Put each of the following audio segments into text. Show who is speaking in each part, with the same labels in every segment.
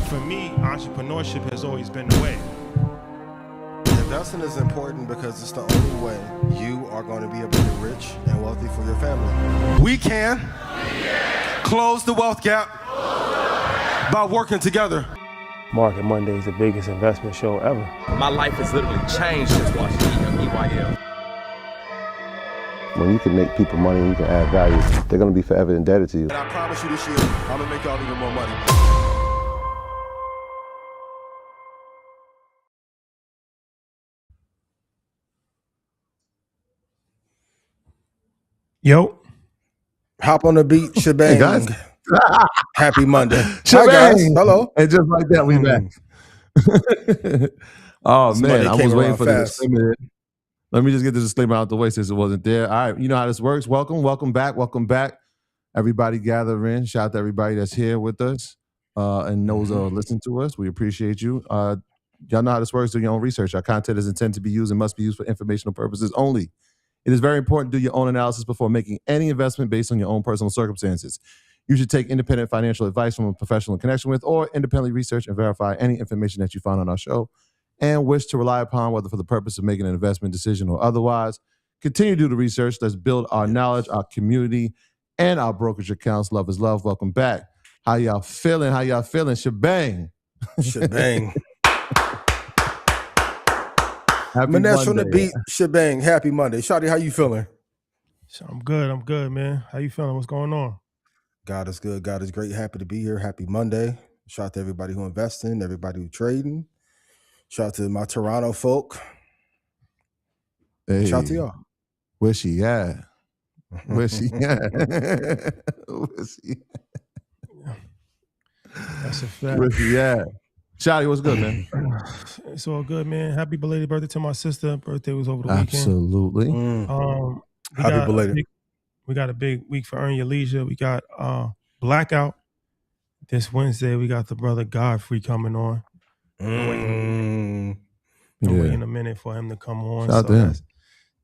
Speaker 1: for me, entrepreneurship has always been the way.
Speaker 2: Investing is important because it's the only way you are going to be able to get rich and wealthy for your family. We can close the wealth gap by working together.
Speaker 3: Market Monday is the biggest investment show ever.
Speaker 4: My life has literally changed since watching EYL.
Speaker 5: When you can make people money and you can add value, they're going to be forever indebted to you.
Speaker 2: And I promise you this year, I'm going to make y'all even more money.
Speaker 1: Yo.
Speaker 2: Hop on the beat, shebang.
Speaker 5: Hey guys.
Speaker 2: Happy Monday.
Speaker 5: Shebang.
Speaker 2: Hi guys. Hello.
Speaker 5: And just like that, we back. Oh
Speaker 2: This
Speaker 5: man,
Speaker 2: Monday
Speaker 5: I
Speaker 2: came
Speaker 5: was waiting
Speaker 2: around
Speaker 5: for the
Speaker 2: fast.
Speaker 5: disclaimer. Let me just get the disclaimer out the way since it wasn't there. All right, you know how this works. Welcome back. Everybody gather in. Shout out to everybody that's here with us and those listening to us. We appreciate you. Y'all know how this works. Do your own research. Our content is intended to be used and must be used for informational purposes only. It is very important to do your own analysis before making any investment based on your own personal circumstances. You should take independent financial advice from a professional in connection with or independently research and verify any information that you find on our show and wish to rely upon, whether for the purpose of making an investment decision or otherwise. Continue to do the research. Let's build our knowledge, our community, and our brokerage accounts. Love is love. Welcome back. How y'all feeling? Shebang.
Speaker 2: Shebang.
Speaker 5: Happy
Speaker 2: Manesh on the
Speaker 5: Monday.
Speaker 2: beat, shebang. Happy Monday. Shawty, how you feeling?
Speaker 1: I'm good, man. How you feeling? What's going on?
Speaker 2: God is good. God is great. Happy to be here. Happy Monday. Shout out to everybody who investing, everybody who trading. Shout out to my Toronto folk.
Speaker 5: Hey,
Speaker 2: Shout out to y'all.
Speaker 5: where she at? Where she at? Where she at?
Speaker 1: That's a fact.
Speaker 5: Where she at? Shotty, what's good, man?
Speaker 1: It's all good, man. Happy belated birthday to my sister. Birthday was over the weekend.
Speaker 5: Absolutely.
Speaker 2: Happy belated.
Speaker 1: We got a big week for Earn Your Leisure. We got Blackout this Wednesday. We got the brother Godfrey coming on. I'm waiting a minute for him to come on.
Speaker 5: Shout out to him.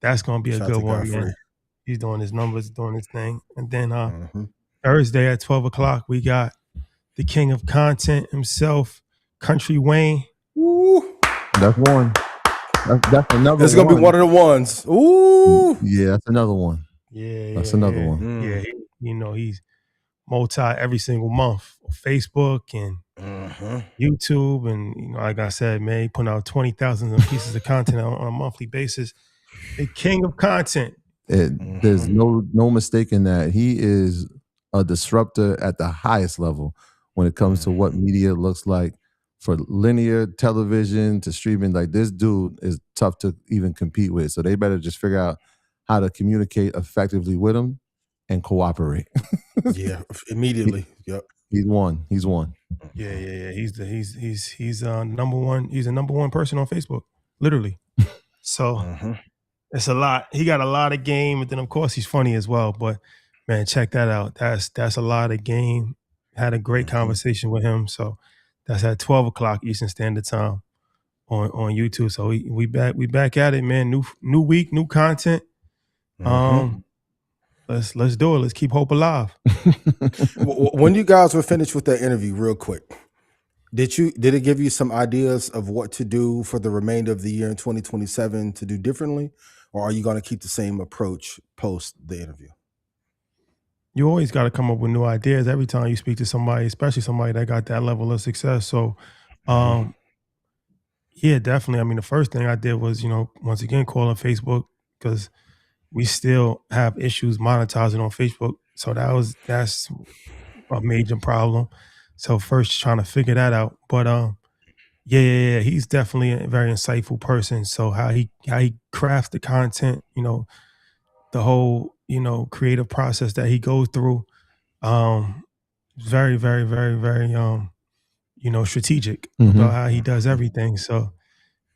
Speaker 1: That's going to be a
Speaker 2: Shout
Speaker 1: good
Speaker 2: out to
Speaker 1: one,
Speaker 2: Godfrey.
Speaker 1: man. He's doing his numbers, doing his thing. And then Thursday at 12 o'clock, we got the king of content himself, Country Wayne.
Speaker 2: Ooh.
Speaker 5: That's one. That's another
Speaker 2: This is going to be one of the ones. Ooh.
Speaker 5: Yeah, that's another one.
Speaker 1: Yeah.
Speaker 5: That's another one.
Speaker 1: Yeah, he's multi every single month on Facebook and YouTube. And, like I said, man, he putting out 20,000 pieces of content on a monthly basis. The king of content.
Speaker 5: There's no mistaking that he is a disruptor at the highest level when it comes to what media looks like for linear television to streaming. Like, this dude is tough to even compete with. So they better just figure out how to communicate effectively with him and cooperate.
Speaker 2: Yeah, immediately. Yep.
Speaker 5: He's one.
Speaker 1: Yeah. He's number one. He's the number one person on Facebook, literally. So it's a lot. He got a lot of game, and then of course he's funny as well. But man, check that out. That's a lot of game. Had a great conversation with him. So that's at 12 o'clock Eastern Standard Time on YouTube. So we back at it, man. New week, new content. Let's do it. Let's keep hope alive.
Speaker 2: When you guys were finished with that interview, real quick, did it give you some ideas of what to do for the remainder of the year in 2027 to do differently, or are you going to keep the same approach post the interview?
Speaker 1: You always got to come up with new ideas every time you speak to somebody, especially somebody that got that level of success. So, yeah, definitely. I mean, the first thing I did was, once again, calling Facebook, because we still have issues monetizing on Facebook. So that's a major problem. So first trying to figure that out. But yeah, he's definitely a very insightful person. So how he crafts the content, the whole, creative process that he goes through, very, very, very, very strategic about how he does everything. So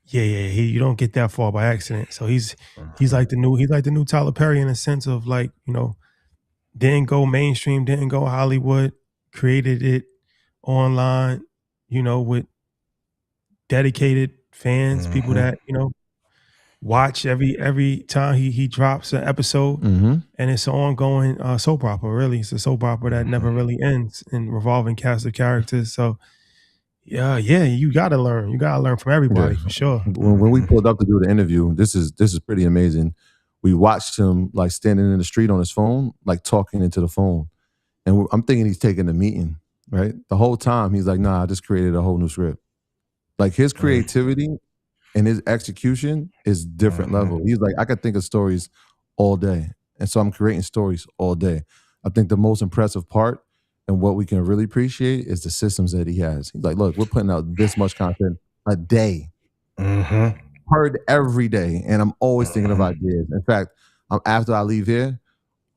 Speaker 1: yeah, you don't get that far by accident. So he's like the new Tyler Perry in a sense of, like, didn't go mainstream, didn't go Hollywood, created it online, with dedicated fans, people that, watch every time he drops an episode. And it's an ongoing soap opera, really. It's a soap opera that never really ends, in revolving cast of characters. So Yeah, you gotta learn. You gotta learn from everybody for sure.
Speaker 5: When we pulled up to do the interview, this is pretty amazing. We watched him like standing in the street on his phone, like talking into the phone. And I'm thinking he's taking a meeting, right? The whole time he's like, nah, I just created a whole new script. Like his creativity and his execution is different level. He's like, I could think of stories all day. And so I'm creating stories all day. I think the most impressive part and what we can really appreciate is the systems that he has. He's like, look, we're putting out this much content a day. Heard every day. And I'm always thinking of ideas. In fact, after I leave here,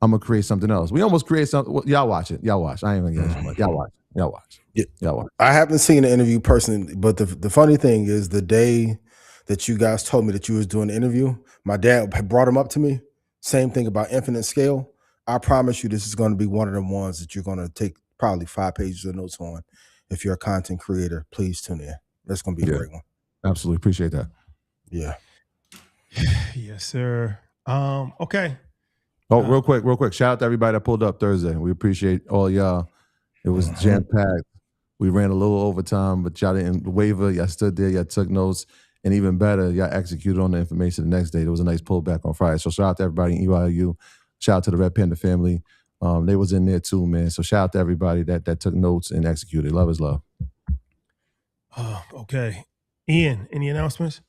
Speaker 5: I'm gonna create something else. We almost create something. Well, y'all watch it. Y'all watch. I ain't gonna get too much. Y'all watch. Y'all watch. Y'all watch.
Speaker 2: I haven't seen the interview personally, but the funny thing is the day that you guys told me that you was doing the interview, my dad had brought him up to me. Same thing about infinite scale. I promise you this is going to be one of them ones that you're going to take probably 5 pages of notes on. If you're a content creator, please tune in. That's going to be a great one.
Speaker 5: Absolutely. Appreciate that.
Speaker 2: Yeah.
Speaker 1: Yes, sir. Okay.
Speaker 5: Oh, real quick. Shout out to everybody that pulled up Thursday. We appreciate all y'all. It was jam-packed. We ran a little overtime, but y'all didn't waver. Y'all stood there. Y'all took notes. And even better, y'all executed on the information the next day. There was a nice pullback on Friday. So shout out to everybody in EYL. Shout out to the Red Panda family. They was in there too, man. So shout out to everybody that took notes and executed. Love is love.
Speaker 1: Okay. Ian, any announcements?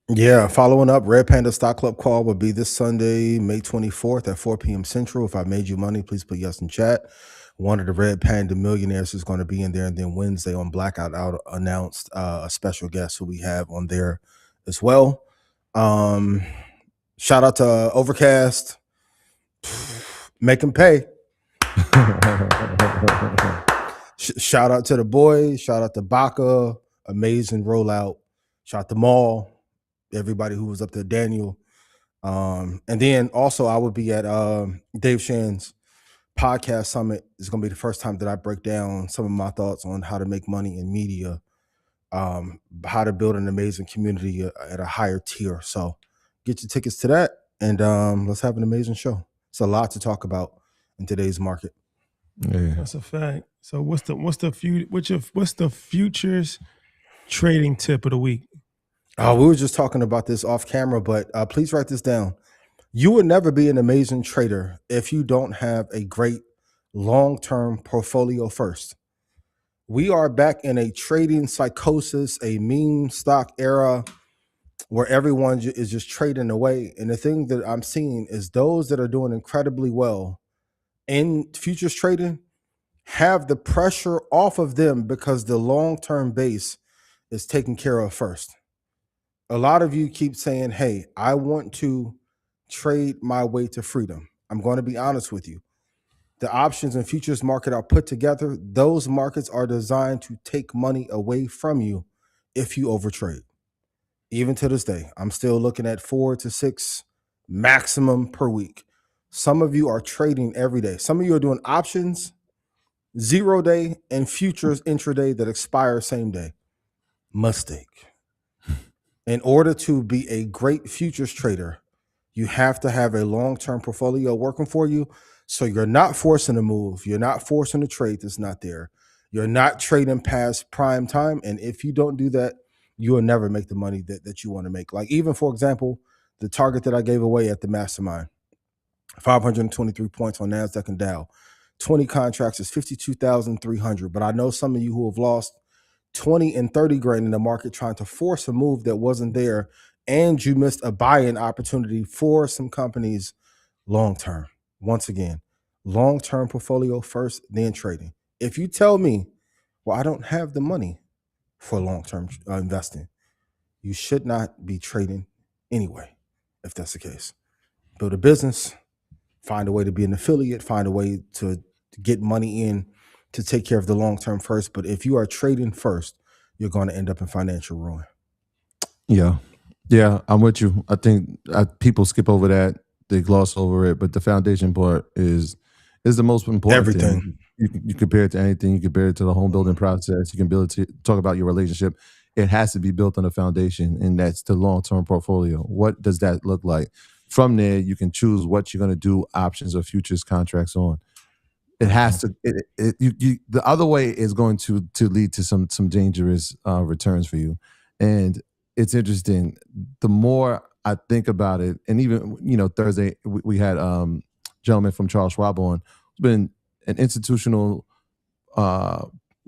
Speaker 2: Yeah, following up, Red Panda Stock Club call will be this Sunday, May 24th at 4 p.m. Central. If I made you money, please put yes in chat. One of the Red Panda millionaires is going to be in there. And then Wednesday on Blackout Out announced a special guest who we have on there as well. Shout out to Overcast. Make them pay. Shout out to the boys. Shout out to Baca. Amazing rollout. Shout out to Maul. Everybody who was up there, Daniel. And then also I would be at Dave Shan's podcast summit. It's going to be the first time that I break down some of my thoughts on how to make money in media, how to build an amazing community at a higher tier. So get your tickets to that and let's have an amazing show. It's a lot to talk about in today's market.
Speaker 5: Yeah.
Speaker 1: That's a fact. So what's the futures trading tip of the week?
Speaker 2: We were just talking about this off camera, but please write this down. You would never be an amazing trader if you don't have a great long-term portfolio first. We are back in a trading psychosis, a meme stock era where everyone is just trading away. And the thing that I'm seeing is those that are doing incredibly well in futures trading have the pressure off of them because the long-term base is taken care of first. A lot of you keep saying, hey, I want to trade my way to freedom. I'm going to be honest with you. The options and futures market are put together. Those markets are designed to take money away from you if you overtrade. Even to this day, I'm still looking at 4 to 6 maximum per week. Some of you are trading every day. Some of you are doing options, 0 day, and futures intraday that expire same day. Mistake. In order to be a great futures trader, you have to have a long-term portfolio working for you. So you're not forcing a move. You're not forcing a trade that's not there. You're not trading past prime time. And if you don't do that, you will never make the money that you want to make. Like even, for example, the target that I gave away at the mastermind, 523 points on NASDAQ and Dow, 20 contracts is 52,300. But I know some of you who have lost 20 and 30 grand in the market trying to force a move that wasn't there, and you missed a buy-in opportunity for some companies long-term. Once again, long-term portfolio first, then trading. If you tell me, well, I don't have the money for long-term investing, you should not be trading anyway, if that's the case. Build a business, find a way to be an affiliate, find a way to get money in to take care of the long term first. But if you are trading first, you're going to end up in financial ruin.
Speaker 5: Yeah, I'm with you. I think people skip over that. They gloss over it. But the foundation part is the most important thing. You compare it to anything. You compare it to the home building process. You can build it to talk about your relationship. It has to be built on a foundation, and that's the long-term portfolio. What does that look like? From there, you can choose what you're going to do, options or futures contracts on. it has to. The other way is going to lead to some dangerous returns for you. And it's interesting. The more I think about it, and even Thursday we had gentleman from Charles Schwab on, who's been an institutional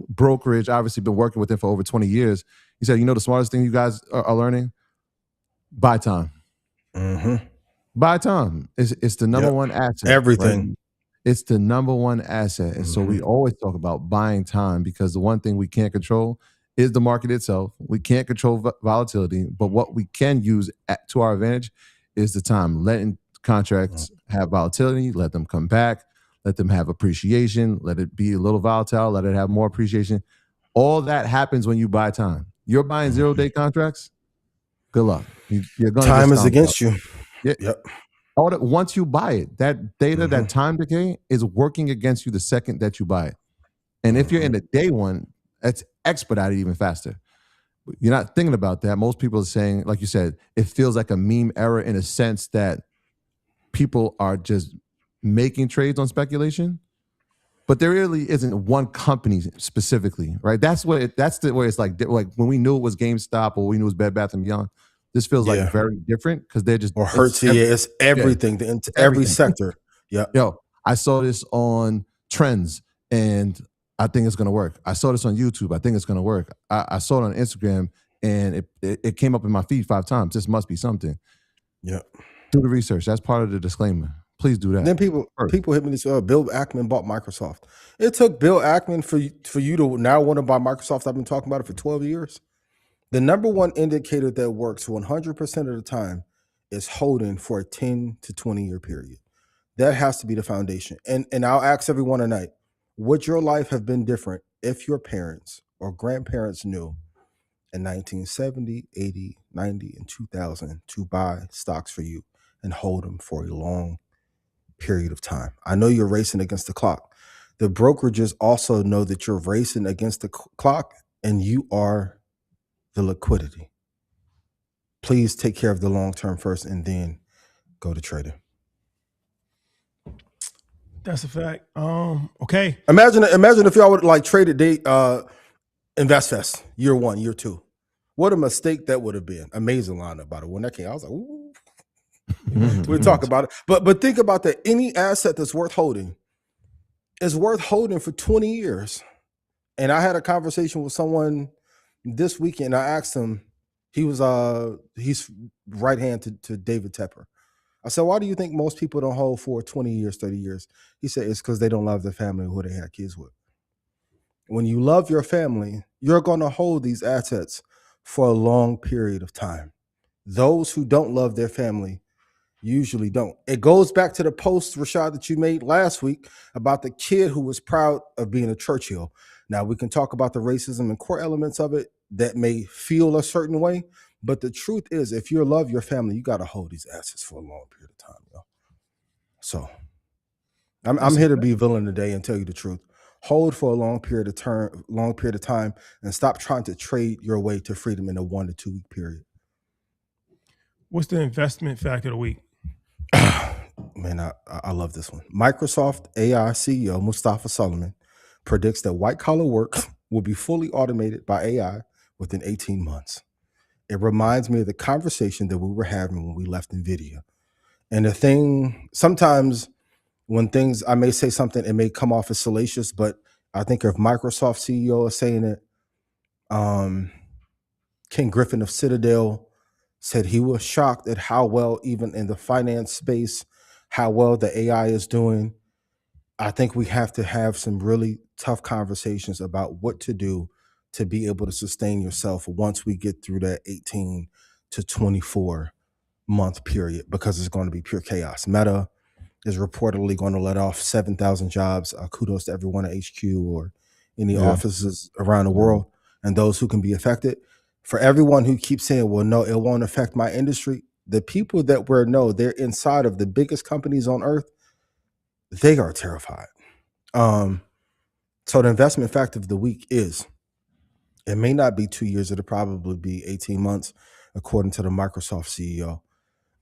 Speaker 5: brokerage, obviously been working with him for over 20 years. He said, the smartest thing you guys are learning? Buy time. Buy time. It's the number one asset.
Speaker 2: Everything.
Speaker 5: Right? It's the number one asset. And so we always talk about buying time, because the one thing we can't control is the market itself. We can't control volatility, but what we can use to our advantage is the time. Letting contracts have volatility, let them come back, let them have appreciation, let it be a little volatile, let it have more appreciation. All that happens when you buy time. You're buying 0-day contracts, good luck. You're going
Speaker 2: time is against you.
Speaker 5: Yep. Once you buy it, that data, that time decay is working against you the second that you buy it. And if you're in the day one, that's expedited even faster. You're not thinking about that. Most people are saying, like you said, it feels like a meme era in a sense that people are just making trades on speculation. But there really isn't one company specifically, right? That's where it's like when we knew it was GameStop or we knew it was Bed Bath & Beyond. This feels like very different because they're just
Speaker 2: it's everything, every sector. Yeah.
Speaker 5: Yo, I saw this on Trends and I think it's gonna work. I saw this on YouTube. I think it's gonna work. I saw it on Instagram and it came up in my feed 5 times. This must be something.
Speaker 2: Yeah.
Speaker 5: Do the research. That's part of the disclaimer. Please do that.
Speaker 2: Then people hit me this. Bill Ackman bought Microsoft. It took Bill Ackman for you to now want to buy Microsoft. I've been talking about it for 12 years. The number one indicator that works 100% of the time is holding for a 10 to 20 year period. That has to be the foundation. And I'll ask everyone tonight, would your life have been different if your parents or grandparents knew in 1970, 80, 90, and 2000 to buy stocks for you and hold them for a long period of time? I know you're racing against the clock. The brokerages also know that you're racing against the clock and you are the liquidity. Please take care of the long term first and then go to trading.
Speaker 1: That's a fact. Okay.
Speaker 2: Imagine if y'all would like traded InvestFest year 1, year 2. What a mistake that would have been. Amazing lineup, by the way. When that came, I was like, ooh. We'll talk about it. But think about that. Any asset that's worth holding is worth holding for 20 years. And I had a conversation with someone this weekend. I asked him, he's right hand to David Tepper. I said, why do you think most people don't hold for 20 years, 30 years? He said, it's because they don't love their family who they had kids with. When you love your family, you're going to hold these assets for a long period of time. Those who don't love their family usually don't. It goes back to the post, Rashad, that you made last week about the kid who was proud of being a Churchill. Now, we can talk about the racism and core elements of it that may feel a certain way, but the truth is, if you love your family, you got to hold these assets for a long period of time. Yo. So I'm here to be villain today and tell you the truth. Hold for a long period of time and stop trying to trade your way to freedom in a 1 to 2 week period.
Speaker 1: What's the investment fact of the week?
Speaker 2: Man, I love this one. Microsoft AI CEO Mustafa Sullivan predicts that white-collar work will be fully automated by AI within 18 months. It reminds me of the conversation that we were having when we left Nvidia. And the thing, sometimes when things, I may say something, it may come off as salacious, but I think if Microsoft CEO is saying it, Ken Griffin of Citadel said he was shocked at how well, even in the finance space, how well the AI is doing. I think we have to have some really tough conversations about what to do to be able to sustain yourself once we get through that 18 to 24 month period, because it's going to be pure chaos. Meta is reportedly going to let off 7,000 jobs. Kudos to everyone at HQ or any offices around the world and those who can be affected. For everyone who keeps saying, well, no, it won't affect my industry. The people that they're inside of the biggest companies on earth, they are terrified. So the investment fact of the week is, it may not be 2 years, it'll probably be 18 months, according to the Microsoft CEO.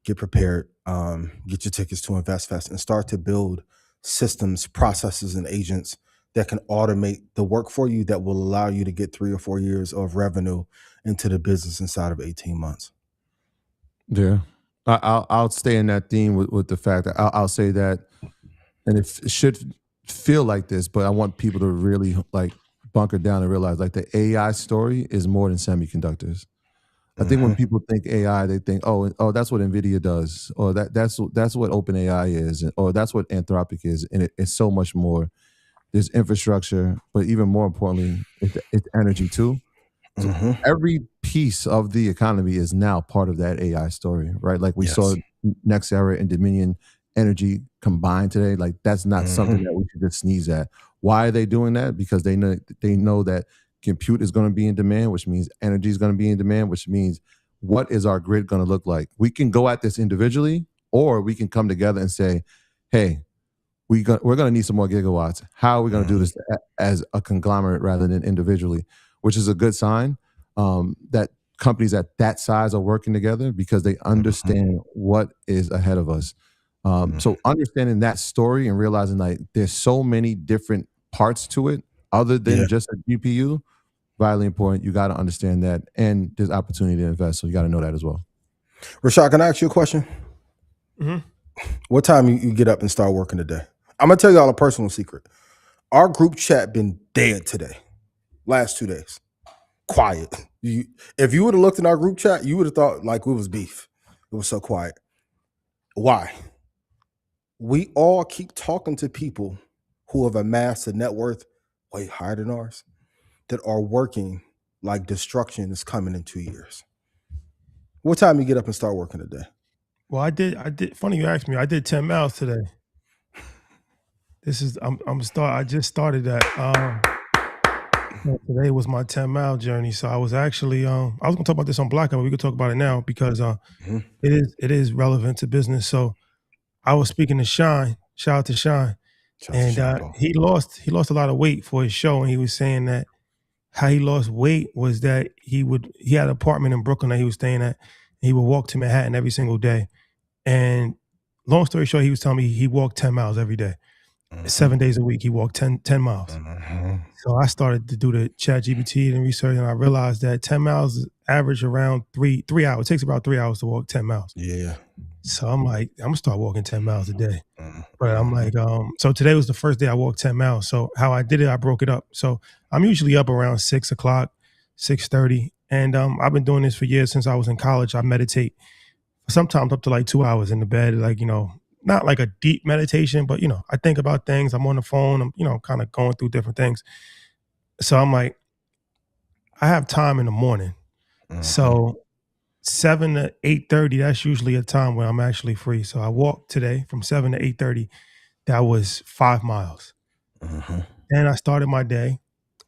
Speaker 2: Get prepared, get your tickets to InvestFest and start to build systems, processes, and agents that can automate the work for you that will allow you to get 3 or 4 years of revenue into the business inside of 18 months.
Speaker 5: Yeah. I'll stay in that theme with the fact that I'll say that, and it should feel like this, but I want people to really like bunker down and realize like the AI story is more than semiconductors. I think when people think AI, they think, oh, that's what Nvidia does, or that's what OpenAI is, or that's what Anthropic is, and it's so much more. There's infrastructure, but even more importantly, it's energy too. So every piece of the economy is now part of that AI story, right? Like we saw Nextera and Dominion Energy combined today. Like that's not something that we should just sneeze at. Why are they doing that? Because they know that compute is going to be in demand, which means energy is going to be in demand, which means what is our grid going to look like? We can go at this individually, or we can come together and say, hey, we're going to need some more gigawatts. How are we going to do this as a conglomerate rather than individually? Which is a good sign that companies at that size are working together because they understand what is ahead of us. So understanding that story and realizing like there's so many different parts to it other than just a GPU, vitally important. You got to understand that, and there's opportunity to invest. So you got to know that as well.
Speaker 2: Rashad, can I ask you a question? What time you get up and start working today? I'm gonna tell y'all a personal secret. Our group chat been dead today. Last 2 days. Quiet. If you would have looked in our group chat, you would have thought like we was beef. It was so quiet. Why? We all keep talking to people who have amassed a net worth way higher than ours that are working like destruction is coming in 2 years. What time you get up and start working today?
Speaker 1: Well, I did. Funny you asked me. I did 10 miles today. I just started that. Today was my 10-mile journey. So I was actually, I was going to talk about this on Blackout. We could talk about it now because it is relevant to business. So I was speaking to Shine. Shout out to Shine. He lost a lot of weight for his show, and he was saying that how he lost weight was that he had an apartment in Brooklyn that he was staying at. And he would walk to Manhattan every single day. And long story short, he was telling me he walked 10 miles every day. 7 days a week, he walked 10 miles. So I started to do the ChatGPT and research, and I realized that 10 miles is average around 3 hours. It takes about 3 hours to walk 10 miles.
Speaker 2: Yeah.
Speaker 1: So I'm like, I'm gonna start walking 10 miles a day. But I'm like, so today was the first day I walked 10 miles. So how I did it, I broke it up. So I'm usually up around 6 o'clock, 6:30. And I've been doing this for years since I was in college. I meditate sometimes up to like 2 hours in the bed, like, not like a deep meditation, but, I think about things. I'm on the phone. I'm, kind of going through different things. So I'm like, I have time in the morning. So 7 to 8:30, that's usually a time where I'm actually free. So I walked today from 7 to 8:30. That was 5 miles. Then I started my day.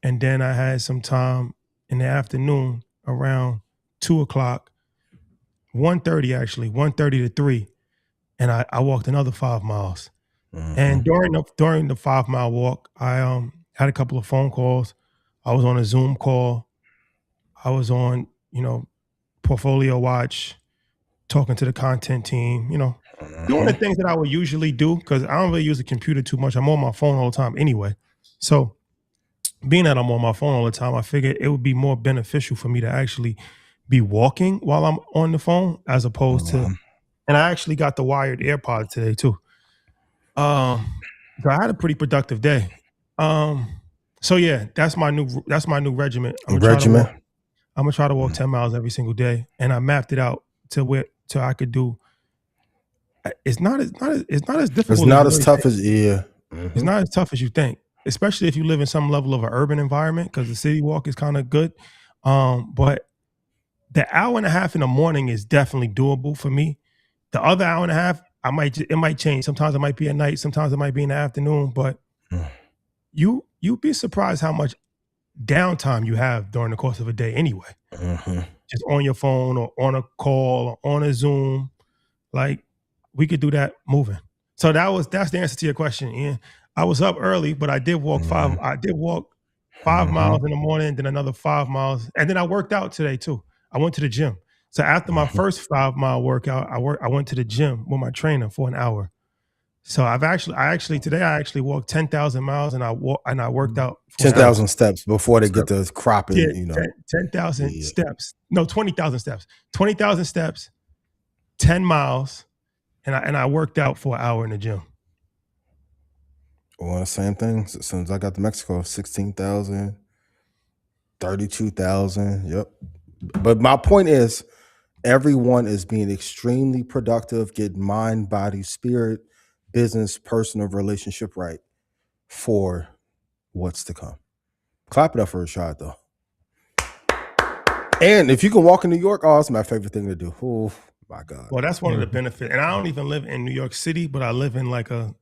Speaker 1: And then I had some time in the afternoon around 2 o'clock, 1:30 actually, 1:30 to 3. And I walked another 5 miles. And during the 5-mile walk, I had a couple of phone calls. I was on a Zoom call. I was on, Portfolio Watch, talking to the content team, doing the things that I would usually do because I don't really use the computer too much. I'm on my phone all the time anyway. So being that I'm on my phone all the time, I figured it would be more beneficial for me to actually be walking while I'm on the phone as opposed to, and I actually got the wired AirPods today too. So I had a pretty productive day. So yeah, that's my new regiment. I'm gonna try to walk 10 miles every single day, and I mapped it out till I could do. It's not as difficult.
Speaker 2: It's not as tough as
Speaker 1: It's not as tough as you think, especially if you live in some level of an urban environment, because the city walk is kind of good. But the hour and a half in the morning is definitely doable for me. The other hour and a half, it might change. Sometimes it might be at night. Sometimes it might be in the afternoon. But you'd be surprised how much downtime you have during the course of a day anyway. Just on your phone or on a call or on a Zoom. Like, we could do that moving. So that's the answer to your question, Ian. I was up early, but I did walk 5 miles in the morning, then another 5 miles. And then I worked out today too. I went to the gym. So after my first 5-mile workout, I went to the gym with my trainer for an hour. So I actually walked 10,000 miles and I worked out for
Speaker 2: 10,000 steps before they get to
Speaker 1: yeah,
Speaker 2: cropping, you know.
Speaker 1: 10,000
Speaker 2: Yeah.
Speaker 1: steps. No, 20,000 steps. 20,000 steps, 10 miles, and I worked out for an hour in the gym.
Speaker 2: Well, same thing. As soon as I got to Mexico, 16,000, 32,000. Yep. But my point is, everyone is being extremely productive, getting mind, body, spirit, business, personal relationship right for what's to come. Clap it up for Rashad, though. And if you can walk in New York, oh, it's my favorite thing to do. Oh, my God.
Speaker 1: Well, that's one of the benefits. And I don't even live in New York City, but I live in like a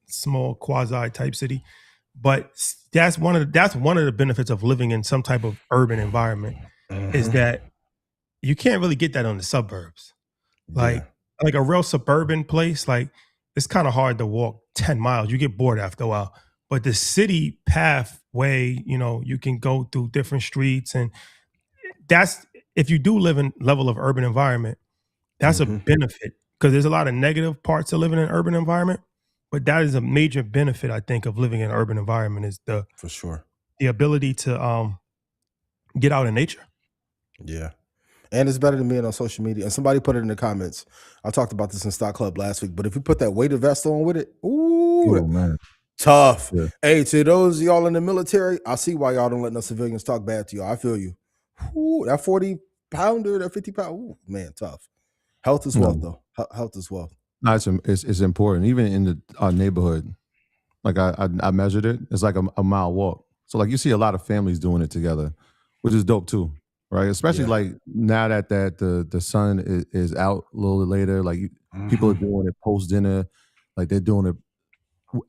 Speaker 1: small quasi type city. But that's one of the benefits of living in some type of urban environment is that you can't really get that on the suburbs. Like a real suburban place, like it's kind of hard to walk 10 miles. You get bored after a while. But the city pathway, you know, you can go through different streets, and that's, if you do live in level of urban environment, that's a benefit, because there's a lot of negative parts of living in an urban environment, but that is a major benefit, I think, of living in an urban environment, is
Speaker 2: for sure
Speaker 1: the ability to get out in nature.
Speaker 2: Yeah. And it's better than being on social media. And somebody put it in the comments. I talked about this in Stock Club last week, but if you put that weighted vest on with it, ooh,
Speaker 5: Oh, man.
Speaker 2: tough.
Speaker 5: Yeah.
Speaker 2: Hey, to those of y'all in the military, I see why y'all don't let no civilians talk bad to y'all. I feel you. Ooh, that 40-pounder, that 50-pound, ooh, man, tough. Health is wealth, though. Health is wealth.
Speaker 5: No, it's important. Even in our neighborhood, like I measured it. It's like a mile walk. So like you see a lot of families doing it together, which is dope too, right? Especially like now that the sun is out a little later, like people are doing it post dinner, like they're doing it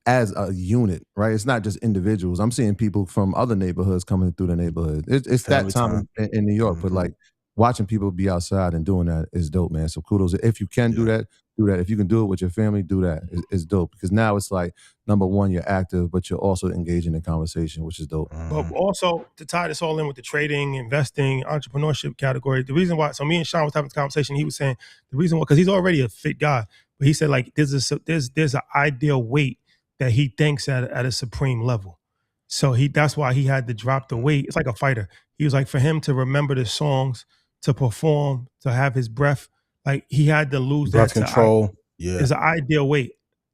Speaker 5: as a unit, right? It's not just individuals. I'm seeing people from other neighborhoods coming through the neighborhood. It's that time in New York, but like watching people be outside and doing that is dope, man. So kudos. If you can do that, do that. If you can do it with your family, do that. It's dope, because now it's like, number one, you're active, but you're also engaging in conversation, which is dope.
Speaker 1: But also, to tie this all in with the trading, investing, entrepreneurship category, the reason why, so me and Sean was having this conversation, he was saying the reason why, because he's already a fit guy, but he said like there's an ideal weight that he thinks at a supreme level. So that's why he had to drop the weight. It's like a fighter. He was like, for him to remember the songs, to perform, to have his breath, like he had to lose
Speaker 2: breath
Speaker 1: that
Speaker 2: control.
Speaker 1: Is an ideal weight.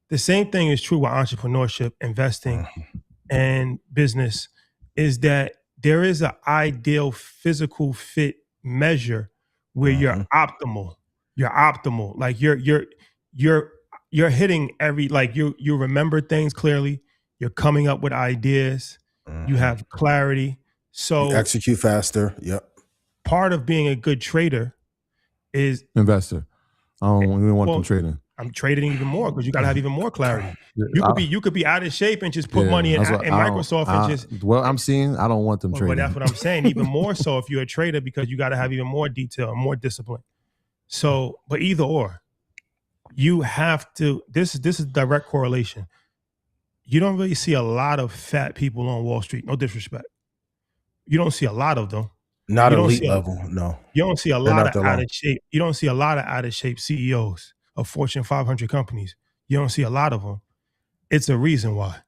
Speaker 1: The same thing is true with entrepreneurship, investing, and business, is that there is an ideal physical fit measure where you're optimal. You're optimal. Like you're hitting every, like you remember things clearly. You're coming up with ideas. You have clarity. So
Speaker 2: you execute faster. Yep.
Speaker 1: Part of being a good trader is
Speaker 5: investor. I don't even want them trading.
Speaker 1: I'm trading even more, because you got to have even more clarity. You could be out of shape and just put money in Microsoft and just.
Speaker 5: Well, I'm seeing. I don't want them trading.
Speaker 1: But that's what I'm saying. Even more so if you're a trader, because you got to have even more detail and more discipline. So, but either or, you have to. This is direct correlation. You don't really see a lot of fat people on Wall Street. No disrespect. You don't see a lot of them.
Speaker 2: Not elite level, no.
Speaker 1: You don't see a lot of out of shape. You don't see a lot of out of shape CEOs of Fortune 500 companies. You don't see a lot of them. It's a reason why.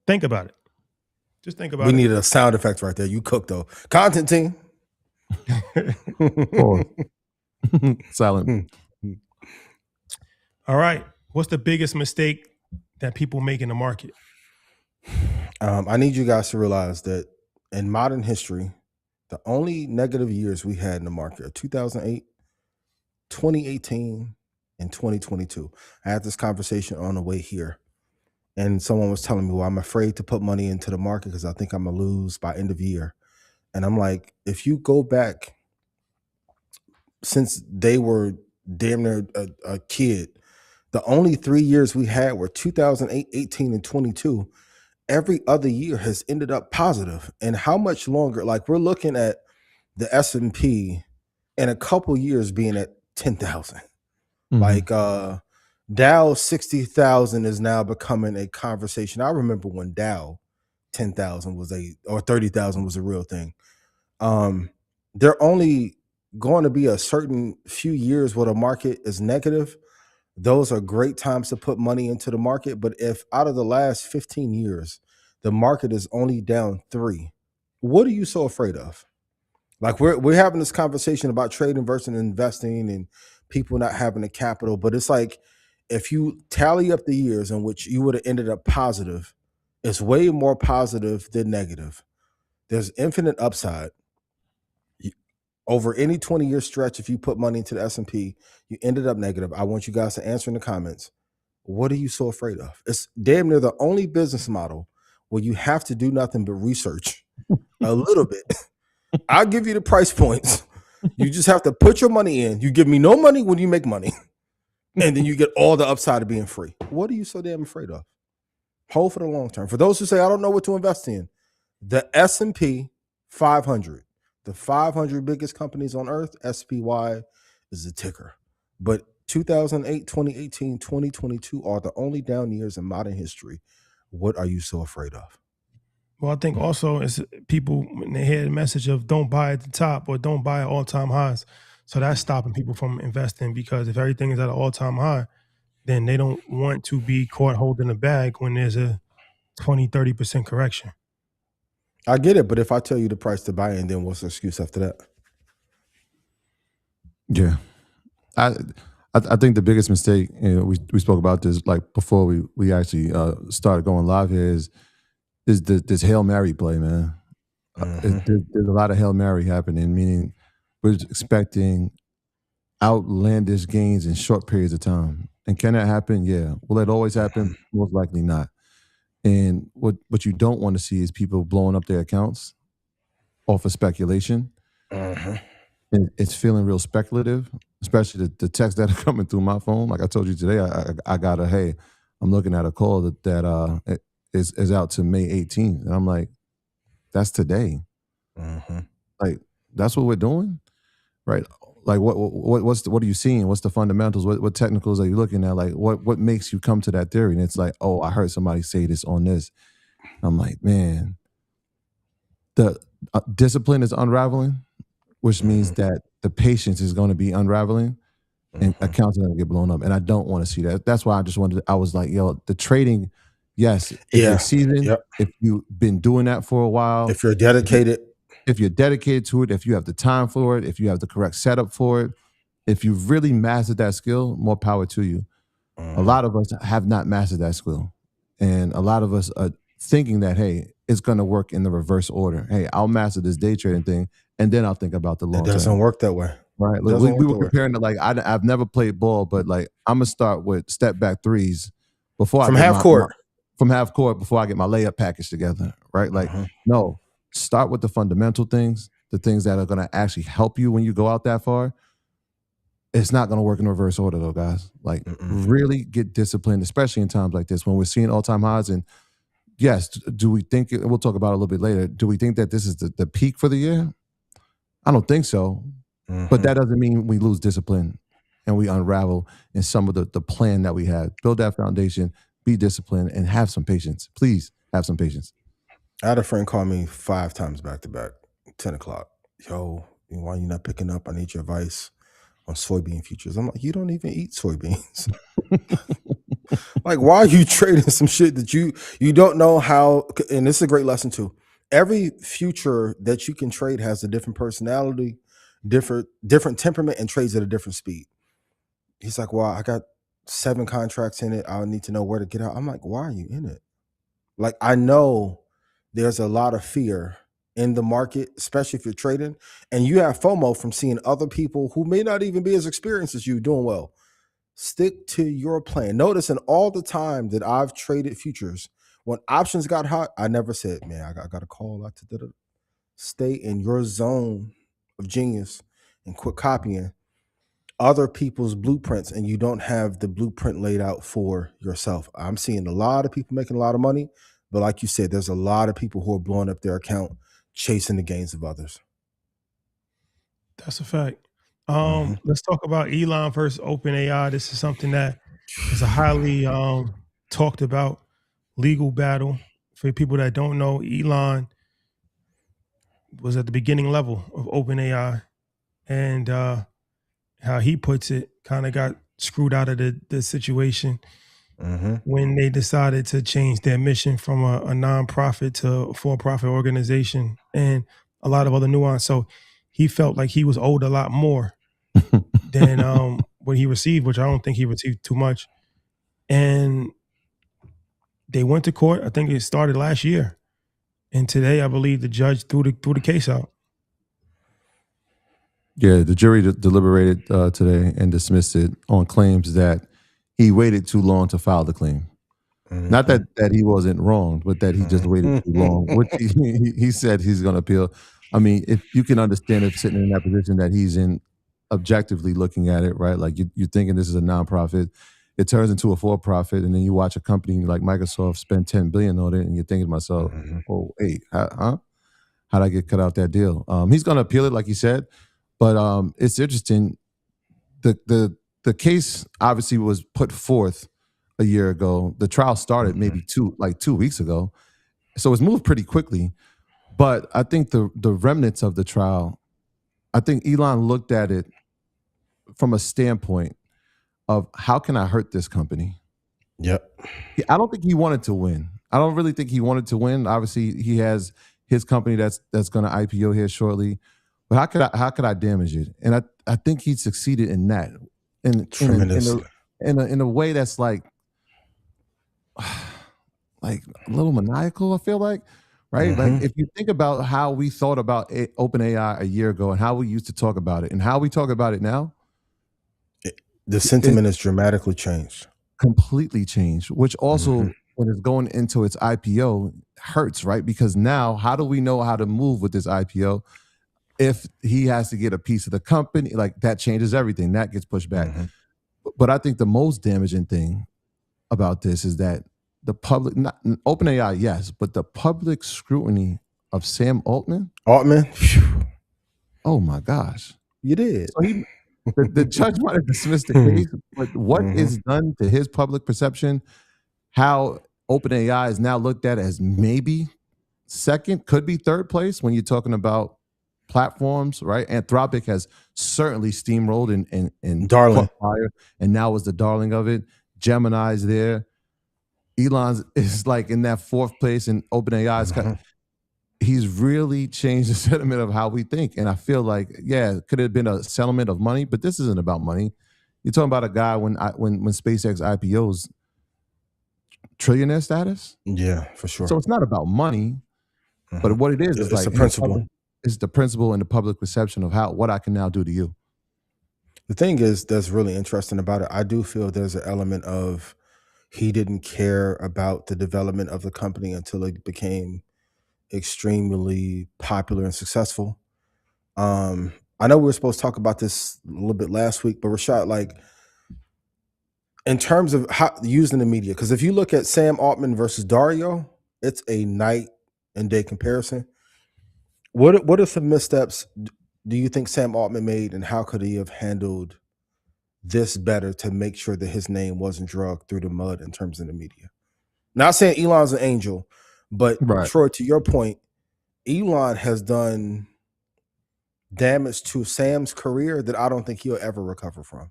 Speaker 1: Think about it. Just think about it.
Speaker 2: We needed a sound effect right there. You cooked though. Content team.
Speaker 5: Silent.
Speaker 1: All right. What's the biggest mistake that people make in the market?
Speaker 2: I need you guys to realize that in modern history, the only negative years we had in the market are 2008, 2018, and 2022. I had this conversation on the way here, and someone was telling me, well, I'm afraid to put money into the market because I think I'm going to lose by end of year. And I'm like, if you go back since they were damn near a kid, the only 3 years we had were 2008, 18, and 22. Every other year has ended up positive. And how much longer? Like, we're looking at the S&P in a couple years being at 10,000. Like Dow 60,000 is now becoming a conversation. I remember when Dow 10,000 was or 30,000 was a real thing. They're only going to be a certain few years where the market is negative, those are great times to put money into the market. But if out of the last 15 years, the market is only down 3, what are you so afraid of? Like we're having this conversation about trading versus investing and people not having the capital, but it's like if you tally up the years in which you would have ended up positive, it's way more positive than negative. There's infinite upside. Over any 20-year stretch, if you put money into the S&P, you ended up negative. I want you guys to answer in the comments. What are you so afraid of? It's damn near the only business model where you have to do nothing but research a little bit. I'll give you the price points. You just have to put your money in. You give me no money when you make money. And then you get all the upside of being free. What are you so damn afraid of? Hold for the long term. For those who say, I don't know what to invest in, the S&P 500, the 500 biggest companies on earth, SPY is the ticker. But 2008, 2018, 2022 are the only down years in modern history. What are you so afraid of?
Speaker 1: Well, I think also it's people, when they hear the message of don't buy at the top or don't buy at all-time highs. So that's stopping people from investing, because if everything is at an all-time high, then they don't want to be caught holding a bag when there's a 20, 30% correction.
Speaker 2: I get it, but if I tell you the price to buy in, then what's the excuse after that?
Speaker 5: Yeah. I think the biggest mistake, we spoke about this like before we actually started going live here, is this Hail Mary play, man. There's a lot of Hail Mary happening, meaning we're expecting outlandish gains in short periods of time. And can that happen? Yeah. Will it always happen? Most likely not. And what you don't want to see is people blowing up their accounts off of speculation. And it's feeling real speculative, especially the texts that are coming through my phone. Like I told you today, I got hey, I'm looking at a call that is out to May 18th. And I'm like, that's today. Like, that's what we're doing? Right? Like, what are you seeing? What's the fundamentals? What technicals are you looking at? Like, what makes you come to that theory? And it's like, oh, I heard somebody say this on this. I'm like, man, the discipline is unraveling, which means that the patience is going to be unraveling, and accounts are going to get blown up. And I don't want to see that. That's why I was like, yo, the trading, yes, if you're seasoned, if you've been doing that for a while,
Speaker 2: if you're dedicated,
Speaker 5: if you're dedicated to it, if you have the time for it, if you have the correct setup for it, if you've really mastered that skill, more power to you. A lot of us have not mastered that skill. And a lot of us are thinking that, hey, it's going to work in the reverse order. Hey, I'll master this day trading thing, and then I'll think about the long term.
Speaker 2: It doesn't work that way.
Speaker 5: Right. Like, we were comparing it, like, I've never played ball, but like, I'm going to start with step back threes before
Speaker 2: from half court.
Speaker 5: From half court before I get my layup package together. Right. Like, no, start with the fundamental things, the things that are going to actually help you when you go out that far. It's not going to work in reverse order though, guys. Like, really get disciplined, especially in times like this when we're seeing all-time highs. And yes, do we think, we'll talk about it a little bit later, do we think that this is the peak for the year? I don't think so. But that doesn't mean we lose discipline and we unravel in some of the plan that we had. Build that foundation, be disciplined, and have some patience. Please have some patience.
Speaker 2: I had a friend call me 5 times back to back, 10 o'clock. Yo, why are you not picking up? I need your advice on soybean futures. I'm like, you don't even eat soybeans. Like, why are you trading some shit that you don't know how? And this is a great lesson too. Every future that you can trade has a different personality, different temperament, and trades at a different speed. He's like, well, I got 7 contracts in it. I need to know where to get out. I'm like, why are you in it? Like, I know there's a lot of fear in the market, especially if you're trading, and you have FOMO from seeing other people who may not even be as experienced as you doing well. Stick to your plan. Notice in all the time that I've traded futures, when options got hot, I never said, man, I got a call. Stay in your zone of genius and quit copying other people's blueprints, and you don't have the blueprint laid out for yourself. I'm seeing a lot of people making a lot of money, but like you said, there's a lot of people who are blowing up their account chasing the gains of others.
Speaker 1: That's a fact. Let's talk about Elon versus OpenAI. This is something that is a highly talked about legal battle. For people that don't know, Elon was at the beginning level of OpenAI. and how he puts it, kind of got screwed out of the situation when they decided to change their mission from a nonprofit to a for-profit organization, and a lot of other nuance. So he felt like he was owed a lot more than what he received, which I don't think he received too much. And they went to court. I think it started last year, and today I believe the judge threw the case out.
Speaker 5: Yeah, the jury deliberated today and dismissed it on claims that he waited too long to file the claim. Not that he wasn't wrong, but that he just waited too long. Which he said he's going to appeal. I mean, if you can understand if sitting in that position that he's in, objectively looking at it, right? Like you're thinking this is a nonprofit, it turns into a for-profit, and then you watch a company like Microsoft spend $10 billion on it, and you're thinking to myself, "Oh, hey, how'd I get cut out that deal?" He's going to appeal it, like you said, but it's interesting. The case obviously was put forth a year ago. The trial started maybe 2 weeks ago, so it's moved pretty quickly. But I think the remnants of the trial, I think Elon looked at it from a standpoint of how can I hurt this company?
Speaker 2: Yep.
Speaker 5: I don't think he wanted to win. I don't really think he wanted to win. Obviously, he has his company that's going to IPO here shortly. But how could I damage it? And I think he succeeded in that. In a way that's like a little maniacal, I feel like. Right? Like if you think about how we thought about OpenAI a year ago and how we used to talk about it and how we talk about it now,
Speaker 2: the sentiment has dramatically changed.
Speaker 5: Completely changed, which also when it's going into its IPO hurts, right? Because now how do we know how to move with this IPO if he has to get a piece of the company? Like that changes everything. That gets pushed back. But I think the most damaging thing about this is that the public, not OpenAI, yes, but the public scrutiny of Sam Altman. Oh my gosh.
Speaker 2: You did.
Speaker 5: So the judge might have dismissed the case, but what is done to his public perception, how OpenAI is now looked at as maybe second, could be third place when you're talking about platforms, right? Anthropic has certainly steamrolled and
Speaker 2: darling
Speaker 5: fire, and now is the darling of it. Gemini's there. Elon is like in that fourth place, and OpenAI is he's really changed the sentiment of how we think. And I feel like, yeah, could have been a settlement of money, but this isn't about money. You're talking about a guy when SpaceX IPOs trillionaire status.
Speaker 2: Yeah, for sure.
Speaker 5: So it's not about money, but what it is
Speaker 2: it's a principle.
Speaker 5: It's the principle and the public perception of what I can now do to you.
Speaker 2: The thing is that's really interesting about it. I do feel there's an element of he didn't care about the development of the company until it became extremely popular and successful. I know we were supposed to talk about this a little bit last week, but Rashad, like in terms of how using the media, because if you look at Sam Altman versus Dario, it's a night and day comparison. What are some missteps do you think Sam Altman made, and how could he have handled this better to make sure that his name wasn't dragged through the mud in terms of the media? Not saying Elon's an angel, but Troy, to your point, Elon has done damage to Sam's career that I don't think he'll ever recover from.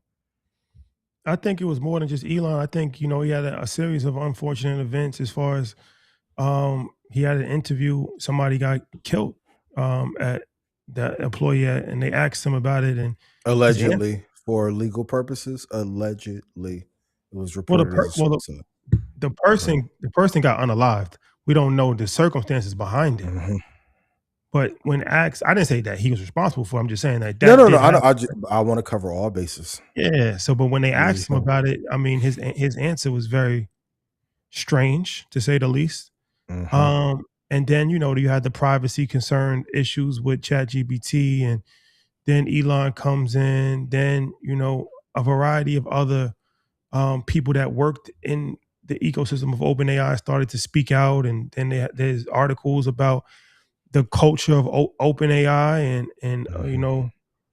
Speaker 1: I think it was more than just Elon. I think, he had a series of unfortunate events as far as he had an interview, somebody got killed at the employee, and they asked him about it. And
Speaker 2: allegedly, for legal purposes, allegedly, it was reported.
Speaker 1: The person got unalived. We don't know the circumstances behind it. But when asked, I didn't say that he was responsible for it. I'm just saying that.
Speaker 2: No. I want to cover all bases.
Speaker 1: Yeah. So, but when they asked him about it, I mean, his answer was very strange, to say the least. And then, you had the privacy concern issues with ChatGPT, and then Elon comes in, then, a variety of other people that worked in the ecosystem of OpenAI started to speak out. And then there's articles about the culture of OpenAI and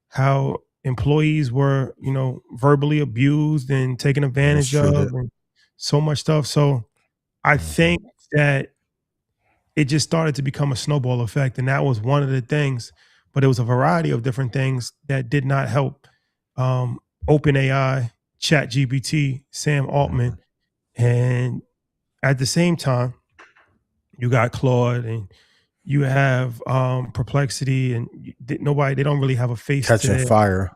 Speaker 1: how employees were, verbally abused and taken advantage of, and so much stuff. So I think that it just started to become a snowball effect. And that was one of the things. but it was a variety of different things that did not help OpenAI, ChatGPT, Sam Altman, and at the same time, you got Claude and you have Perplexity, and they don't really have a face
Speaker 2: Catching fire.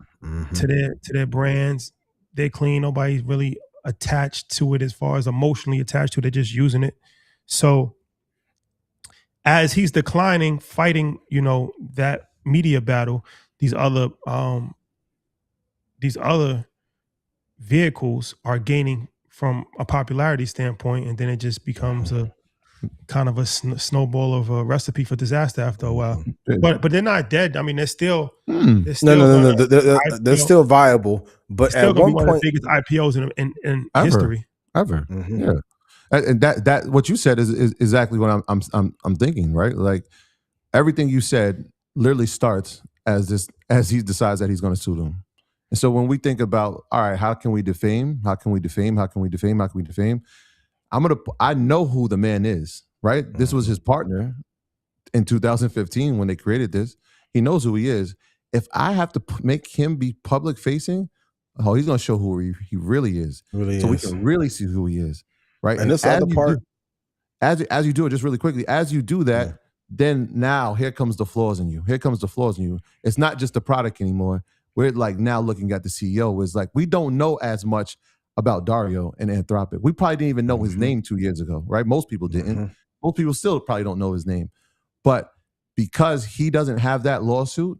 Speaker 1: to their brands. They're clean. Nobody's really attached to it as far as emotionally attached to it. They're just using it. So as he's declining, fighting, that media battle, these other vehicles are gaining from a popularity standpoint, and then it just becomes a kind of a snowball of a recipe for disaster after a while. But they're not dead. I mean, they're still
Speaker 2: No. They're still viable, but
Speaker 1: still
Speaker 2: at
Speaker 1: gonna be
Speaker 2: one
Speaker 1: one of
Speaker 2: point,
Speaker 1: the biggest IPOs in
Speaker 5: Ever.
Speaker 1: history.
Speaker 5: Ever. Yeah. And that what you said is exactly what I'm thinking, right? Like everything you said literally starts as he decides that he's going to sue them. And so when we think about, all right, how can we defame? How can we defame? How can we defame? How can we defame? I know who the man is, right? This was his partner in 2015 when they created this. He knows who he is. If I have to make him be public facing, he's going to show who he really is. We can really see who he is, right?
Speaker 2: And this other part,
Speaker 5: as you do it, just really quickly, as you do that, then now here comes the flaws in you. Here comes the flaws in you. It's not just the product anymore. We're like now looking at the CEO. It's like we don't know as much about Dario and Anthropic. We probably didn't even know his name 2 years ago, right? Most people didn't. Most people still probably don't know his name. But because he doesn't have that lawsuit,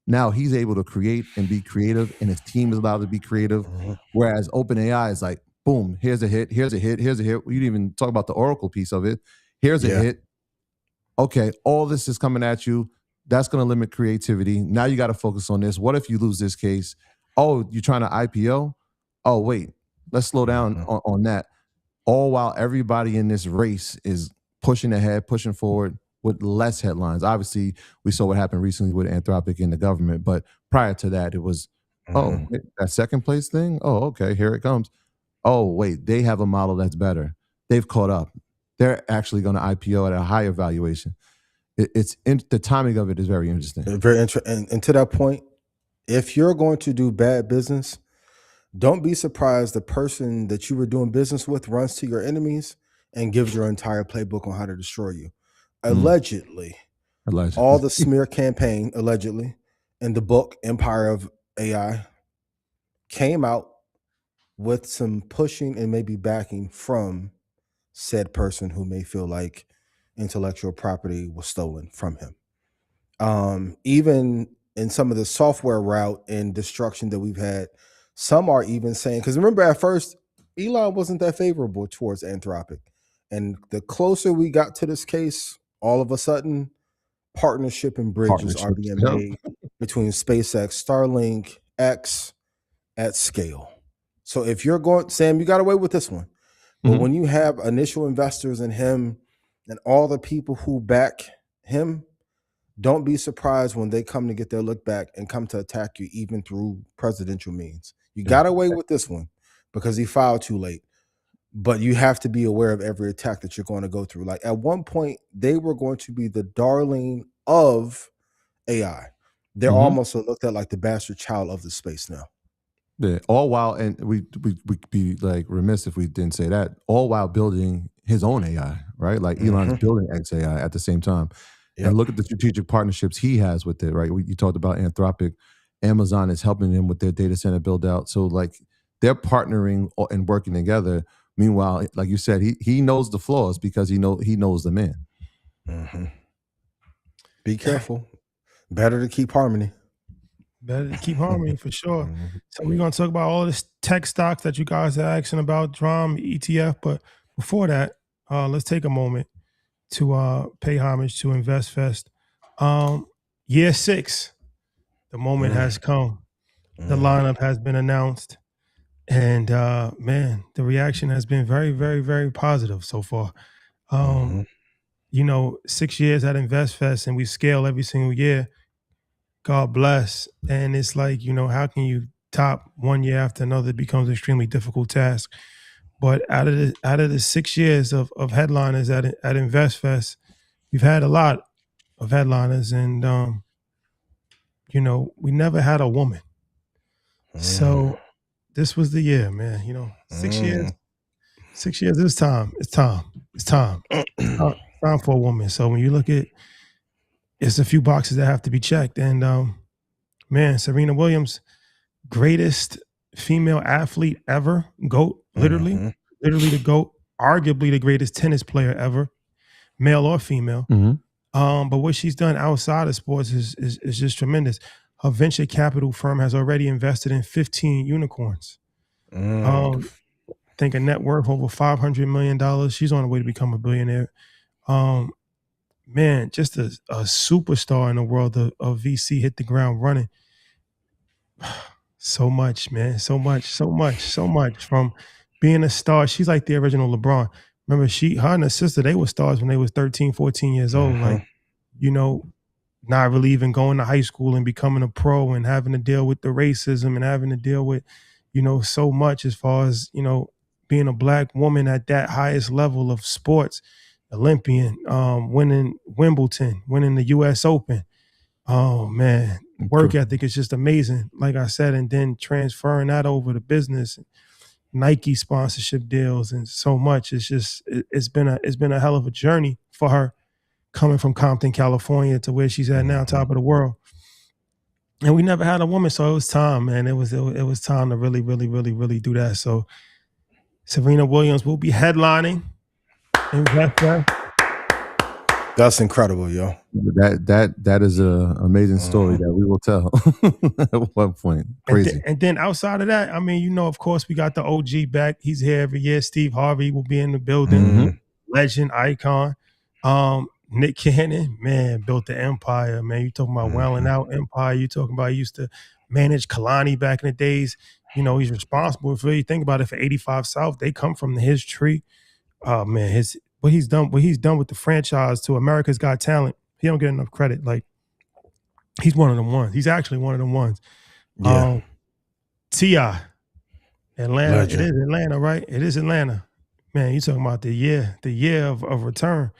Speaker 5: now he's able to create and be creative, and his team is allowed to be creative. Whereas OpenAI is like, boom, here's a hit, here's a hit, here's a hit. We didn't even talk about the Oracle piece of it. Here's a hit. Okay, all this is coming at you. That's going to limit creativity. Now you got to focus on this. What if you lose this case? Oh, you're trying to IPO? Oh, wait, let's slow down on that. All while everybody in this race is pushing ahead, pushing forward with less headlines. Obviously, we saw what happened recently with Anthropic in the government, but prior to that, it was, that second place thing? Oh, okay, here it comes. Oh, wait, they have a model that's better. They've caught up. They're actually going to IPO at a higher valuation. The timing of it is very interesting.
Speaker 2: Very interesting. And to that point, if you're going to do bad business, don't be surprised the person that you were doing business with runs to your enemies and gives your entire playbook on how to destroy you. Allegedly, all the smear campaign, allegedly, in the book Empire of AI came out with some pushing and maybe backing from said person who may feel like intellectual property was stolen from him. Even in some of the software route and destruction that we've had, some are even saying, because remember at first, Elon wasn't that favorable towards Anthropic. And the closer we got to this case, all of a sudden, partnership and bridges are being made between SpaceX, Starlink, X at scale. So if you're going, Sam, you got away with this one. But when you have initial investors in him and all the people who back him, don't be surprised when they come to get their look back and come to attack you, even through presidential means. You got away with this one because he filed too late. But you have to be aware of every attack that you're going to go through. Like at one point, they were going to be the darling of AI. They're almost looked at like the bastard child of the space now.
Speaker 5: Yeah, all while, and we'd be like remiss if we didn't say that, all while building his own AI, right? Like Elon's building XAI at the same time. And look at the strategic partnerships he has with it, right? You talked about Anthropic. Amazon is helping him with their data center build out. So like they're partnering and working together. Meanwhile, like you said, he knows the flaws because he knows the man.
Speaker 2: Be careful. Better to keep harmony.
Speaker 1: Better to keep harmony for sure. So we're going to talk about all this tech stocks that you guys are asking about, DRAM, ETF. But before that, let's take a moment to pay homage to InvestFest. Year 6, the moment has come. The lineup has been announced. And man, the reaction has been very, very, very positive so far. 6 years at InvestFest, and we scale every single year. God bless. And it's like, how can you top one year after another? It becomes an extremely difficult task. But out of the 6 years of headliners at InvestFest, we've had a lot of headliners, and you know, we never had a woman. So this was the year, man. You know, 6 years. 6 years. It's time. It's time. It's time. It's time for a woman. So when you look at, it's a few boxes that have to be checked. And man, Serena Williams, greatest female athlete ever, GOAT, literally the GOAT, arguably the greatest tennis player ever, male or female. But what she's done outside of sports is just tremendous. Her venture capital firm has already invested in 15 unicorns. I think a net worth over $500 million. She's on her way to become a billionaire. Man, just a superstar in the world of VC, hit the ground running. So much, man. So much from being a star. She's like the original LeBron. Remember, her and her sister, they were stars when they was 13, 14 years old. Like, you know, not really even going to high school and becoming a pro and having to deal with the racism and having to deal with, you know, so much as far as, you know, being a black woman at that highest level of sports, Olympian, winning Wimbledon, winning the U.S. Open. Oh, man. Work ethic is just amazing, like I said, and then transferring that over to business, Nike sponsorship deals, and so much. It's just it's been a hell of a journey for her, coming from Compton, California, to where she's at now, top of the world. And we never had a woman, so it was time, man. It was time to really do that. So Serena Williams will be headlining.
Speaker 2: That's incredible, yo.
Speaker 5: That is an amazing story that we will tell at one point. Crazy.
Speaker 1: And then outside of that, I mean, you know, of course, we got the OG back. He's here every year. Steve Harvey will be in the building. Legend, icon. Nick Cannon, man, built the empire, man. You talking about wailing out empire. You talking about he used to manage Kalani back in the days. You know, he's responsible for, you think about it, for 85 South. They come from his tree. Oh, man, what he's done with the franchise to America's Got Talent, he don't get enough credit. Like, he's one of them ones. He's actually one of them ones. Yeah. T.I., Atlanta. Legend. It is Atlanta, right? It is Atlanta. Man, you talking about the year of return.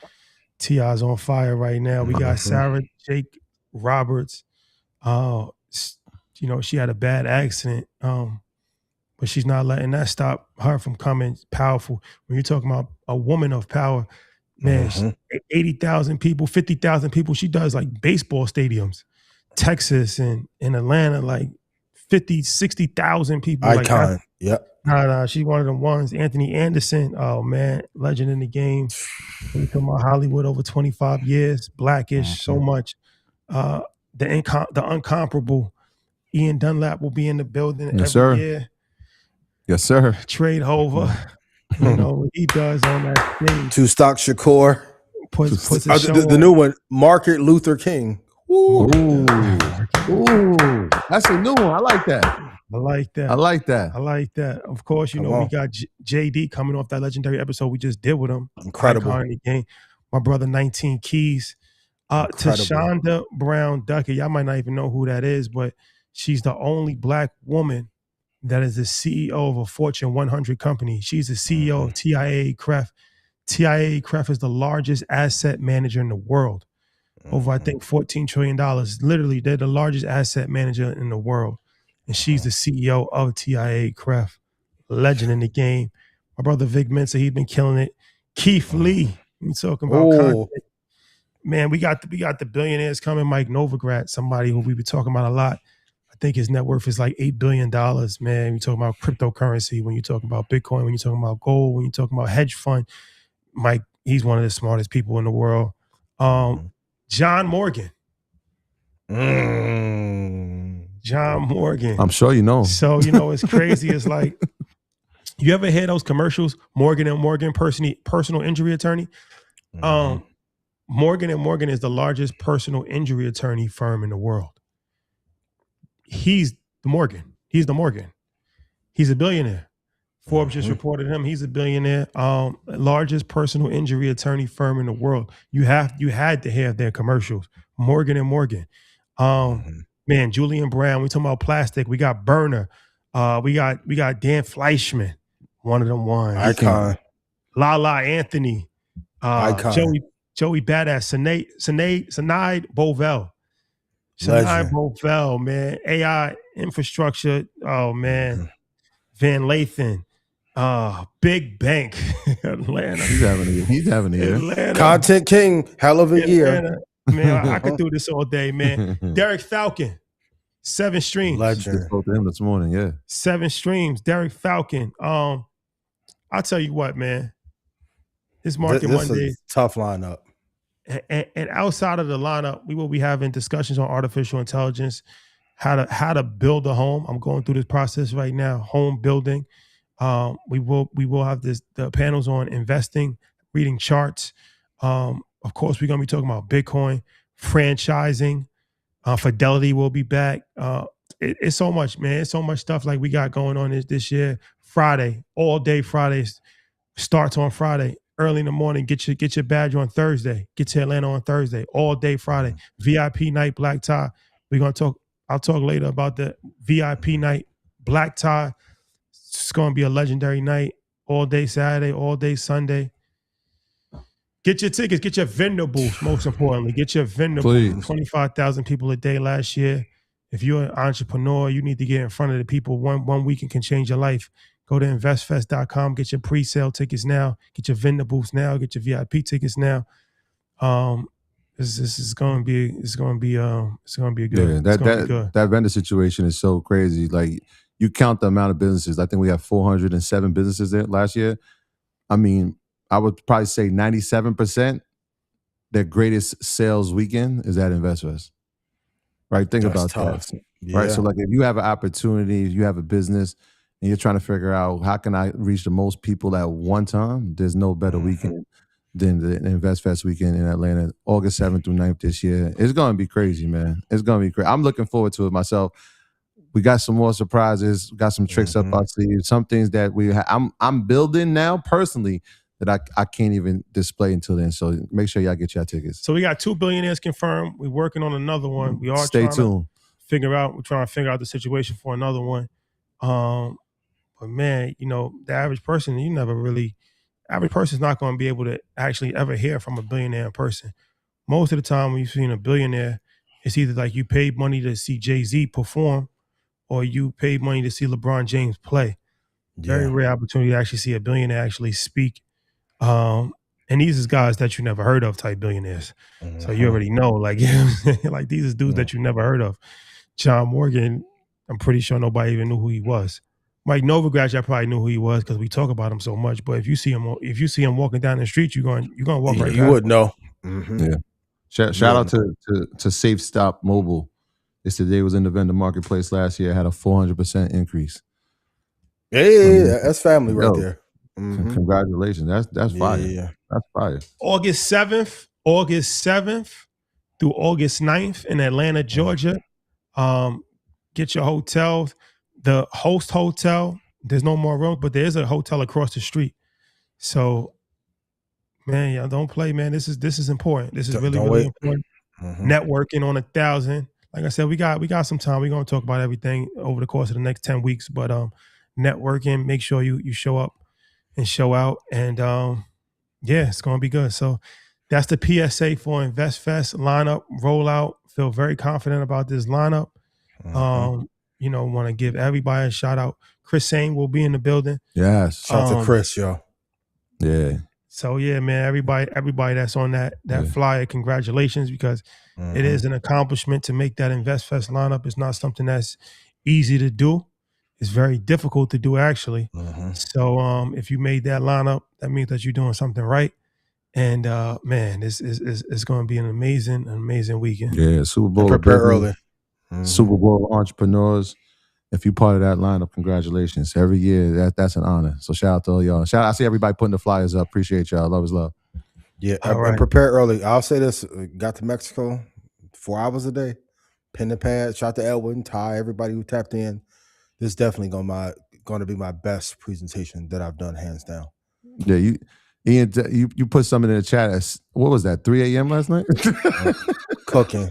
Speaker 1: T.I.'s on fire right now. We got Sarah Jake Roberts. You know, she had a bad accident. But she's not letting that stop her from coming powerful. When you're talking about a woman of power, man, 80,000 people, 50,000 people. She does like baseball stadiums, Texas and in Atlanta, like 50, 60,000 people.
Speaker 2: Icon.
Speaker 1: Like
Speaker 2: yep.
Speaker 1: Nah, she's one of them ones. Anthony Anderson, oh man, legend in the game. We're talking about Hollywood over 25 years, Blackish, so much. The uncomparable Ian Dunlap will be in the building every year.
Speaker 5: Yes, sir.
Speaker 1: Trade Hova, you know what he does on that stage.
Speaker 2: Two Stock Shakur.
Speaker 1: Puts
Speaker 2: the new one, Market Luther King.
Speaker 5: Ooh, that's a new one. I like that.
Speaker 1: I like that. Of course, you know, we got JD coming off that legendary episode we just did with him.
Speaker 2: Incredible.
Speaker 1: Icon in the game. My brother, 19 Keys. Tashonda Brown Duckett. Y'all might not even know who that is, but she's the only black woman that is the CEO of a Fortune 100 company. She's the CEO of TIAA-CREF. TIAA-CREF is the largest asset manager in the world. Over, I think, $14 trillion. Literally, they're the largest asset manager in the world. And she's the CEO of TIAA-CREF. Legend in the game. My brother Vic Mensa, he's been killing it. Keith Lee, we talking about content. Man, we got the billionaires coming. Mike Novogratz, somebody who we be talking about a lot. I think his net worth is like $8 billion, man. We talking about cryptocurrency, when you talking about Bitcoin, when you talking about gold, when you talking about hedge fund. Mike, he's one of the smartest people in the world. John Morgan. John Morgan.
Speaker 5: I'm sure you know him.
Speaker 1: So, you know, it's crazy. It's like, you ever hear those commercials? Morgan & Morgan, personal injury attorney. Morgan & Morgan is the largest personal injury attorney firm in the world. He's the Morgan. He's a billionaire. Forbes just reported him. He's a billionaire. Largest personal injury attorney firm in the world. You had to have their commercials. Morgan & Morgan. Man, Julian Brown. We talking about plastic. We got Burner. We got Dan Fleischman. One of them ones.
Speaker 2: Icon.
Speaker 1: Lala Anthony.
Speaker 2: Icon.
Speaker 1: Joey Badass. Sinead Bovell. Shania Bofel, man. AI infrastructure. Oh man. Van Lathan. Big Bank. Atlanta.
Speaker 5: He's having a year.
Speaker 1: Atlanta.
Speaker 2: Content king, hell of a year.
Speaker 1: Man, I could do this all day, man. Derek Falcon. 7 streams.
Speaker 2: Legend.
Speaker 5: Spoke to him this morning, yeah.
Speaker 1: 7 streams. Derek Falcon. I'll tell you what, man. This Market Monday
Speaker 2: is a tough lineup.
Speaker 1: And outside of the lineup, we will be having discussions on artificial intelligence, how to build a home. I'm going through this process right now, home building. We will have the panels on investing, reading charts. Of course, we're gonna be talking about Bitcoin, franchising. Fidelity will be back. It's so much, man. It's so much stuff like we got going on this year. Friday, all day Fridays, starts on Friday, early in the morning. Get your badge on Thursday. Get to Atlanta on Thursday, all day Friday. VIP night, black tie. We're gonna talk. I'll talk later about the VIP night, black tie. It's gonna be a legendary night. All day Saturday, all day Sunday. Get your tickets, get your vendor booths, most importantly. Get your vendor booth. 25,000 people a day last year. If you're an entrepreneur, you need to get in front of the people. One weekend can change your life. Go to investfest.com, get your pre-sale tickets now, get your vendor booths now, get your VIP tickets now. This is going to be good.
Speaker 5: That vendor situation is so crazy. Like, you count the amount of businesses. I think we have 407 businesses there last year. I mean, I would probably say 97% their greatest sales weekend is at InvestFest. Right? Think about that. Yeah. Right? So like, if you have an opportunity, if you have a business and you're trying to figure out how can I reach the most people at one time, there's no better weekend than the InvestFest weekend in Atlanta, August 7th through 9th this year. It's going to be crazy, man. It's going to be crazy. I'm looking forward to it myself. We got some more surprises, got some tricks up our sleeve, some things that I'm building now personally that I can't even display until then. So make sure y'all get your tickets.
Speaker 1: So we got 2 billionaires confirmed. We're working on another one. We are
Speaker 5: Stay tuned.
Speaker 1: We're trying to figure out the situation for another one. But man, the average person, average person's not going to be able to actually ever hear from a billionaire in person. Most of the time when you've seen a billionaire, it's either like you paid money to see Jay-Z perform or you paid money to see LeBron James play. Very rare opportunity to actually see a billionaire actually speak. And these is guys that you never heard of type billionaires. So you already know, like, like these is dudes that you never heard of. John Morgan, I'm pretty sure nobody even knew who he was. Mike Novogratz, I probably knew who he was because we talk about him so much. But if you see him walking down the street, you're going to walk right.
Speaker 2: You would know.
Speaker 5: Yeah. Shout out to Safe Stop Mobile. They said they was in the vendor marketplace last year, had a 400% increase.
Speaker 2: Yeah, that's family right there.
Speaker 5: Congratulations. That's fire. Yeah. That's fire.
Speaker 1: August 7th through August 9th in Atlanta, Georgia. Get your hotels. The host hotel, there's no more rooms, but there is a hotel across the street. So, man, y'all don't play, man. This is important. This is really important. Networking on 1,000. Like I said, we got some time. We're gonna talk about everything over the course of the next 10 weeks. But networking, make sure you show up and show out. And it's gonna be good. So that's the PSA for InvestFest lineup rollout. Feel very confident about this lineup. Want to give everybody a shout out. Chris Sane will be in the building.
Speaker 5: Yes.
Speaker 2: Shout out to Chris, yo.
Speaker 5: Yeah.
Speaker 1: So yeah, man, everybody that's on that flyer, congratulations, because it is an accomplishment to make that InvestFest lineup. It's not something that's easy to do. It's very difficult to do, actually. So if you made that lineup, that means that you're doing something right. And man, this is going to be an amazing weekend.
Speaker 5: Yeah, Super Bowl.
Speaker 2: Prepare early.
Speaker 5: Super Bowl entrepreneurs. If you're part of that lineup, congratulations. Every year, that's an honor. So shout out to all y'all. I see everybody putting the flyers up. Appreciate y'all. Love is love.
Speaker 2: Yeah, and prepare early. I'll say this. Got to Mexico 4 hours a day. Pen and pad. Shout out to Elwood, Ty, everybody who tapped in. This is definitely going to be my best presentation that I've done, hands down.
Speaker 5: Yeah, Ian, you put something in the chat. What was that, 3 a.m. last night?
Speaker 2: Cooking.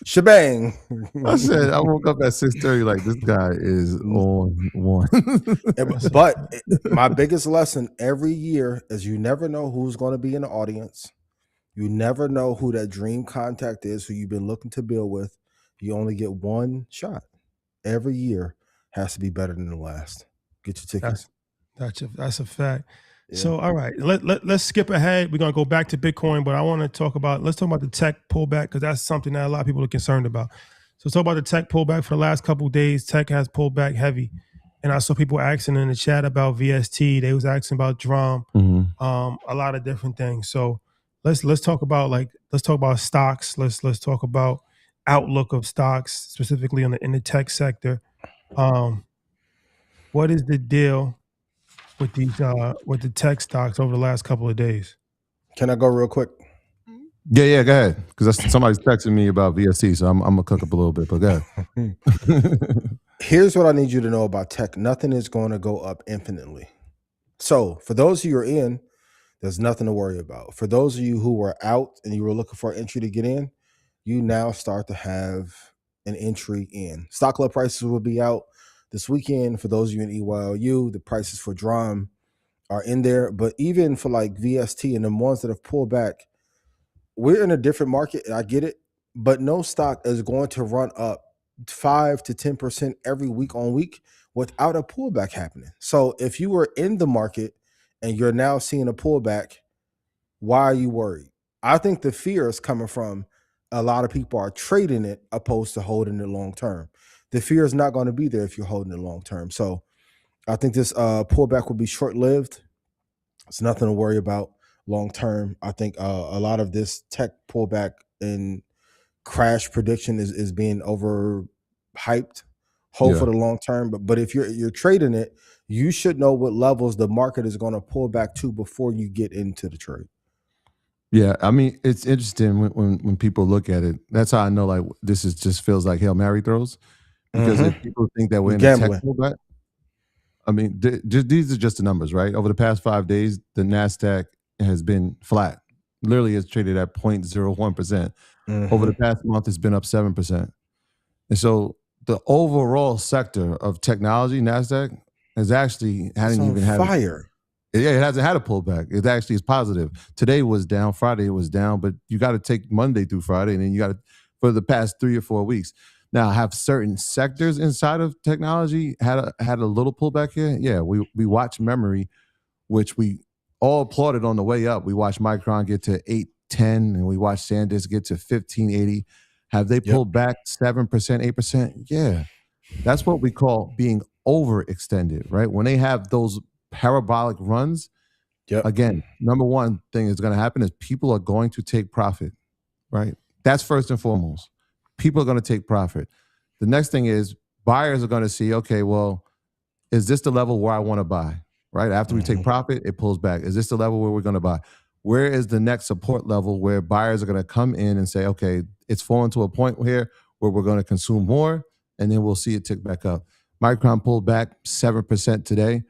Speaker 2: Shebang.
Speaker 5: I said, I woke up at 6:30 like, this guy is on one.
Speaker 2: But my biggest lesson every year is you never know who's going to be in the audience. You never know who that dream contact is, who you've been looking to build with. You only get one shot. Every year has to be better than the last. Get your tickets.
Speaker 1: That's a fact.
Speaker 2: Yeah.
Speaker 1: So, all right, let's skip ahead. We're gonna go back to Bitcoin, but I want to talk about the tech pullback, because that's something that a lot of people are concerned about. So, talk about the tech pullback. For the last couple of days, tech has pulled back heavy, and I saw people asking in the chat about VST. They was asking about Drum, a lot of different things. So, let's talk about stocks. Let's talk about outlook of stocks, specifically in the tech sector. What is the deal with the tech stocks over the last couple of days?
Speaker 2: Can I go real quick?
Speaker 5: Yeah, go ahead. Because somebody's texting me about VST, so I'm gonna cook up a little bit, but go ahead.
Speaker 2: Here's what I need you to know about tech. Nothing is going to go up infinitely. So for those of you who are in, there's nothing to worry about. For those of you who were out and you were looking for an entry to get in, you now start to have an entry in. Stock club prices will be out this weekend. For those of you in EYLU, the prices for Drum are in there. But even for like VST and the ones that have pulled back, we're in a different market. I get it. But no stock is going to run up 5 to 10% every week on week without a pullback happening. So if you were in the market and you're now seeing a pullback, why are you worried? I think the fear is coming from a lot of people are trading it opposed to holding it long term. The fear is not going to be there if you're holding it long term. So I think this pullback will be short lived. It's nothing to worry about long term. I think a lot of this tech pullback and crash prediction is being overhyped. Hope for the long term, but if you're trading it, you should know what levels the market is going to pull back to before you get into the trade.
Speaker 5: Yeah, I mean, it's interesting when people look at it. That's how I know like this is just feels like Hail Mary throws, because if people think that we're in a tech pullback, I mean, these are just the numbers, right? Over the past 5 days, the NASDAQ has been flat. Literally, it's traded at 0.01%. Over the past month, it's been up 7%. And so the overall sector of technology, NASDAQ, has actually hadn't even had
Speaker 2: fire.
Speaker 5: It hasn't had a pullback. It actually is positive. Today was down. Friday it was down, but you got to take Monday through Friday, and then you got to for the past 3 or 4 weeks. Now, have certain sectors inside of technology had a little pullback here? Yeah, we watched memory, which we all applauded on the way up. We watched Micron get to 810, and we watched SanDisk get to 1580. Have they pulled back 7%, 8%? Yeah. That's what we call being overextended, right? When they have those parabolic runs, again, number one thing is going to happen is people are going to take profit, right? That's first and foremost. People are going to take profit. The next thing is buyers are going to see, okay, well, is this the level where I want to buy, right? After we take profit, it pulls back. Is this the level where we're going to buy? Where is the next support level where buyers are going to come in and say, okay, it's fallen to a point here where we're going to consume more, and then we'll see it tick back up. Micron pulled back 7% today.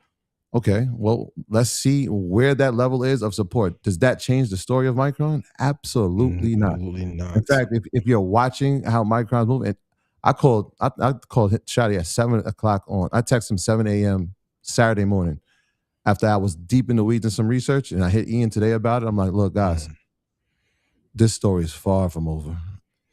Speaker 5: Okay, well, let's see where that level is of support. Does that change the story of Micron? Absolutely not. In fact, if you're watching how Micron's moving, I called Shotty at 7 o'clock on. I texted him 7 a.m. Saturday morning after I was deep in the weeds in some research, and I hit Ian today about it. I'm like, look, guys, this story is far from over.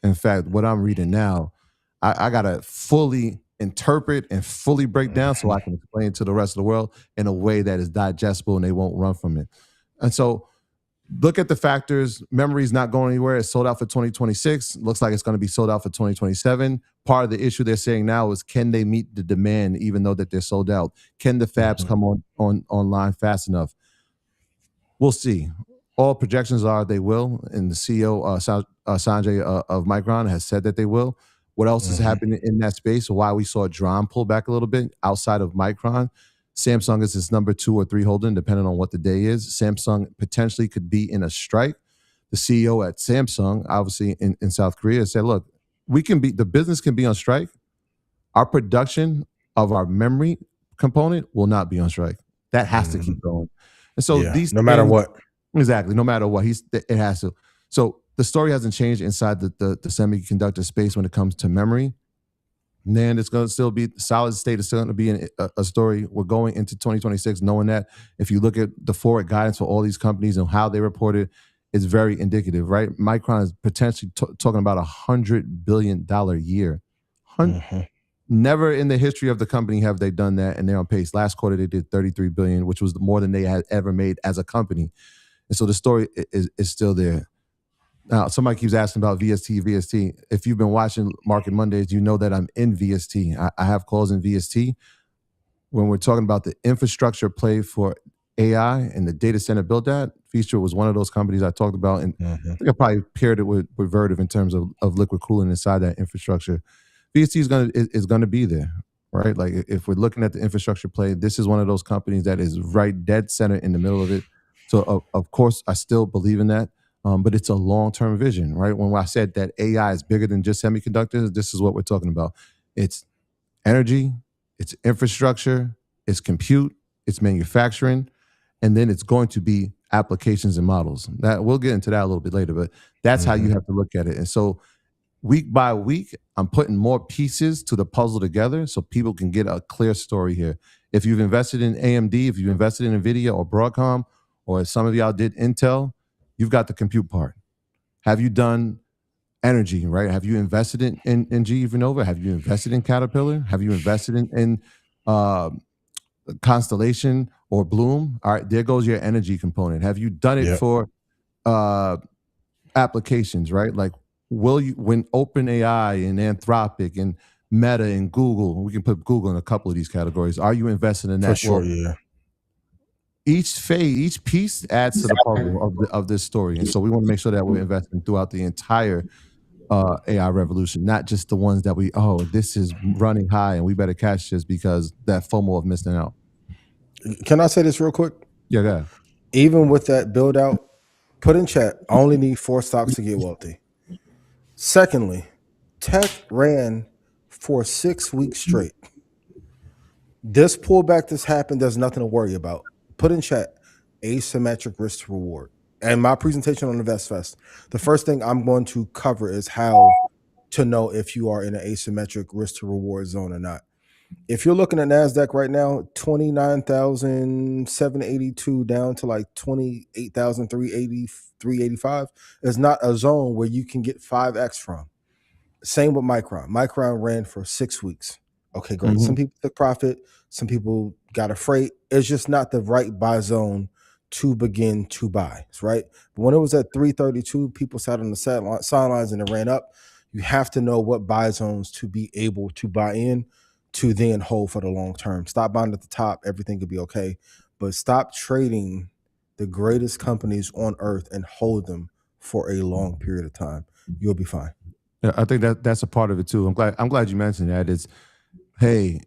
Speaker 5: In fact, what I'm reading now, I got to fully interpret and fully break down so I can explain it to the rest of the world in a way that is digestible and they won't run from it. And so look at the factors. Memory's not going anywhere. It's sold out for 2026. Looks like it's going to be sold out for 2027. Part of the issue they're saying now is, can they meet the demand even though that they're sold out? Can the fabs come online fast enough? We'll see. All projections are they will, and the CEO, Sanjay of Micron, has said that they will. What else is happening in that space? Why we saw Drum pull back a little bit outside of Micron. Samsung is its number 2 or 3 holding, depending on what the day is. Samsung potentially could be in a strike. The CEO at Samsung, obviously in South Korea, said, look, the business can be on strike. Our production of our memory component will not be on strike. That has to keep going. And so
Speaker 2: no matter what.
Speaker 5: Exactly, no matter what. It has to. So the story hasn't changed inside the semiconductor space when it comes to memory. NAND is going to still be solid state. Is still going to be a story. We're going into 2026 knowing that. If you look at the forward guidance for all these companies and how they reported is very indicative, right? Micron is potentially talking about $100 billion year. Never in the history of the company have they done that, and they're on pace. Last quarter, they did $33 billion, which was more than they had ever made as a company. And so the story is still there. Now, somebody keeps asking about VST. If you've been watching Market Mondays, you know that I'm in VST. I have calls in VST. When we're talking about the infrastructure play for AI and the data center build out, Feature was one of those companies I talked about. And I think I probably paired it with Vertiv in terms of liquid cooling inside that infrastructure. VST is gonna be there, right? Like if we're looking at the infrastructure play, this is one of those companies that is right dead center in the middle of it. So of course, I still believe in that. But it's a long-term vision, right? When I said that AI is bigger than just semiconductors, this is what we're talking about. It's energy, it's infrastructure, it's compute, it's manufacturing, and then it's going to be applications and models. That we'll get into that a little bit later, but that's how you have to look at it. And so week by week, I'm putting more pieces to the puzzle together so people can get a clear story here. If you've invested in AMD, if you've invested in Nvidia or Broadcom, or if some of y'all did Intel, you've got the compute part. Have you done energy, right? Have you invested in GE Vernova? Have you invested in Caterpillar? Have you invested in Constellation or Bloom? All right, there goes your energy component. Have you done it for applications, right? Like, will you, when OpenAI and Anthropic and Meta and Google, we can put Google in a couple of these categories, are you investing in that?
Speaker 2: For sure, yeah.
Speaker 5: Each piece adds to the puzzle of this story. And so we want to make sure that we're investing throughout the entire AI revolution, not just the ones that this is running high and we better catch this because that FOMO of missing out.
Speaker 2: Can I say this real quick?
Speaker 5: Yeah, go ahead.
Speaker 2: Even with that build out, put in chat, I only need 4 stocks to get wealthy. Secondly, tech ran for 6 weeks straight. This pullback that's happened, there's nothing to worry about. Put in chat, asymmetric risk to reward. And my presentation on InvestFest, the first thing I'm going to cover is how to know if you are in an asymmetric risk to reward zone or not. If you're looking at NASDAQ right now, 29,782 down to like 28,380, 385 is not a zone where you can get 5X from. Same with Micron. Micron ran for 6 weeks. Okay, great. Some people took profit. Some people got afraid. It's just not the right buy zone to begin to buy, right? But when it was at 332, people sat on the sidelines and it ran up. You have to know what buy zones to be able to buy in to then hold for the long term. Stop buying at the top. Everything could be okay. But stop trading the greatest companies on earth and hold them for a long period of time. You'll be fine.
Speaker 5: Yeah, I think that's a part of it too. I'm glad you mentioned that. It's, hey,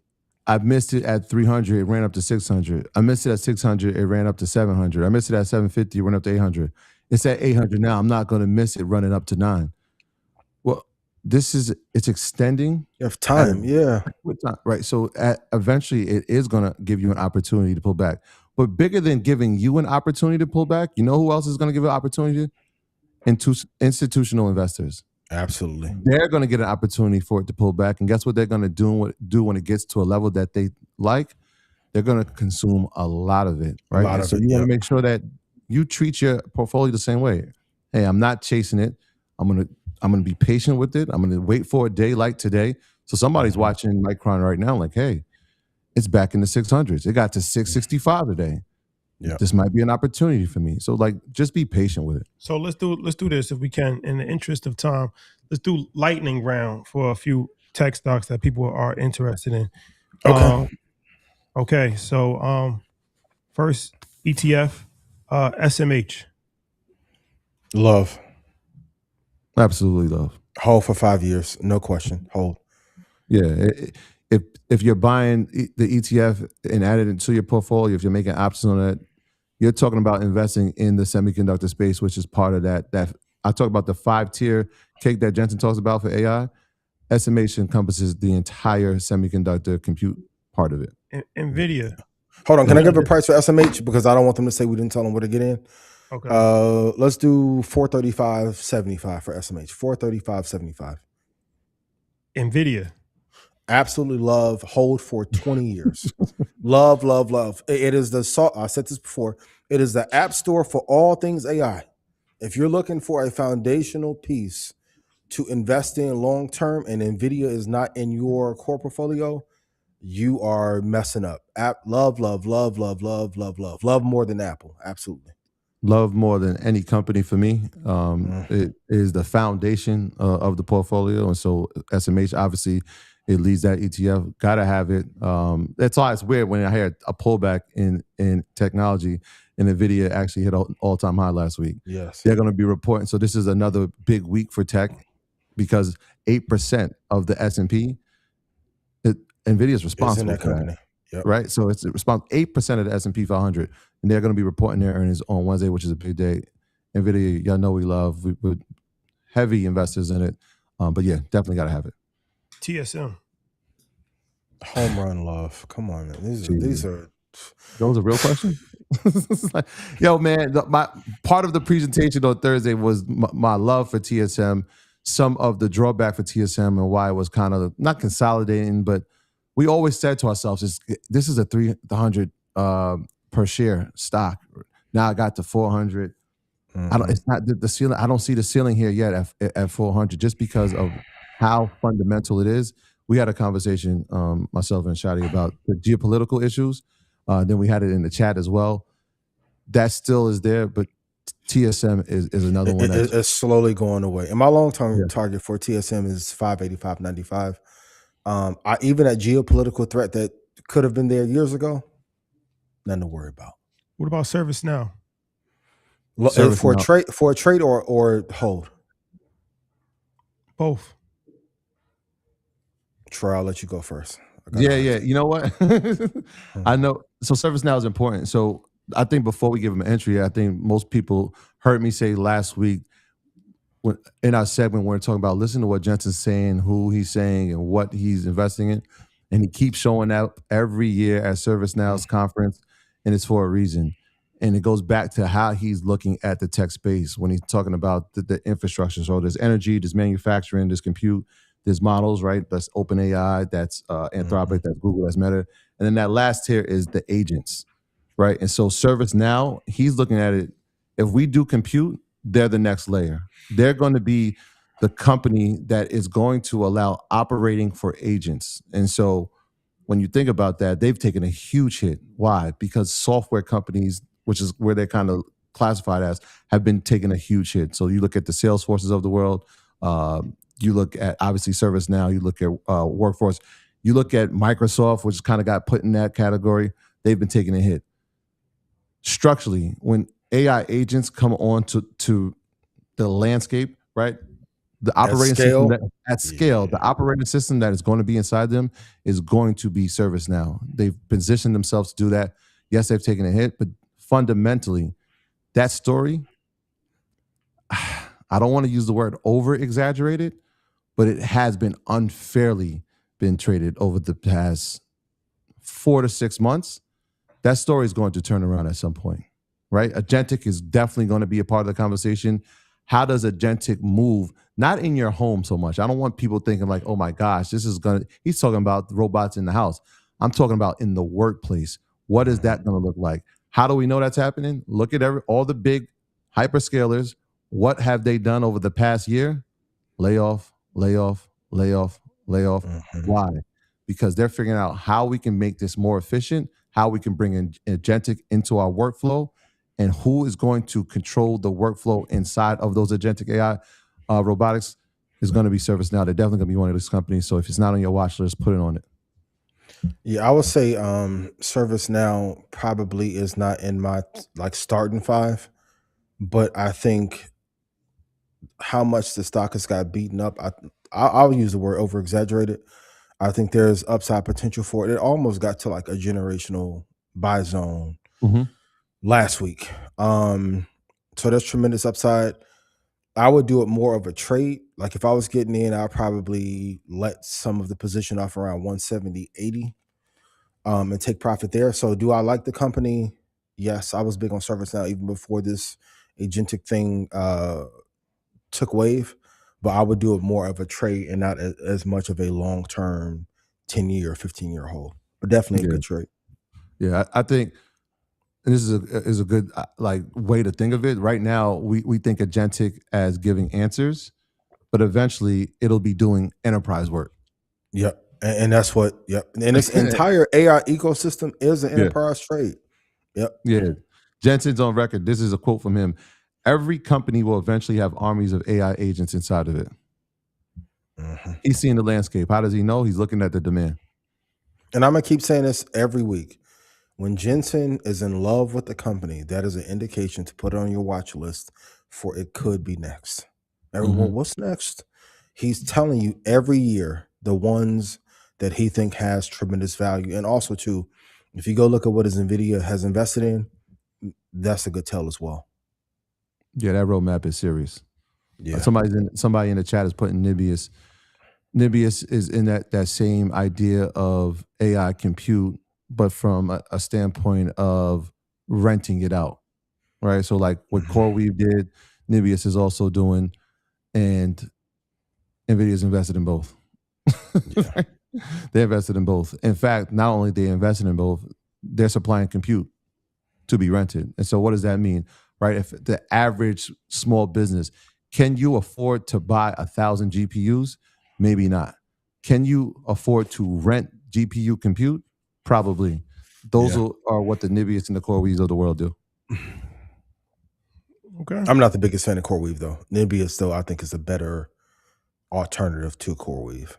Speaker 5: I missed it at 300, it ran up to 600. I missed it at 600, it ran up to 700. I missed it at 750, it went up to 800. It's at 800 now. I'm not going to miss it running up to 9. Well, it's extending.
Speaker 2: You have time, yeah.
Speaker 5: With time, right? So eventually it is going to give you an opportunity to pull back. But bigger than giving you an opportunity to pull back, you know who else is going to give an opportunity? Institutional investors.
Speaker 2: Absolutely.
Speaker 5: They're going to get an opportunity for it to pull back. And guess what they're going to do when it gets to a level that they like? They're going to consume a lot of it, right? So you want to make sure that you treat your portfolio the same way. Hey, I'm not chasing it. I'm going to be patient with it. I'm going to wait for a day like today. So somebody's watching Micron right now like, hey, it's back in the 600s. It got to 665 today. Yeah, this might be an opportunity for me. So like, just be patient with it.
Speaker 1: So let's do this if we can. In the interest of time, let's do lightning round for a few tech stocks that people are interested in.
Speaker 2: Okay.
Speaker 1: So first ETF, SMH.
Speaker 2: Love.
Speaker 5: Absolutely love.
Speaker 2: Hold for 5 years, no question. Hold.
Speaker 5: Yeah. If you're buying the ETF and adding it to your portfolio, if you're making options on it, you're talking about investing in the semiconductor space, which is part of that. I talk about the 5-tier cake that Jensen talks about for AI. SMH encompasses the entire semiconductor compute part of it.
Speaker 1: Nvidia.
Speaker 2: Hold on, can I give a price for SMH? Because I don't want them to say we didn't tell them where to get in.
Speaker 1: Okay.
Speaker 2: Let's do 435.75 for SMH. 435.75.
Speaker 1: Nvidia.
Speaker 2: Absolutely love. Hold for 20 years. Love, love, love. It is I said this before. It is the app store for all things AI. If you're looking for a foundational piece to invest in long term and Nvidia is not in your core portfolio, you are messing up. Love more than Apple. Absolutely.
Speaker 5: Love more than any company for me. It is the foundation of the portfolio. And so SMH, obviously, it leads that ETF. Got to have it. That's why it's weird when I hear a pullback in technology, and Nvidia actually hit an all-time high last week.
Speaker 2: Yes.
Speaker 5: They're going to be reporting. So this is another big week for tech because 8% of the S&P, Nvidia is responsible for that.
Speaker 2: Yep.
Speaker 5: Right? So it's 8% of the S&P 500, and they're going to be reporting their earnings on Wednesday, which is a big day. Nvidia, y'all know we love. We're heavy investors in it. But yeah, definitely got to have it.
Speaker 1: TSM.
Speaker 2: Home run love. Come on, man. These are...
Speaker 5: Those are real questions? Yo, man, my part of the presentation on Thursday was my love for TSM, some of the drawback for TSM and why it was kind of not consolidating, but we always said to ourselves, this is a 300 per share stock. Now I got to 400. It's not the ceiling. I don't see the ceiling here yet at 400, just because of how fundamental it is. We had a conversation, myself and Shadi, about the geopolitical issues. Then we had it in the chat as well. That still is there, but TSM is another one.
Speaker 2: It's slowly going away. And my long-term target for TSM is 585.95. Even that geopolitical threat that could have been there years ago, nothing to worry about.
Speaker 1: What about ServiceNow?
Speaker 2: For a trade or hold?
Speaker 1: Both.
Speaker 2: Troy, I'll let you go first.
Speaker 5: Yeah. You know what? I know. So ServiceNow is important. So I think before we give them an entry, I think most people heard me say last week in our segment when we're talking about listen to what Jensen's saying, who he's saying, and what he's investing in. And he keeps showing up every year at ServiceNow's conference, and it's for a reason. And it goes back to how he's looking at the tech space when he's talking about the infrastructure. So there's energy, there's manufacturing, there's compute, there's models, right? That's OpenAI, that's Anthropic, that's Google, that's Meta. And then that last tier is the agents, right? And so ServiceNow, he's looking at it. If we do compute, they're the next layer. They're going to be the company that is going to allow operating for agents. And so when you think about that, they've taken a huge hit. Why? Because software companies, which is where they're kind of classified as, have been taking a huge hit. So you look at the Salesforces of the world, you look at obviously ServiceNow, you look at Workforce, you look at Microsoft, which kind of got put in that category. They've been taking a hit. Structurally, when AI agents come on to the landscape, right? The operating system at scale, the operating system that is going to be inside them is going to be ServiceNow. They've positioned themselves to do that. Yes, they've taken a hit, but fundamentally, that story, I don't want to use the word over-exaggerated, but it has been unfairly been traded over the past 4 to 6 months. That story is going to turn around at some point, right? Agentic is definitely going to be a part of the conversation. How does agentic move? Not in your home so much. I don't want people thinking like, oh my gosh, he's talking about robots in the house. I'm talking about in the workplace. What is that going to look like? How do we know that's happening? Look at all the big hyperscalers. What have they done over the past year? Layoff. Why? Because they're figuring out how we can make this more efficient, how we can bring in agentic into our workflow, and who is going to control the workflow inside of those agentic AI robotics is going to be ServiceNow. They're definitely going to be one of these companies. So if it's not on your watch list, put it on it.
Speaker 2: Yeah, I would say ServiceNow probably is not in my starting five, but I think how much the stock has got beaten up, I'll use the word over exaggerated. I think there's upside potential for it. It almost got to like a generational buy zone last week. So there's tremendous upside. I would do it more of a trade. Like if I was getting in, I'd probably let some of the position off around 170.80 and take profit there. So do I like the company? Yes, I was big on ServiceNow even before this agentic thing took wave, but I would do it more of a trade and not as much of a long-term 10-year, 15-year hold, but definitely a good trade.
Speaker 5: Yeah, I think and this is a good like way to think of it. Right now, we think agentic as giving answers, but eventually it'll be doing enterprise work.
Speaker 2: Yep. And that's what, yep. And this entire AI ecosystem is an enterprise trade. Yep.
Speaker 5: Yeah. Jensen's on record. This is a quote from him. Every company will eventually have armies of AI agents inside of it. He's seeing the landscape. How does he know? He's looking at the demand.
Speaker 2: And I'm going to keep saying this every week. When Jensen is in love with the company, that is an indication to put it on your watch list for it could be next. Everyone, what's next? He's telling you every year the ones that he think has tremendous value. And also too, if you go look at what his Nvidia has invested in, that's a good tell as well.
Speaker 5: Yeah, that roadmap is serious.
Speaker 2: Yeah.
Speaker 5: Somebody in the chat is putting Nibius. Nibius is in that same idea of AI compute, but from a standpoint of renting it out, right? So like what CoreWeave did, Nibius is also doing, and Nvidia's invested in both.
Speaker 2: Yeah.
Speaker 5: They invested in both. In fact, not only they invested in both, they're supplying compute to be rented. And so what does that mean, right? If the average small business, can you afford to buy 1,000 GPUs? Maybe not. Can you afford to rent GPU compute? Probably. Those are what the Nibius and the CoreWeaves of the world do.
Speaker 1: Okay.
Speaker 2: I'm not the biggest fan of CoreWeave though. Nibius though, I think is a better alternative to CoreWeave.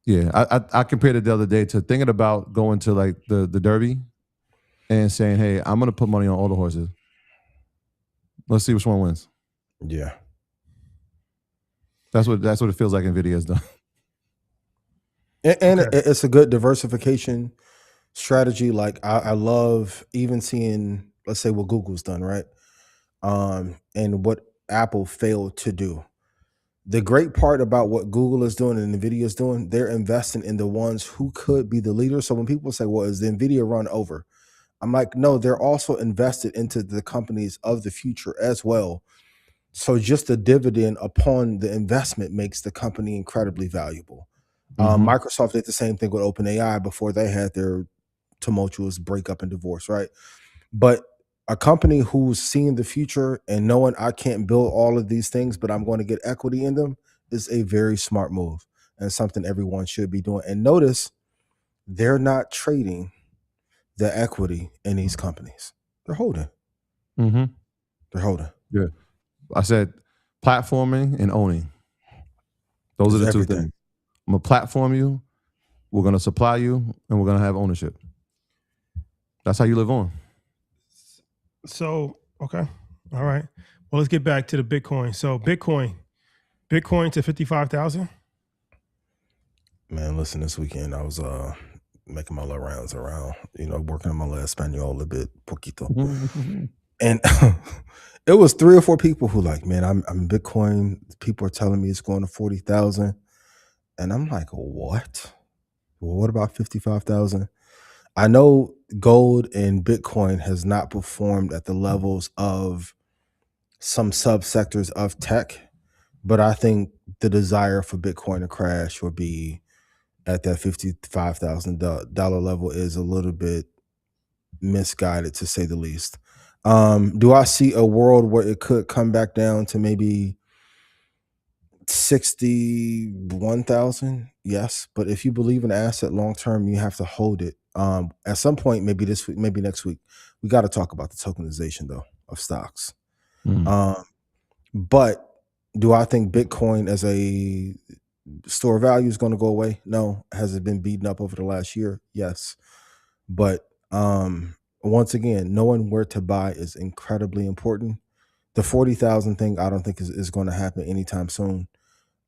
Speaker 5: Yeah, I compared it the other day to thinking about going to like the Derby and saying, hey, I'm going to put money on all the horses. Let's see which one wins.
Speaker 2: Yeah.
Speaker 5: That's what it feels like Nvidia has done.
Speaker 2: And it's a good diversification strategy. Like I love even seeing, let's say what Google's done, right? And what Apple failed to do. The great part about what Google is doing and Nvidia is doing, they're investing in the ones who could be the leaders. So when people say, well, is the Nvidia run over? I'm like, no, they're also invested into the companies of the future as well. So just the dividend upon the investment makes the company incredibly valuable. Microsoft did the same thing with OpenAI before they had their tumultuous breakup and divorce, right? But a company who's seeing the future and knowing I can't build all of these things, but I'm going to get equity in them is a very smart move and something everyone should be doing. And notice they're not trading the equity in these companies. They're holding. They're holding.
Speaker 5: Yeah. I said platforming and owning. Those are the two things. I'm going to platform you, we're going to supply you, and we're going to have ownership. That's how you live on.
Speaker 1: So, okay. All right. Well, let's get back to the Bitcoin. So Bitcoin to 55,000.
Speaker 2: Man, listen, this weekend I was making my little rounds around, working on my little Espanol a little bit, poquito. And it was 3 or 4 people who like, man, I'm Bitcoin. People are telling me it's going to 40,000. And I'm like, what? Well, what about 55,000? I know gold and Bitcoin has not performed at the levels of some subsectors of tech, but I think the desire for Bitcoin to crash would be at that $55,000 level is a little bit misguided, to say the least. Do I see a world where it could come back down to maybe 61,000? Yes, but if you believe in an asset long term, you have to hold it. At some point, maybe this week, maybe next week, we got to talk about the tokenization though of stocks. But do I think Bitcoin as a store of value is going to go away? No. Has it been beaten up over the last year? Yes. But once again, knowing where to buy is incredibly important. The 40,000 thing, I don't think is going to happen anytime soon.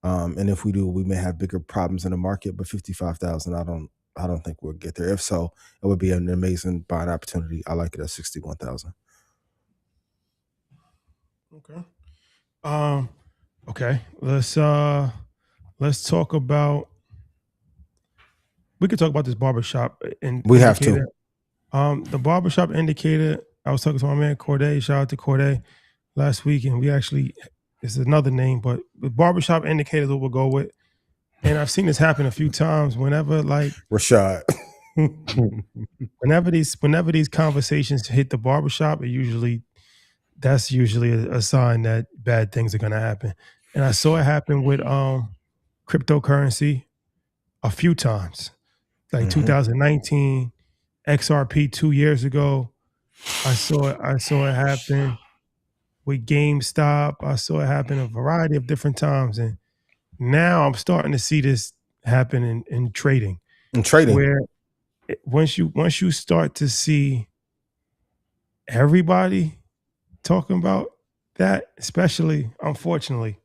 Speaker 2: And if we do, we may have bigger problems in the market. But 55,000, I don't think we'll get there. If so, it would be an amazing buying opportunity. I like it at 61,000.
Speaker 1: Okay. Okay. Let's talk about. We could talk about this barbershop.
Speaker 2: We have to.
Speaker 1: The barbershop indicator. I was talking to my man Corday. Shout out to Corday last week, and we actually. It's another name, but the barbershop indicator is what we'll go with. And I've seen this happen a few times whenever like
Speaker 2: Rashad.
Speaker 1: whenever these conversations hit the barbershop, that's usually a sign that bad things are gonna happen. And I saw it happen with cryptocurrency a few times. Like 2019, XRP 2 years ago. I saw it happen with GameStop. I saw it happen a variety of different times. And now I'm starting to see this happen in trading.
Speaker 2: In trading.
Speaker 1: Where once you start to see everybody talking about that, especially unfortunately,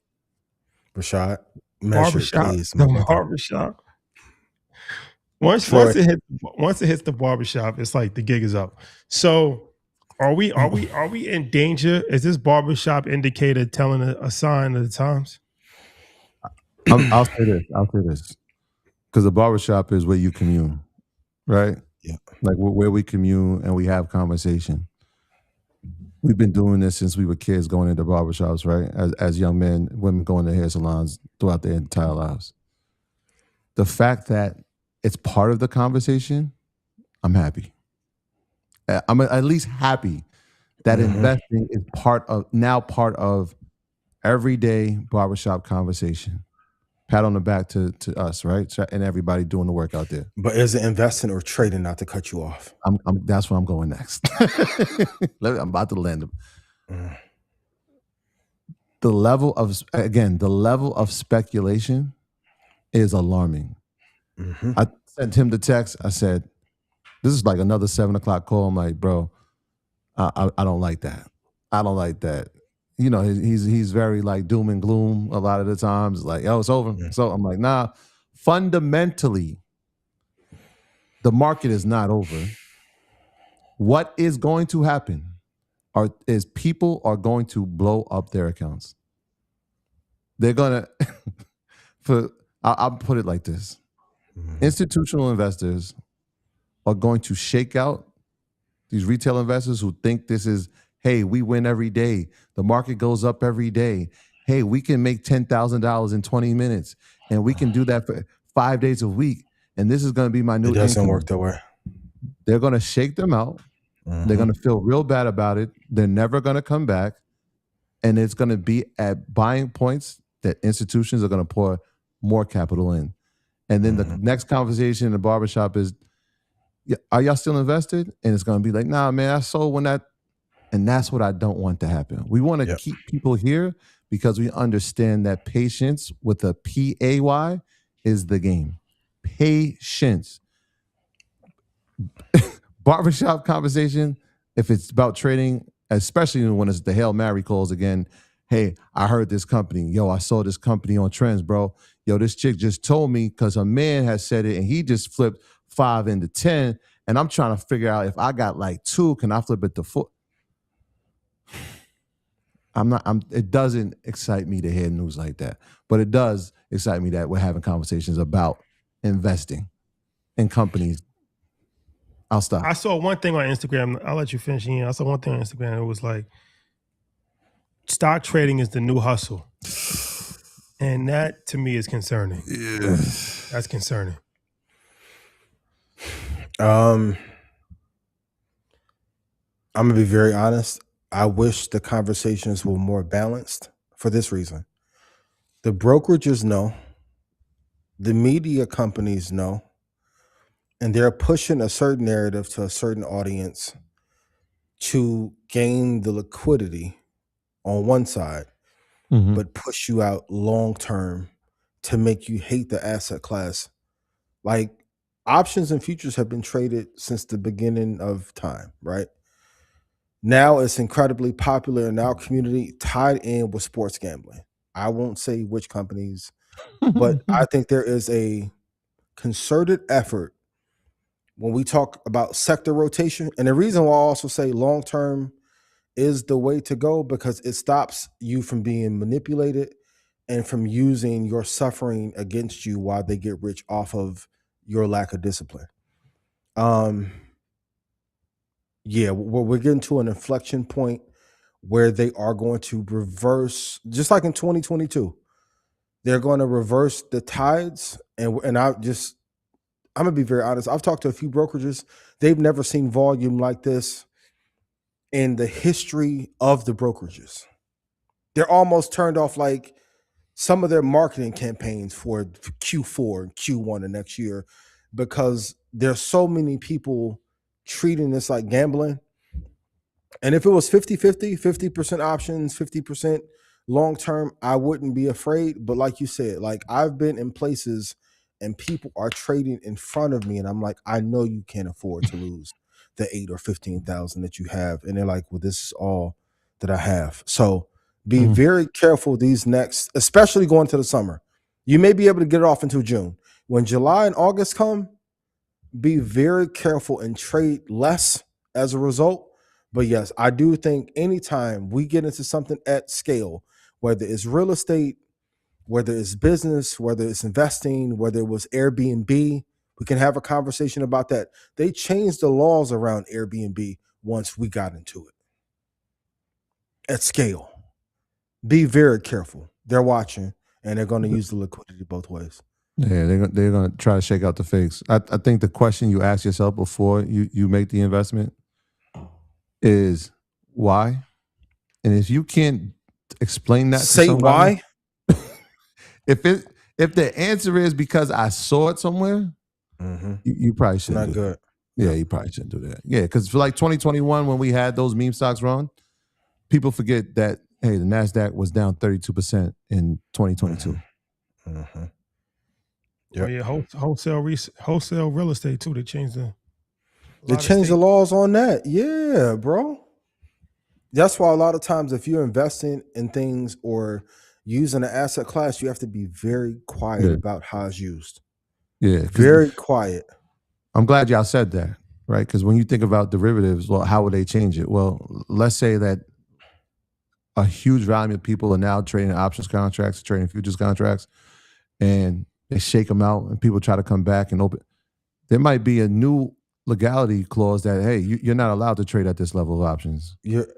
Speaker 2: Rashad,
Speaker 1: barbershop,
Speaker 2: please,
Speaker 1: the barbershop. Once it hits the barbershop, it's like the gig is up. So are we in danger? Is this barbershop indicator telling a sign of the times?
Speaker 5: I'll say this. Because the barbershop is where you commune, right?
Speaker 2: Yeah.
Speaker 5: Like where we commune and we have conversation. We've been doing this since we were kids, going into barbershops, right? As young men, women going to hair salons throughout their entire lives. The fact that it's part of the conversation, I'm happy. I'm at least happy that investing is part of everyday barbershop conversation. Pat on the back to us, right? And everybody doing the work out there.
Speaker 2: But is it investing or trading? Not to cut you off.
Speaker 5: That's where I'm going next. I'm about to land them. The level of speculation is alarming. I sent him the text. I said, "This is like another 7 o'clock call." I'm like, "Bro, I don't like that. I don't like that." You know, he's very like doom and gloom a lot of the times. Like, "Yo, it's over." So I'm like, "Nah." Fundamentally, the market is not over. What is going to happen is people are going to blow up their accounts. They're gonna. I'll put it like this: institutional investors are going to shake out these retail investors who think this is, hey, we win every day. The market goes up every day. Hey, we can make $10,000 in 20 minutes, and we can do that for 5 days a week. And this is going to be my new income.
Speaker 2: It doesn't work that way.
Speaker 5: They're going to shake them out. They're going to feel real bad about it. They're never going to come back. And it's going to be at buying points that institutions are going to pour more capital in. And then the next conversation in the barbershop is, are y'all still invested? And it's going to be like, nah, man, I sold when that. And that's what I don't want to happen. We want to keep people here because we understand that patience with a P-A-Y is the game. Patience. Barbershop conversation, if it's about trading, especially when it's the Hail Mary calls again, hey, I heard this company. Yo, I saw this company on Trends, bro. Yo, this chick just told me because a man has said it and he just flipped 5 into 10. And I'm trying to figure out if I got like 2, can I flip it to 4? It doesn't excite me to hear news like that. But it does excite me that we're having conversations about investing in companies. I'll stop.
Speaker 1: I saw one thing on Instagram. I'll let you finish. I saw one thing on Instagram. It was like, stock trading is the new hustle. And that to me is concerning. Yeah. That's concerning.
Speaker 2: I'm gonna be very honest. I wish the conversations were more balanced for this reason. The brokerages know, the media companies know, and they're pushing a certain narrative to a certain audience to gain the liquidity on one side, but push you out long term to make you hate the asset class. Like, options and futures have been traded since the beginning of time, right? Now it's incredibly popular in our community, tied in with sports gambling. I won't say which companies, but I think there is a concerted effort when we talk about sector rotation. And the reason why I also say long-term is the way to go, because it stops you from being manipulated and from using your suffering against you while they get rich off of your lack of discipline. Yeah, we're getting to an inflection point where they are going to reverse, just like in 2022. They're going to reverse the tides, and I'm gonna be very honest. I've talked to a few brokerages. They've never seen volume like this in the history of the brokerages. They're almost turned off, like some of their marketing campaigns for Q4 and Q1 of next year, because there's so many people treating this like gambling. And if it was 50-50, 50% options, 50% long-term, I wouldn't be afraid. But like you said, like I've been in places and people are trading in front of me, and I'm like, I know you can't afford to lose the 8 or 15,000 that you have. And they're like, well, this is all that I have. So be very careful these next, especially going to the summer. You may be able to get it off until June. When July and August come, be very careful and trade less as a result. But yes, I do think anytime we get into something at scale, whether it's real estate, whether it's business, whether it's investing, whether it was Airbnb, we can have a conversation about that. They changed the laws around Airbnb once we got into it at scale. Be very careful. They're watching, and they're going to use the liquidity both ways.
Speaker 5: Yeah, they're gonna try to shake out the fakes. I think the question you ask yourself before you make the investment is why, and if you can't explain that,
Speaker 2: say
Speaker 5: to somebody,
Speaker 2: why.
Speaker 5: if the answer is because I saw it somewhere, you probably shouldn't.
Speaker 2: Not good.
Speaker 5: Yeah, you probably shouldn't do that. Yeah, because for like 2021 when we had those meme stocks run, people forget that hey, the Nasdaq was down 32% in 2022.
Speaker 1: Yep. Oh yeah, wholesale real estate too. They changed
Speaker 2: the laws on that. Yeah, bro. That's why a lot of times if you're investing in things or using an asset class, you have to be very quiet about how it's used.
Speaker 5: Yeah,
Speaker 2: very quiet.
Speaker 5: I'm glad y'all said that, right? Because when you think about derivatives, well, how would they change it? Well, let's say that a huge volume of people are now trading options contracts, trading futures contracts, and they shake them out and people try to come back and open. There might be a new legality clause that, hey, you're not allowed to trade at this level of options.
Speaker 2: You're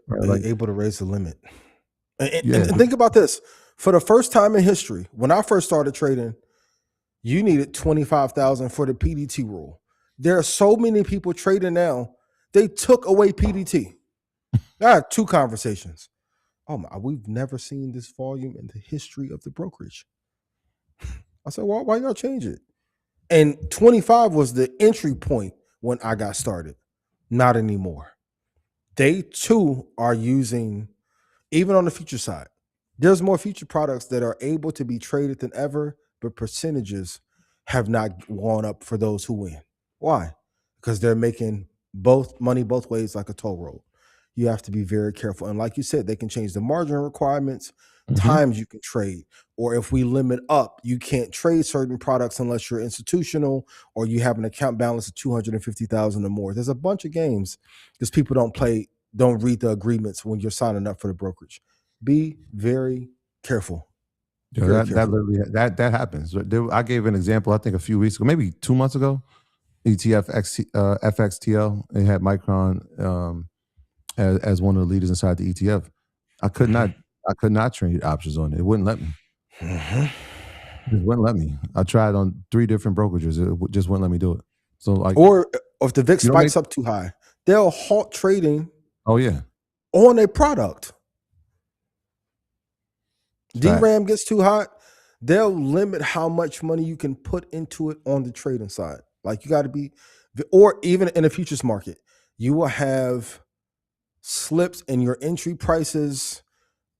Speaker 2: able to raise the limit. And think about this. For the first time in history, when I first started trading, you needed 25,000 for the PDT rule. There are so many people trading now, they took away PDT. I had 2 conversations. Oh my, we've never seen this volume in the history of the brokerage. I said, well, why y'all change it? And 25 was the entry point when I got started. Not anymore. They too are using, even on the future side, there's more future products that are able to be traded than ever, but percentages have not gone up for those who win. Why? Because they're making money both ways like a toll road. You have to be very careful. And like you said, they can change the margin requirements, times you can trade, or if we limit up, you can't trade certain products unless you're institutional or you have an account balance of 250,000 or more. There's a bunch of games because people don't read the agreements when you're signing up for the brokerage. Be very careful.
Speaker 5: That happens. I gave an example, I think a few weeks ago, maybe 2 months ago, ETF FXTL, they had Micron as one of the leaders inside the ETF. I could not trade options on it. It wouldn't let me. It wouldn't let me. I tried on 3 different brokerages. It just wouldn't let me do it. So like,
Speaker 2: or if the VIX spikes up too high, they'll halt trading.
Speaker 5: Oh yeah,
Speaker 2: on a product. DRAM gets too hot, they'll limit how much money you can put into it on the trading side. Like you got to be, or even in a futures market, you will have slips in your entry prices,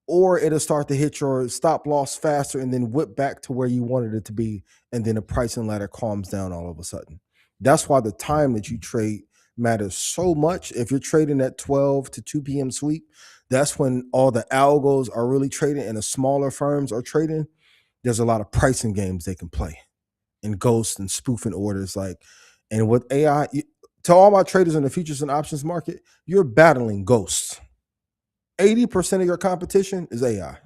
Speaker 2: or it'll start to hit your stop loss faster and then whip back to where you wanted it to be. And then the pricing ladder calms down all of a sudden. That's why the time that you trade matters so much. If you're trading at 12 to 2 p.m. sweep, that's when all the algos are really trading and the smaller firms are trading. There's a lot of pricing games they can play and ghosts and spoofing orders. And with AI, to all my traders in the futures and options market, you're battling ghosts. 80% of your competition is AI.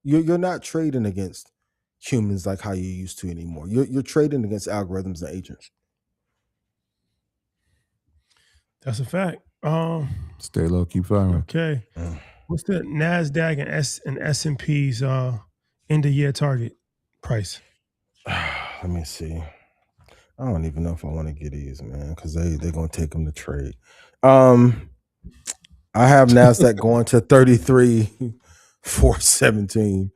Speaker 2: You're not trading against humans like how you used to anymore. You're trading against algorithms and agents.
Speaker 1: That's a fact.
Speaker 5: Stay low, keep firing.
Speaker 1: Okay. What's the NASDAQ and S&P's end of year target price?
Speaker 2: Let me see. I don't even know if I want to get these, man, because they're gonna take them to trade. I have NASDAQ going to 33,417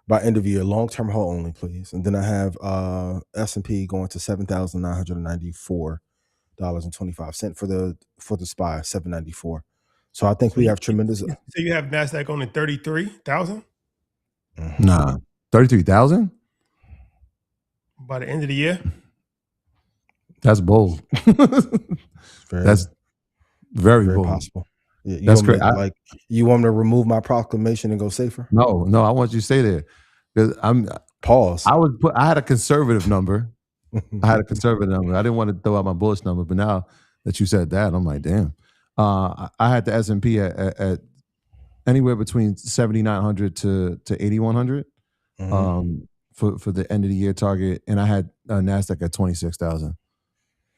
Speaker 2: by end of year, long-term hold only, please. And then I have S&P going to $7,994.25 for the SPY, 794. So I think we have tremendous.
Speaker 1: So you have NASDAQ on at 33,000
Speaker 5: Nah, 33,000.
Speaker 1: by the end of the year.
Speaker 5: That's bold. That's very bold.
Speaker 2: Possible. Yeah,
Speaker 5: That's great.
Speaker 2: You want me to remove my proclamation and go safer?
Speaker 5: No, I want you to stay there because
Speaker 2: Pause.
Speaker 5: I had a conservative number. I didn't want to throw out my bullish number, but now that you said that, I'm like, damn. I had the S&P at anywhere between 7,900 to 8,100 for the end of the year target, and I had NASDAQ at 26,000.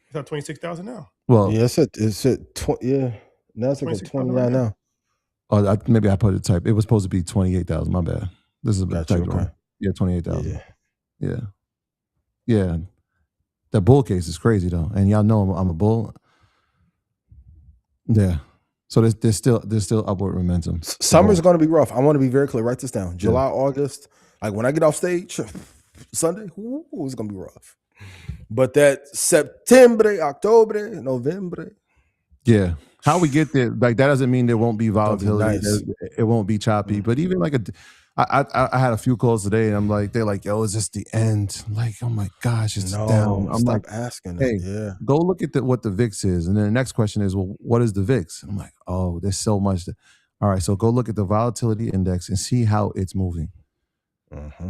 Speaker 1: It's at 26,000 now.
Speaker 5: Well,
Speaker 2: yeah, it's at NASDAQ at 29 now.
Speaker 5: Oh, maybe I put a type. It was supposed to be 28,000. My bad. This is a type wrong. Yeah, 28,000. Yeah. The bull case is crazy though, and y'all know I'm a bull. Yeah. So there's still upward momentum.
Speaker 2: Summer's going to be rough. I want to be very clear. Write this down. July, August. Like when I get off stage, Sunday, it's going to be rough. But that September, October, November.
Speaker 5: Yeah. How we get there, like that doesn't mean there won't be volatility.
Speaker 2: Nice.
Speaker 5: It won't be choppy. But even like I had a few calls today, and I'm like, they're like, yo, is this the end? Like, oh my gosh, it's down. I'm like,
Speaker 2: asking.
Speaker 5: Hey, go look at what the VIX is. And then the next question is, well, what is the VIX? And I'm like, oh, there's so much. All right, so go look at the volatility index and see how it's moving.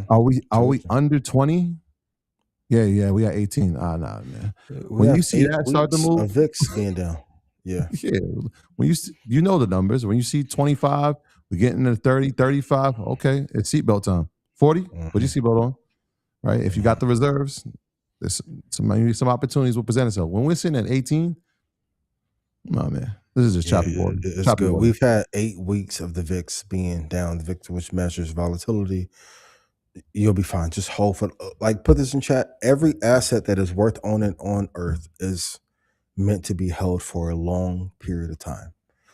Speaker 5: Are we under 20? Yeah, we got 18. Nah, man. When you see that start to move,
Speaker 2: a VIX being down. Yeah.
Speaker 5: When you know the numbers. When you see 25, we're getting to 30, 35. Okay, it's seatbelt time. 40, put your seatbelt on. Right? If you got the reserves, there's some opportunities will present itself. When we're sitting at 18, oh man, this is just choppy water.
Speaker 2: It's good. We've had 8 weeks of the VIX being down. The VIX, which measures volatility. You'll be fine. Just hold for, like, put this in chat. Every asset that is worth owning on Earth is meant to be held for a long period of time.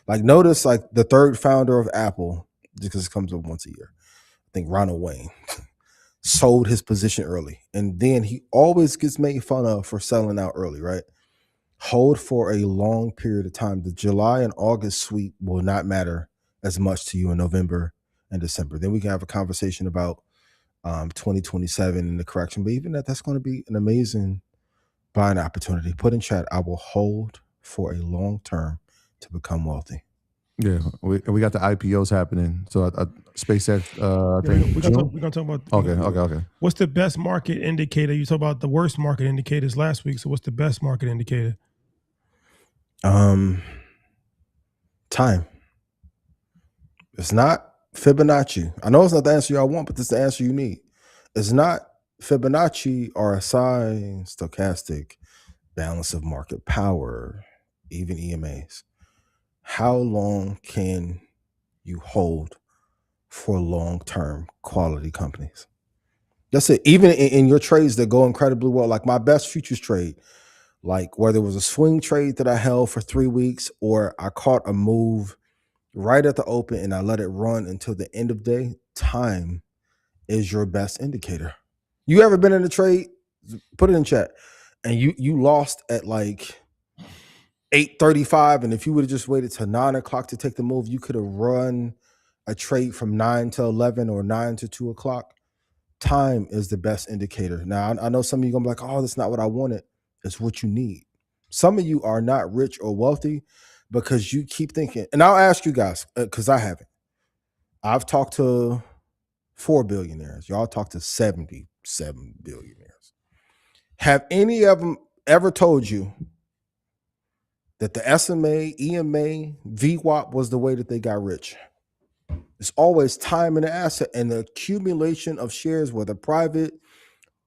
Speaker 2: Like, notice, like, the third founder of Apple, because it comes up once a year, I think Ronald Wayne, sold his position early. And then he always gets made fun of for selling out early, right? Hold for a long period of time. The July and August sweep will not matter as much to you in November and December. Then we can have a conversation about 2027 and the correction. But even that's going to be an amazing buying opportunity. Put in chat, I will hold for a long term to become wealthy.
Speaker 5: Yeah, we got the IPOs happening. So SpaceX, I think
Speaker 1: we're gonna talk about.
Speaker 5: Okay.
Speaker 1: What's the best market indicator? You talked about the worst market indicators last week. So what's the best market indicator?
Speaker 2: Time. It's not Fibonacci. I know it's not the answer y'all want, but this is the answer you need. It's not Fibonacci, RSI, stochastic, balance of market power, even EMAs. How long can you hold for long-term quality companies? That's it. Even in your trades that go incredibly well, like my best futures trade, like whether it was a swing trade that I held for 3 weeks or I caught a move right at the open and I let it run until the end of day, time is your best indicator. You ever been in a trade? Put it in chat. And you lost at like 8:35, and if you would have just waited till 9 o'clock to take the move, you could have run a trade from 9 to 11 or 9 to 2 o'clock. Time is the best indicator. Now, I know some of you gonna be like, oh, that's not what I wanted. It's what you need. Some of you are not rich or wealthy because you keep thinking, and I'll ask you guys, because I haven't. I've talked to 4 billionaires. Y'all talked to 77 billionaires. Have any of them ever told you that the SMA, EMA, VWAP was the way that they got rich? It's always time and asset and the accumulation of shares, whether private,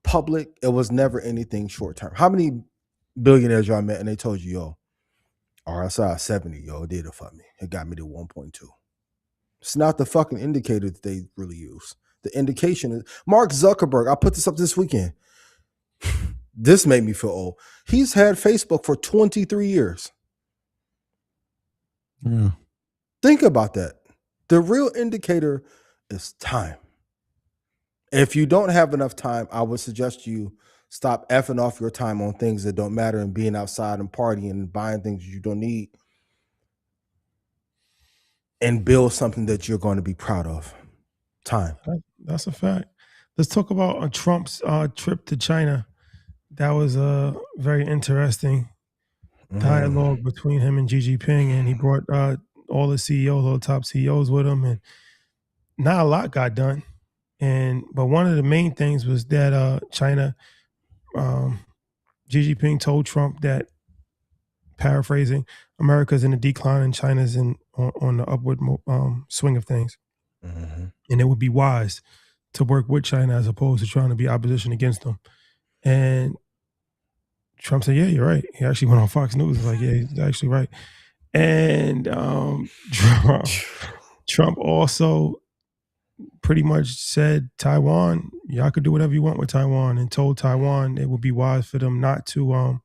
Speaker 2: public. It was never anything short term. How many billionaires y'all met and they told you, yo, RSI 70, yo, it did it for me. It got me to 1.2. It's not the fucking indicator that they really use. The indication is Mark Zuckerberg. I put this up this weekend. this made me feel old. He's had Facebook for 23 years.
Speaker 5: Yeah.
Speaker 2: Think about that. The real indicator is time. If you don't have enough time, I would suggest you stop effing off your time on things that don't matter and being outside and partying and buying things you don't need, and build something that you're going to be proud of. Time.
Speaker 1: That's a fact. Let's talk about Trump's trip to China. That was a very interesting dialogue between him and Xi Jinping, and he brought all the CEOs, all the top CEOs with him, and not a lot got done. But one of the main things was that China, Xi Jinping told Trump that, paraphrasing, America's in a decline and China's on the upward swing of things, and it would be wise to work with China as opposed to trying to be opposition against them. And Trump said, "Yeah, you're right." He actually went on Fox News, like, "Yeah, he's actually right." And Trump also pretty much said, Taiwan, y'all could do whatever you want with Taiwan, and told Taiwan it would be wise for them not to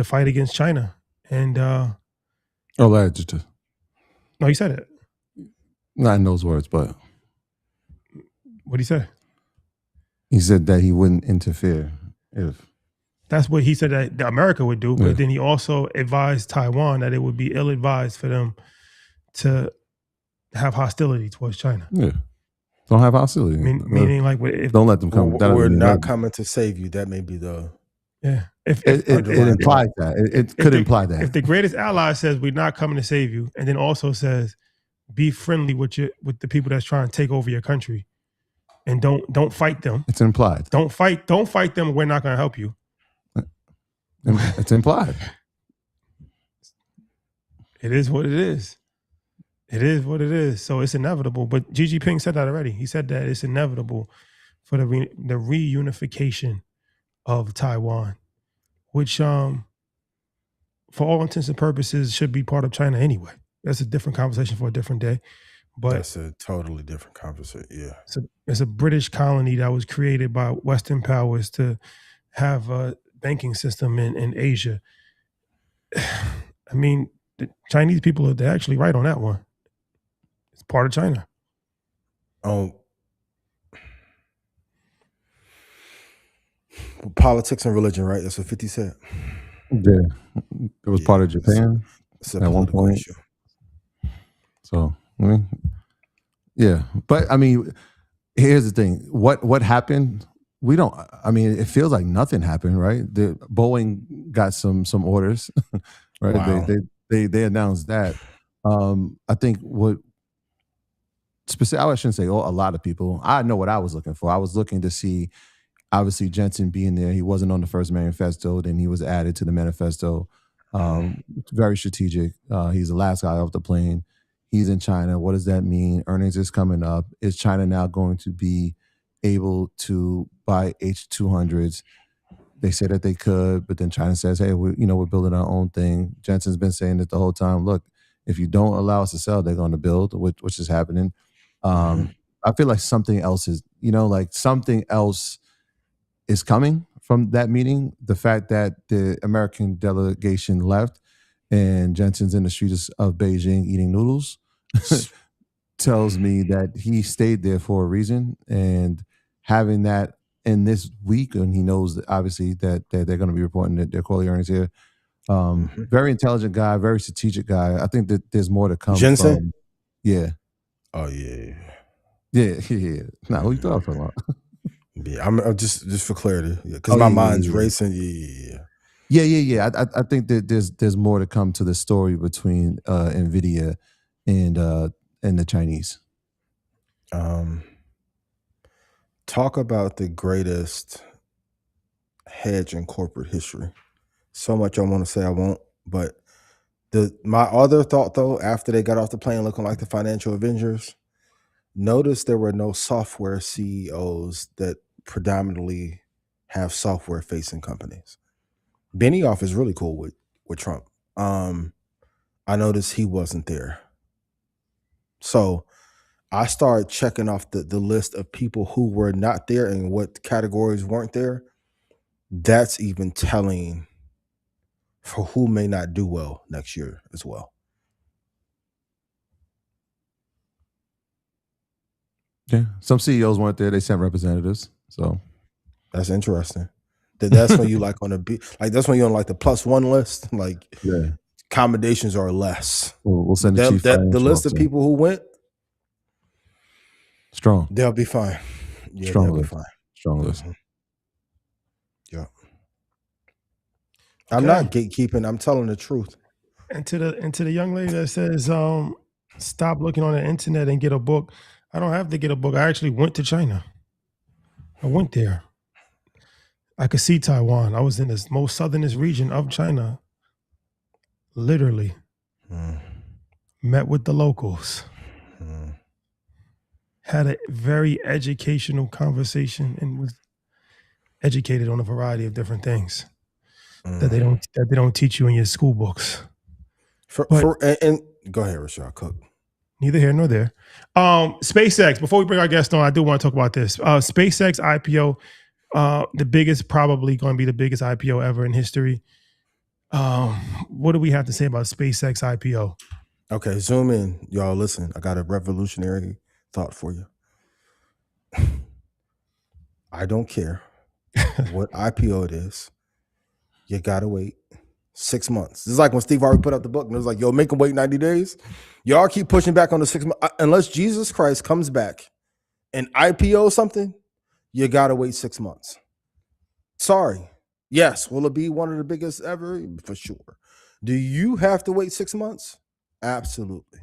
Speaker 1: fight against China. And
Speaker 5: Alleged.
Speaker 1: no, he said it.
Speaker 5: Not in those words, but
Speaker 1: What'd he say?
Speaker 5: he said that he wouldn't interfere if.
Speaker 1: That's what he said that America would do, but
Speaker 5: Yeah.
Speaker 1: then he also advised Taiwan that it would be ill-advised for them to have hostility towards China.
Speaker 5: Yeah. Don't have hostility.
Speaker 1: Meaning, like, if
Speaker 5: Don't let them come.
Speaker 2: We're not coming to save you. That may be the.
Speaker 1: Yeah, if
Speaker 5: It implies that. It could imply that.
Speaker 1: If the greatest ally says we're not coming to save you, and then also says be friendly with the people that's trying to take over your country, and don't fight them.
Speaker 5: It's implied.
Speaker 1: Don't fight them. We're not going to help you.
Speaker 5: It's implied.
Speaker 1: It is what it is. It is what it is. So it's inevitable. But Xi Jinping said that already. He said that it's inevitable for the reunification of Taiwan, which for all intents and purposes should be part of China anyway. That's a different conversation for a different day. But
Speaker 2: that's a totally different conversation. Yeah.
Speaker 1: It's a British colony that was created by Western powers to have a banking system in Asia. I mean, the Chinese people, they're actually right on that one. It's part of China.
Speaker 2: Politics and religion, right? That's what 50 said.
Speaker 5: Yeah. It was part of Japan at one point.
Speaker 2: Issue.
Speaker 5: So, I mean, yeah. But, I mean, here's the thing. What happened? We don't, I mean, it feels like nothing happened, right? Boeing got some orders, right?
Speaker 2: Wow.
Speaker 5: They announced that. I think I shouldn't say a lot of people. I know what I was looking for. I was looking to see, obviously, Jensen being there. He wasn't on the first manifesto, then he was added to the manifesto. Very strategic. He's the last guy off the plane. He's in China. What does that mean? Earnings is coming up. Is China now going to be able to buy H200s? They say that they could, but then China says, "Hey, we're building our own thing." Jensen's been saying it the whole time. Look, if you don't allow us to sell, they're going to build, which is happening. I feel like something else is, something else is coming from that meeting. The fact that the American delegation left and Jensen's in the streets of Beijing eating noodles tells me that he stayed there for a reason. And having that in this week, and he knows that obviously that they're going to be reporting their quarterly earnings here. Very intelligent guy, very strategic guy. I think that there's more to come.
Speaker 2: Jensen?
Speaker 5: Yeah.
Speaker 2: Oh yeah.
Speaker 5: Yeah. Nah, who you talking about?
Speaker 2: Yeah, I'm just for clarity, because my mind's racing.
Speaker 5: Yeah. I think that there's more to come to the story between Nvidia and the Chinese.
Speaker 2: Talk about the greatest hedge in corporate history. So much I want to say I won't, but my other thought though, after they got off the plane looking like the financial Avengers, notice there were no software CEOs that predominantly have software facing companies. Benioff is really cool with Trump. I noticed he wasn't there. So I started checking off the list of people who were not there and what categories weren't there. That's even telling for who may not do well next year as well.
Speaker 5: Yeah, some CEOs weren't there. They sent representatives. So
Speaker 2: that's interesting. That's when you like on that's when you're on like the +1 list. Like accommodations are less.
Speaker 5: We'll send the chief.
Speaker 2: The list of people who went
Speaker 5: strong.
Speaker 2: They'll be fine. Yeah,
Speaker 5: strong
Speaker 2: they'll
Speaker 5: list.
Speaker 2: be fine.
Speaker 5: Strong list.
Speaker 2: Yeah. I'm not gatekeeping. I'm telling the truth.
Speaker 1: And to the young lady that says, stop looking on the internet and get a book. I don't have to get a book. I actually went to China. I went there. I could see Taiwan. I was in the most southernest region of China. Literally. Met with the locals. Had a very educational conversation and was educated on a variety of different things that they don't teach you in your school books.
Speaker 2: And go ahead, Rashad Cook.
Speaker 1: Neither here nor there. SpaceX, before we bring our guest on, I do want to talk about this. SpaceX IPO, the biggest, probably going to be the biggest IPO ever in history. What do we have to say about SpaceX IPO?
Speaker 2: Okay, zoom in. Y'all listen, I got a revolutionary thought for you. I don't care what IPO it is. You got to wait 6 months. This is like when Steve Harvey put out the book and it was like, yo, make them wait 90 days. Y'all keep pushing back on the 6 months. Unless Jesus Christ comes back and IPO something, you got to wait 6 months. Sorry. Yes. Will it be one of the biggest ever? For sure. Do you have to wait 6 months? Absolutely.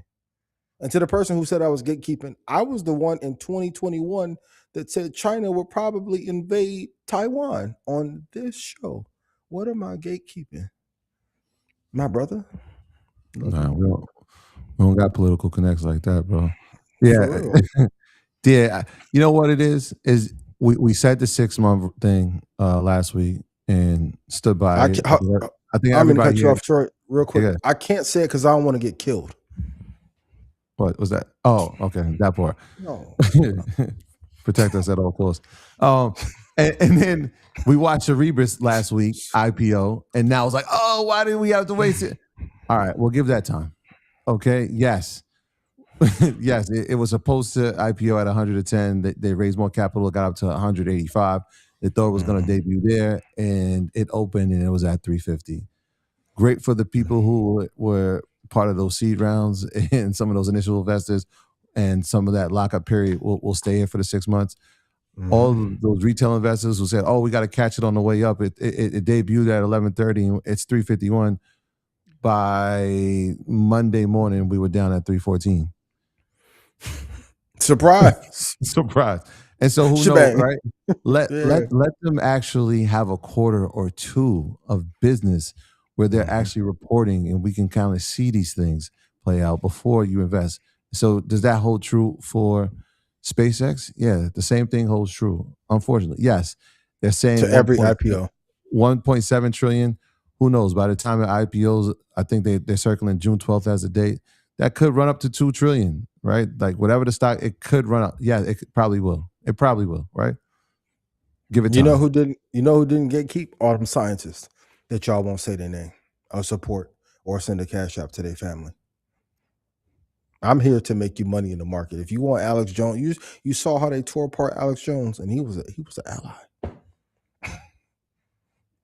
Speaker 2: And to the person who said I was gatekeeping, I was the one in 2021 that said China would probably invade Taiwan on this show. What am I gatekeeping? My brother?
Speaker 5: Nah, we don't got political connects like that, bro. Yeah. Yeah. You know what it is we said the 6 month thing last week and stood by it. I think
Speaker 2: I'm going to cut you
Speaker 5: here,
Speaker 2: off short real quick.
Speaker 5: Yeah.
Speaker 2: I can't say it because I don't want to get killed.
Speaker 5: What was that? Oh, okay. That part.
Speaker 2: No.
Speaker 5: Protect us at all costs. And then we watched Cerebras last week, IPO, and now it's like, oh, why didn't we have to wait? All right, we'll give that time. Okay, yes. Yes, it was supposed to IPO at 110. They raised more capital, it got up to 185. They thought it was going to debut there, and it opened, and it was at 350. Great for the people who were part of those seed rounds and some of those initial investors, and some of that lockup period will stay here for the 6 months. All of those retail investors who said, oh, we got to catch it on the way up. It debuted at 11:30. It's 351. By Monday morning, we were down at 314.
Speaker 2: Surprise.
Speaker 5: Surprise. And so who knows, right? Let them actually have a quarter or two of business where they're actually reporting and we can kind of see these things play out before you invest. So does that hold true for SpaceX? Yeah, the same thing holds true. Unfortunately, yes. They're saying
Speaker 2: to every IPO.
Speaker 5: 1.7 trillion. Who knows? By the time it IPOs, I think they're circling June 12th as a date. That could run up to 2 trillion, right? Like whatever the stock, it could run up. Yeah, it probably will. It probably will, right? Give it time.
Speaker 2: You know who didn't get keep? All them scientists that y'all won't say their name or support or send a cash app to their family. I'm here to make you money in the market. If you want Alex Jones, you saw how they tore apart Alex Jones, and he was an ally.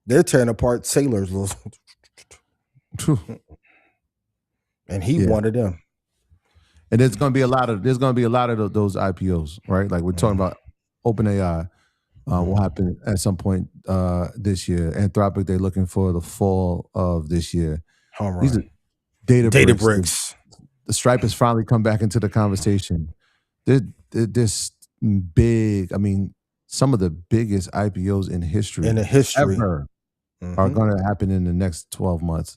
Speaker 2: They're tearing apart sailors, and he wanted them.
Speaker 5: And there's going to be a lot of those IPOs, right? Like we're talking about OpenAI will happen at some point this year. Anthropic, they're looking for the fall of this year. These are Databricks. The Stripe has finally come back into the conversation. This big, I mean, some of the biggest IPOs in history ever are going to happen in the next 12 months,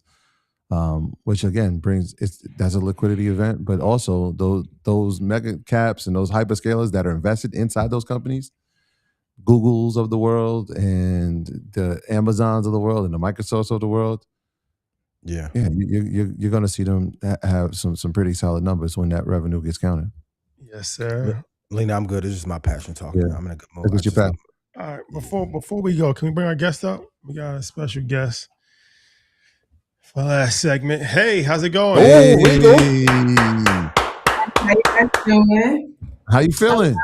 Speaker 5: which again that's a liquidity event, but also those mega caps and those hyperscalers that are invested inside those companies, Googles of the world and the Amazons of the world and the Microsofts of the world. Yeah, you're going to see them have some pretty solid numbers when that revenue gets counted.
Speaker 1: Yes, sir.
Speaker 2: Lena, I'm good. It's just my passion talking.
Speaker 5: Yeah.
Speaker 2: I'm in a good mood.
Speaker 5: That's what your passion.
Speaker 1: All right, before we go, can we bring our guest up? We got a special guest for last segment. Hey, how's it going?
Speaker 2: Oh, Regal.
Speaker 6: How you guys doing?
Speaker 5: How you feeling?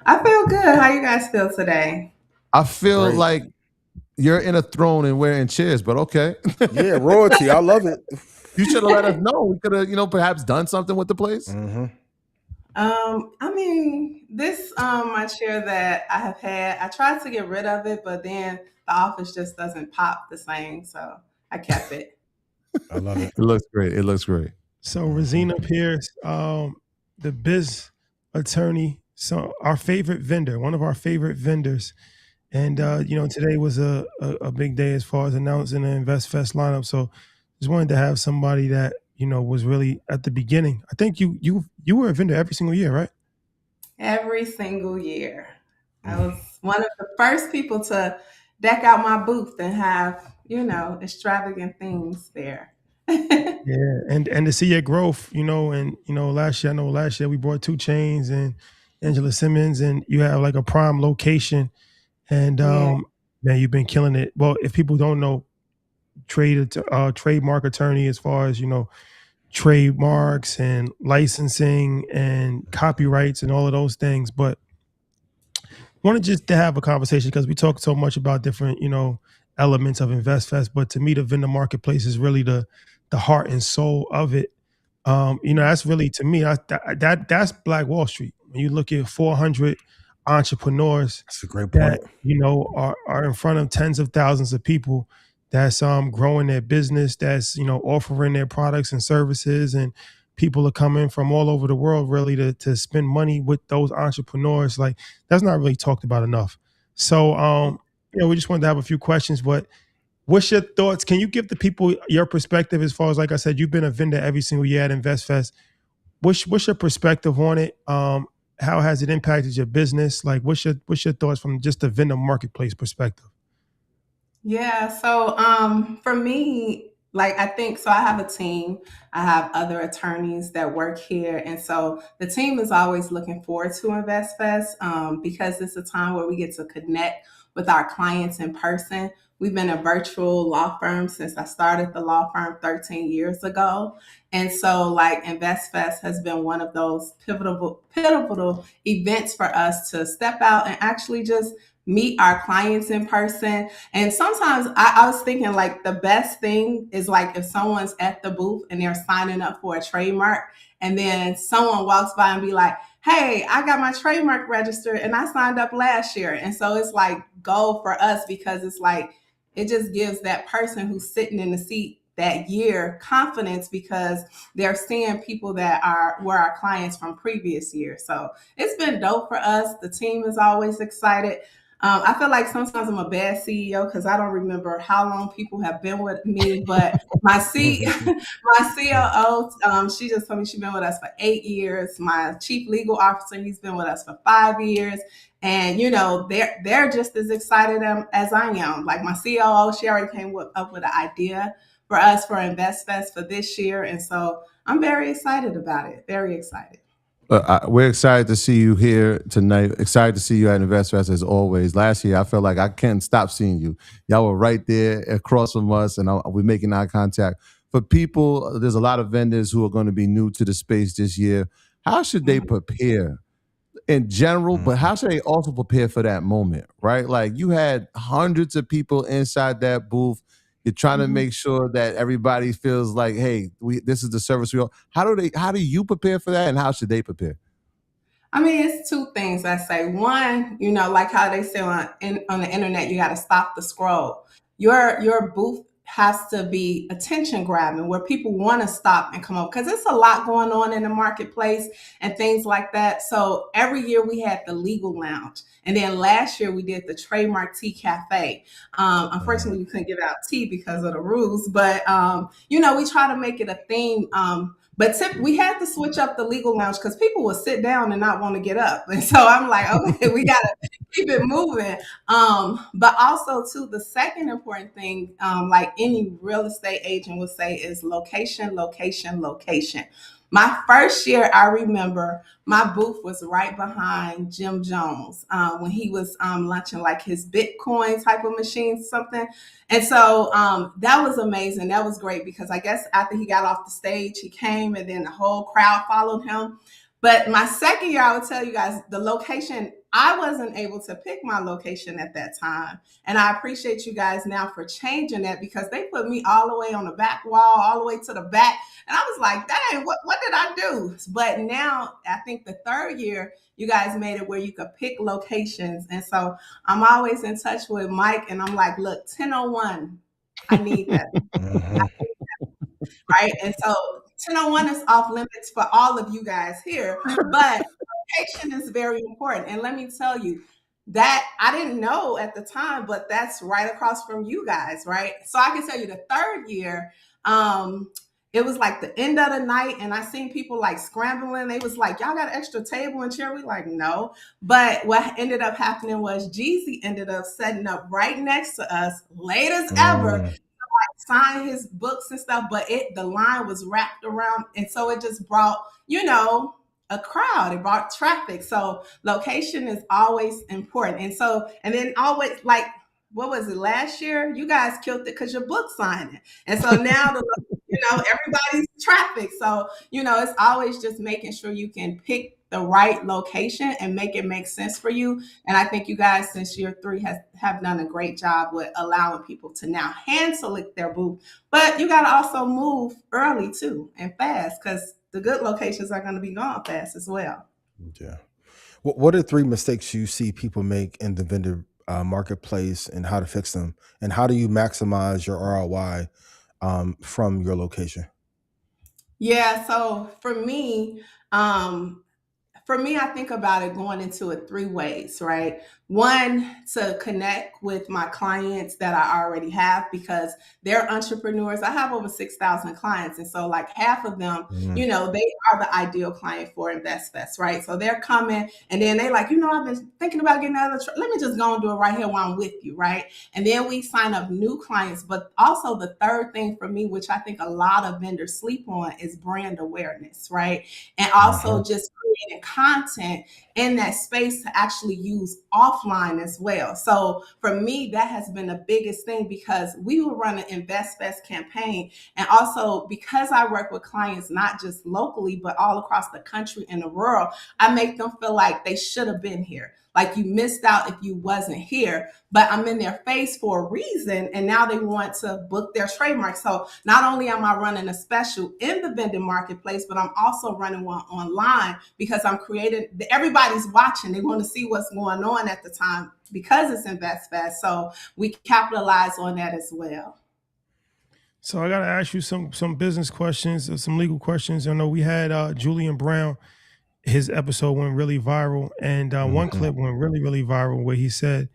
Speaker 6: I feel good. How you guys feel today?
Speaker 5: I feel
Speaker 2: Great.
Speaker 5: like you're in a throne and we're in chairs, but okay.
Speaker 2: Yeah, royalty. I love it.
Speaker 5: You should have let us know. We could have, perhaps done something with the place.
Speaker 2: Mm-hmm.
Speaker 6: I mean, this my chair that I have had, I tried to get rid of it, but then the office just doesn't pop the same, so I kept it.
Speaker 2: I love it.
Speaker 5: It looks great. It looks great.
Speaker 1: So Rosina Pierce, the biz attorney, so our favorite vendor, one of our favorite vendors. And today was a big day as far as announcing the InvestFest lineup. So just wanted to have somebody that, was really at the beginning. I think you were a vendor every single year, right?
Speaker 6: Every single year. I was one of the first people to deck out my booth and have, extravagant things there.
Speaker 1: Yeah, and to see your growth, and last year we brought 2 Chainz and Angela Simmons, and you have like a prime location, and man, you've been killing it. Well, if people don't know, trademark attorney as far as trademarks and licensing and copyrights and all of those things, but wanted just to have a conversation because we talk so much about different elements of InvestFest, but to me the vendor marketplace is really the heart and soul of it. That's really, to me, that's Black Wall Street. When you look at 400 entrepreneurs
Speaker 2: That's a great point.
Speaker 1: that are in front of tens of thousands of people that's growing their business, that's offering their products and services, and people are coming from all over the world really to spend money with those entrepreneurs. Like, that's not really talked about enough. So we just wanted to have a few questions, but what's your thoughts? Can you give the people your perspective as far as, like I said, you've been a vendor every single year at InvestFest. What's your perspective on it? How has it impacted your business? Like, what's your thoughts from just the vendor marketplace perspective?
Speaker 6: Yeah, so for me, like I think so I have a team. I have other attorneys that work here. And so the team is always looking forward to InvestFest because it's a time where we get to connect with our clients in person. We've been a virtual law firm since I started the law firm 13 years ago. And so like InvestFest has been one of those pivotal events for us to step out and actually just meet our clients in person. And sometimes I was thinking like the best thing is like if someone's at the booth and they're signing up for a trademark and then someone walks by and be like, hey, I got my trademark registered and I signed up last year. And so it's like gold for us because it's like, it just gives that person who's sitting in the seat that year confidence because they're seeing people that were our clients from previous years. So it's been dope for us. The team is always excited. I feel like sometimes I'm a bad CEO because I don't remember how long people have been with me, but my COO, she just told me she's been with us for 8 years. My chief legal officer, he's been with us for 5 years. And, they're just as excited as I am. Like my COO, she already came up with an idea for us for InvestFest for this year. And so I'm very excited about it. Very excited.
Speaker 5: We're excited to see you here tonight. Excited to see you at InvestFest as always. Last year, I felt like I can't stop seeing you. Y'all were right there across from us, and we're making eye contact. For people, there's a lot of vendors who are going to be new to the space this year. How should they prepare in general, but how should they also prepare for that moment, right? Like you had hundreds of people inside that booth. You're trying to make sure that everybody feels like, hey, this is the service we offer. How do you prepare for that, and how should they prepare?
Speaker 6: I mean, it's 2 things I say. One, like how they say on the internet, you got to stop the scroll. Your booth has to be attention grabbing where people want to stop and come up because it's a lot going on in the marketplace and things like that. So every year we had the legal lounge. And then last year we did the Trademark Tea Cafe. Unfortunately, we couldn't give out tea because of the rules, but we try to make it a theme. But we had to switch up the legal lounge because people would sit down and not want to get up. And so I'm like, okay, we got to keep it moving. But also, too, the second important thing, like any real estate agent would say, is location, location, location. My first year, I remember my booth was right behind Jim Jones when he was launching like his Bitcoin type of machine, something. And so that was amazing. That was great because I guess after he got off the stage, he came and then the whole crowd followed him. But my second year, I would tell you guys the location, I wasn't able to pick my location at that time. And I appreciate you guys now for changing that because they put me all the way on the back wall, all the way to the back. And I was like, dang, what did I do? But now I think the third year, you guys made it where you could pick locations. And so I'm always in touch with Mike and I'm like, look, 1001, I need that. Right. And so 1001 is off limits for all of you guys here, but location is very important. And let me tell you that I didn't know at the time, but that's right across from you guys, right? So I can tell you the third year, it was like the end of the night and I seen people like scrambling. They was like, y'all got an extra table and chair? We like, no. But what ended up happening was Jeezy ended up setting up right next to us, late as ever, sign his books and stuff, but the line was wrapped around, and so it just brought, a crowd. It brought traffic. So location is always important. And so, and then always like, what was it last year? You guys killed it because your book signing. And so now everybody's traffic. So, it's always just making sure you can pick the right location and make it make sense for you. And I think you guys, since year 3, have done a great job with allowing people to now hand select their booth. But you got to also move early too and fast because the good locations are going to be gone fast as well.
Speaker 2: Yeah. What are 3 mistakes you see people make in the vendor marketplace and how to fix them? And how do you maximize your ROI from your location?
Speaker 6: Yeah. So for me, I think about it going into it 3 ways, right? One, to connect with my clients that I already have because they're entrepreneurs. I have over 6,000 clients. And so like half of them, they are the ideal client for InvestFest, right? So they're coming and then they like, I've been thinking about getting out of the let me just go and do it right here while I'm with you, right? And then we sign up new clients. But also the third thing for me, which I think a lot of vendors sleep on, is brand awareness, right? And also just creating content in that space to actually use offline as well. So for me, that has been the biggest thing because we will run an InvestFest campaign. And also because I work with clients, not just locally, but all across the country and the world, I make them feel like they should have been here. Like you missed out if you wasn't here, but I'm in their face for a reason. And now they want to book their trademark. So not only am I running a special in the vendor marketplace, but I'm also running one online because I'm creating, everybody's watching. They want to see what's going on at the time because it's InvestFest. So we capitalize on that as well.
Speaker 1: So I got to ask you some business questions or some legal questions. I know we had Julian Brown. His episode went really viral, and one clip went really, really viral where he said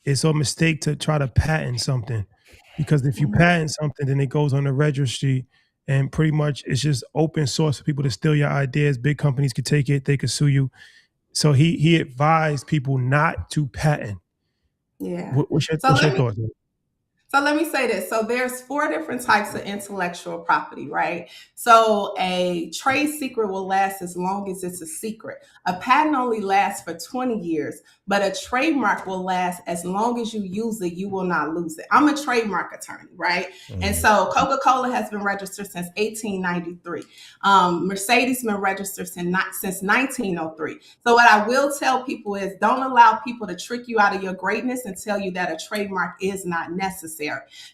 Speaker 1: it's a mistake to try to patent something because if you patent something, then it goes on the registry and pretty much it's just open source for people to steal your ideas. Big companies could take it, they could sue you. So he advised people not to patent.
Speaker 6: Yeah.
Speaker 1: What's your thoughts?
Speaker 6: So let me say this. So there's 4 different types of intellectual property, right? So a trade secret will last as long as it's a secret. A patent only lasts for 20 years, but a trademark will last as long as you use it, you will not lose it. I'm a trademark attorney, right? And so Coca-Cola has been registered since 1893. Mercedes been registered since 1903. So what I will tell people is don't allow people to trick you out of your greatness and tell you that a trademark is not necessary.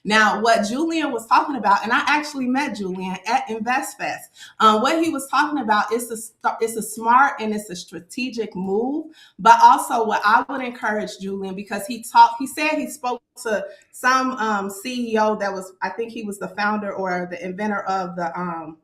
Speaker 6: Now, what Julian was talking about, and I actually met Julian at InvestFest, what he was talking about is it's a smart and it's a strategic move, but also what I would encourage Julian, because he said he spoke to some CEO that was, I think he was the founder or the inventor of the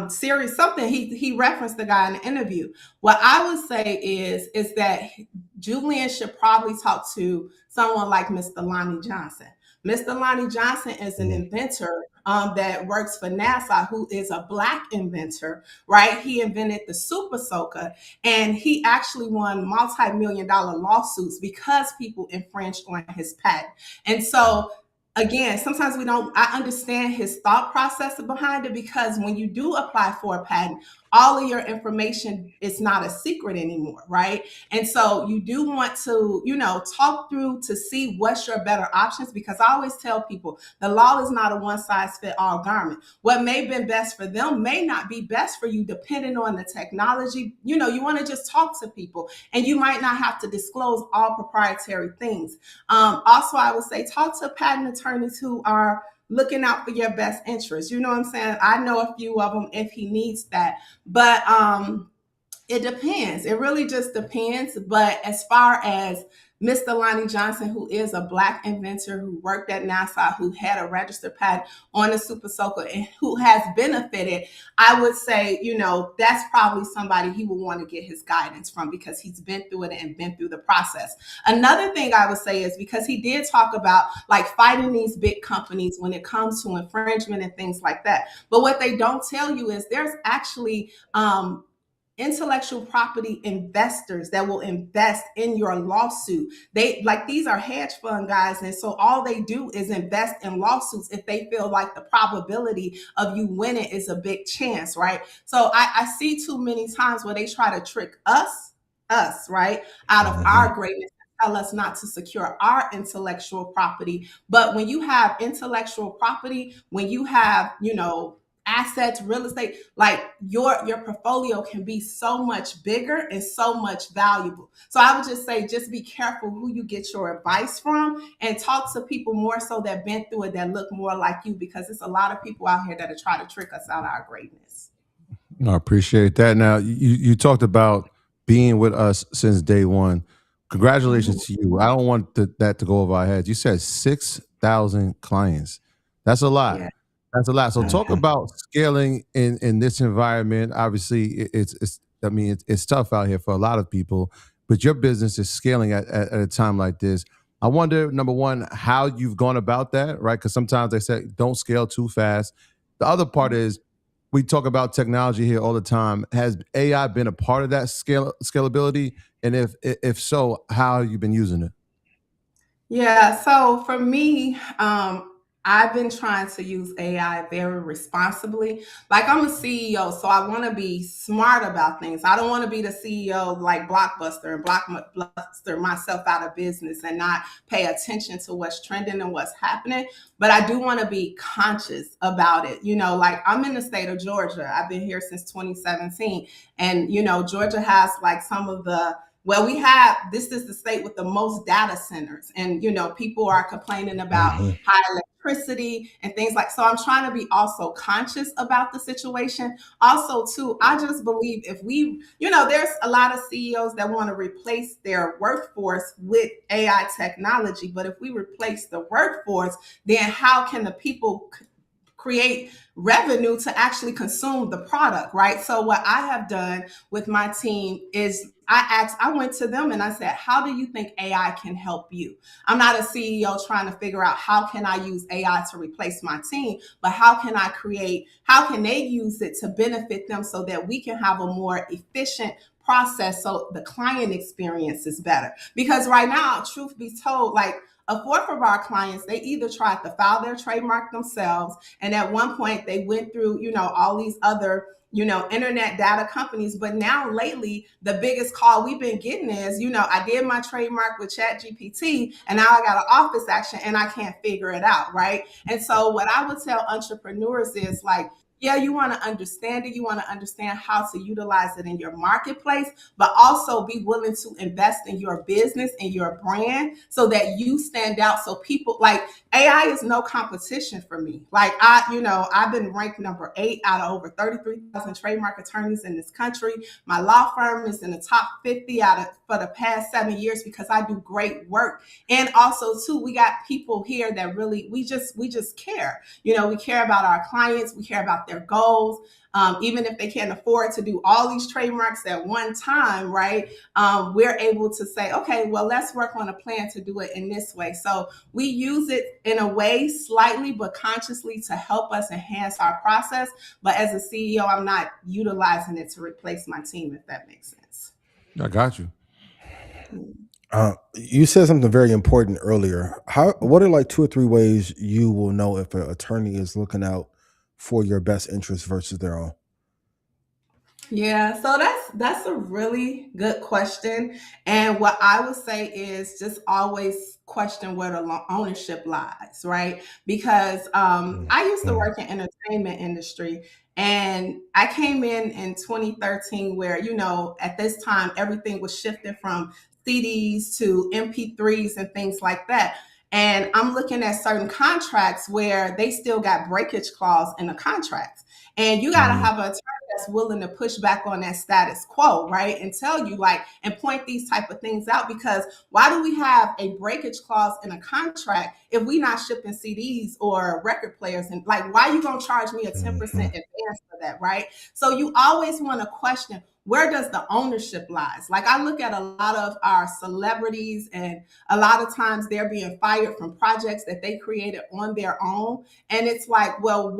Speaker 6: series, something he referenced the guy in the interview. What I would say is that Julian should probably talk to someone like Mr. Lonnie Johnson. Mr. Lonnie Johnson is an inventor that works for NASA, who is a Black inventor, right? He invented the Super Soaker, and he actually won multi-million-dollar lawsuits because people infringed on his patent. And so again, sometimes I understand his thought process behind it, because when you do apply for a patent, all of your information is not a secret anymore, right? And so you do want to, talk through to see what's your better options, because I always tell people the law is not a one size fit all garment. What may have been best for them may not be best for you, depending on the technology. You want to just talk to people, and you might not have to disclose all proprietary things. Also, I would say talk to patent attorneys who are looking out for your best interest. You know what I'm saying? I know a few of them if he needs that. But it depends. It really just depends. But as far as Mr. Lonnie Johnson, who is a Black inventor who worked at NASA, who had a registered patent on the Super Soaker, and who has benefited, I would say, that's probably somebody he would want to get his guidance from, because he's been through it and been through the process. Another thing I would say is, because he did talk about like fighting these big companies when it comes to infringement and things like that. But what they don't tell you is there's actually intellectual property investors that will invest in your lawsuit. These are hedge fund guys, and so all they do is invest in lawsuits if they feel like the probability of you winning is a big chance, right? So I see too many times where they try to trick us, right, out of our greatness, tell us not to secure our intellectual property. But when you have intellectual property, when you have, assets, real estate, like your portfolio can be so much bigger and so much valuable. So I would just say, just be careful who you get your advice from, and talk to people more so that been through it, that look more like you, because it's a lot of people out here that are trying to trick us out of our greatness.
Speaker 5: I appreciate that. Now, you talked about being with us since day one. Congratulations to you. I don't want that to go over our heads. You said 6,000 clients. That's a lot.
Speaker 6: Yeah.
Speaker 5: That's a lot. So talk about scaling in this environment. Obviously, it's tough out here for a lot of people, but your business is scaling at a time like this. I wonder, number one, how you've gone about that, right? Because sometimes they say don't scale too fast. The other part is, we talk about technology here all the time. Has AI been a part of that scalability? And if so, how have you been using it?
Speaker 6: Yeah, so for me, I've been trying to use AI very responsibly. Like, I'm a CEO, so I want to be smart about things. I don't want to be the CEO like Blockbuster and Blockbuster myself out of business and not pay attention to what's trending and what's happening. But I do want to be conscious about it. Like, I'm in the state of Georgia. I've been here since 2017. And, Georgia has like some of the this is the state with the most data centers, and people are complaining about high electricity and things like. So I'm trying to be also conscious about the situation. Also, too, I just believe if we, there's a lot of CEOs that want to replace their workforce with AI technology, but if we replace the workforce, then how can the people create revenue to actually consume the product, right? So what I have done with my team is I went to them and I said, how do you think AI can help you? I'm not a CEO trying to figure out how can I use AI to replace my team, but how can they use it to benefit them so that we can have a more efficient process so the client experience is better. Because right now, truth be told, like, a fourth of our clients, they either tried to file their trademark themselves, and at one point they went through, all these other, internet data companies. But now lately, the biggest call we've been getting is, I did my trademark with ChatGPT, and now I got an office action and I can't figure it out, right? And so what I would tell entrepreneurs is, like, yeah, you want to understand it. You want to understand how to utilize it in your marketplace, but also be willing to invest in your business and your brand so that you stand out. So people, like, AI is no competition for me. Like, I've been ranked number 8 out of over 33,000 trademark attorneys in this country. My law firm is in the top 50 for the past 7 years because I do great work. And also, too, we got people here that really, we just care. We care about our clients. We care about their goals. Even if they can't afford to do all these trademarks at one time, right? We're able to say, okay, well, let's work on a plan to do it in this way. So we use it in a way, slightly but consciously, to help us enhance our process. But as a CEO, I'm not utilizing it to replace my team, if that makes sense.
Speaker 5: I got you.
Speaker 2: You said something very important earlier. What are like 2 or 3 ways you will know if an attorney is looking out for your best interest versus their own?
Speaker 6: Yeah, so that's a really good question. And what I would say is just always question where the ownership lies, right? Because I used to work in entertainment industry, and I came in 2013, where at this time everything was shifting from CDs to MP3s and things like that. And I'm looking at certain contracts where they still got breakage clause in the contracts. And you got to have a that's willing to push back on that status quo, right? And tell you and point these type of things out, because why do we have a breakage clause in a contract if we not shipping CDs or record players? And why you gonna charge me a 10% advance for that, right? So you always want to question, where does the ownership lies? I look at a lot of our celebrities, and a lot of times they're being fired from projects that they created on their own. And it's well,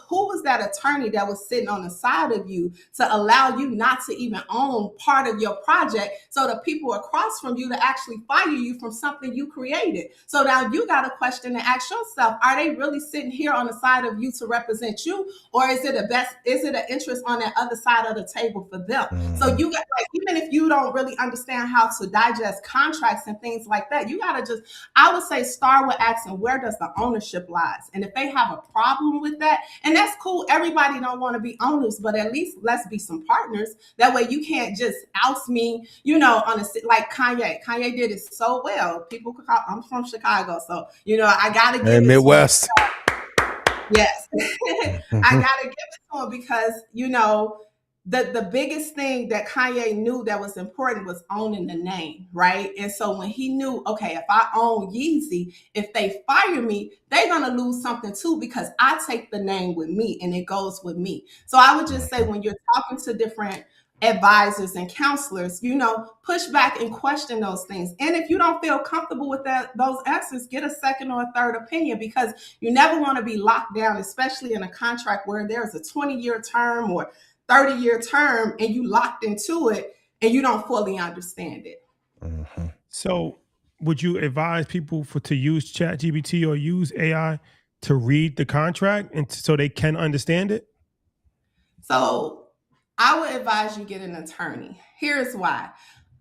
Speaker 6: who was that attorney that was sitting on the side of you to allow you not to even own part of your project, so the people across from you to actually fire you from something you created? So now you got a question to ask yourself: are they really sitting here on the side of you to represent you, or is it an interest on that other side of the table for them? So you got even if you don't really understand how to digest contracts and things like that, you got to just, I would say, start with asking, where does the ownership lies? And if they have a problem with that, and that's cool, everybody don't want to be owners, but at least let's be some partners. That way you can't just oust me, on like Kanye. Kanye did it so well. People could call, I'm from Chicago, so I gotta give it
Speaker 2: Midwest.
Speaker 6: to him. Yes. I gotta give it to him because the biggest thing that Kanye knew that was important was owning the name, right? And so when he knew, okay, if I own Yeezy, if they fire me, they're gonna lose something too, because I take the name with me and it goes with me. So I would just say, when you're talking to different advisors and counselors, push back and question those things. And if you don't feel comfortable with those answers, get a second or a third opinion, because you never want to be locked down, especially in a contract where there's a 20-year term or 30-year term and you locked into it and you don't fully understand it.
Speaker 1: So would you advise people to use ChatGPT or use AI to read the contract and so they can understand it?
Speaker 6: So I would advise you get an attorney. Here's why.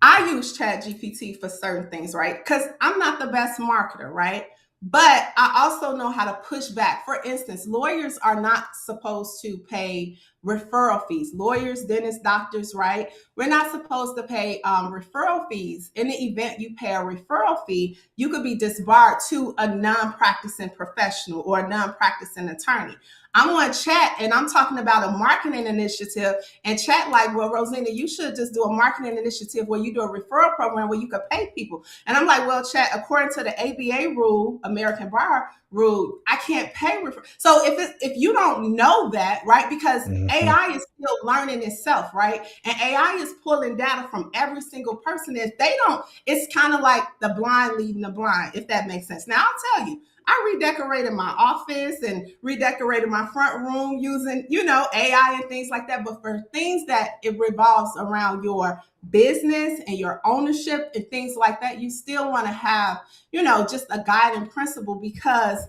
Speaker 6: I use ChatGPT for certain things, right? Because I'm not the best marketer, right? But I also know how to push back. For instance, lawyers are not supposed to pay referral fees. Lawyers, dentists, doctors, right? We're not supposed to pay referral fees. In the event you pay a referral fee, you could be disbarred to a non-practicing professional or a non-practicing attorney. I'm on chat and I'm talking about a marketing initiative, and chat well, Rosina, you should just do a marketing initiative where you do a referral program where you could pay people. And I'm like, well, chat, according to the ABA rule, American Bar Rule, I can't pay referral. So if you don't know that, right, because AI is still learning itself, right? And AI is pulling data from every single person. If they don't, it's kind of like the blind leading the blind, if that makes sense. Now, I'll tell you, I redecorated my office and redecorated my front room using, AI and things like that. But for things that it revolves around your business and your ownership and things like that, you still want to have, just a guiding principle, because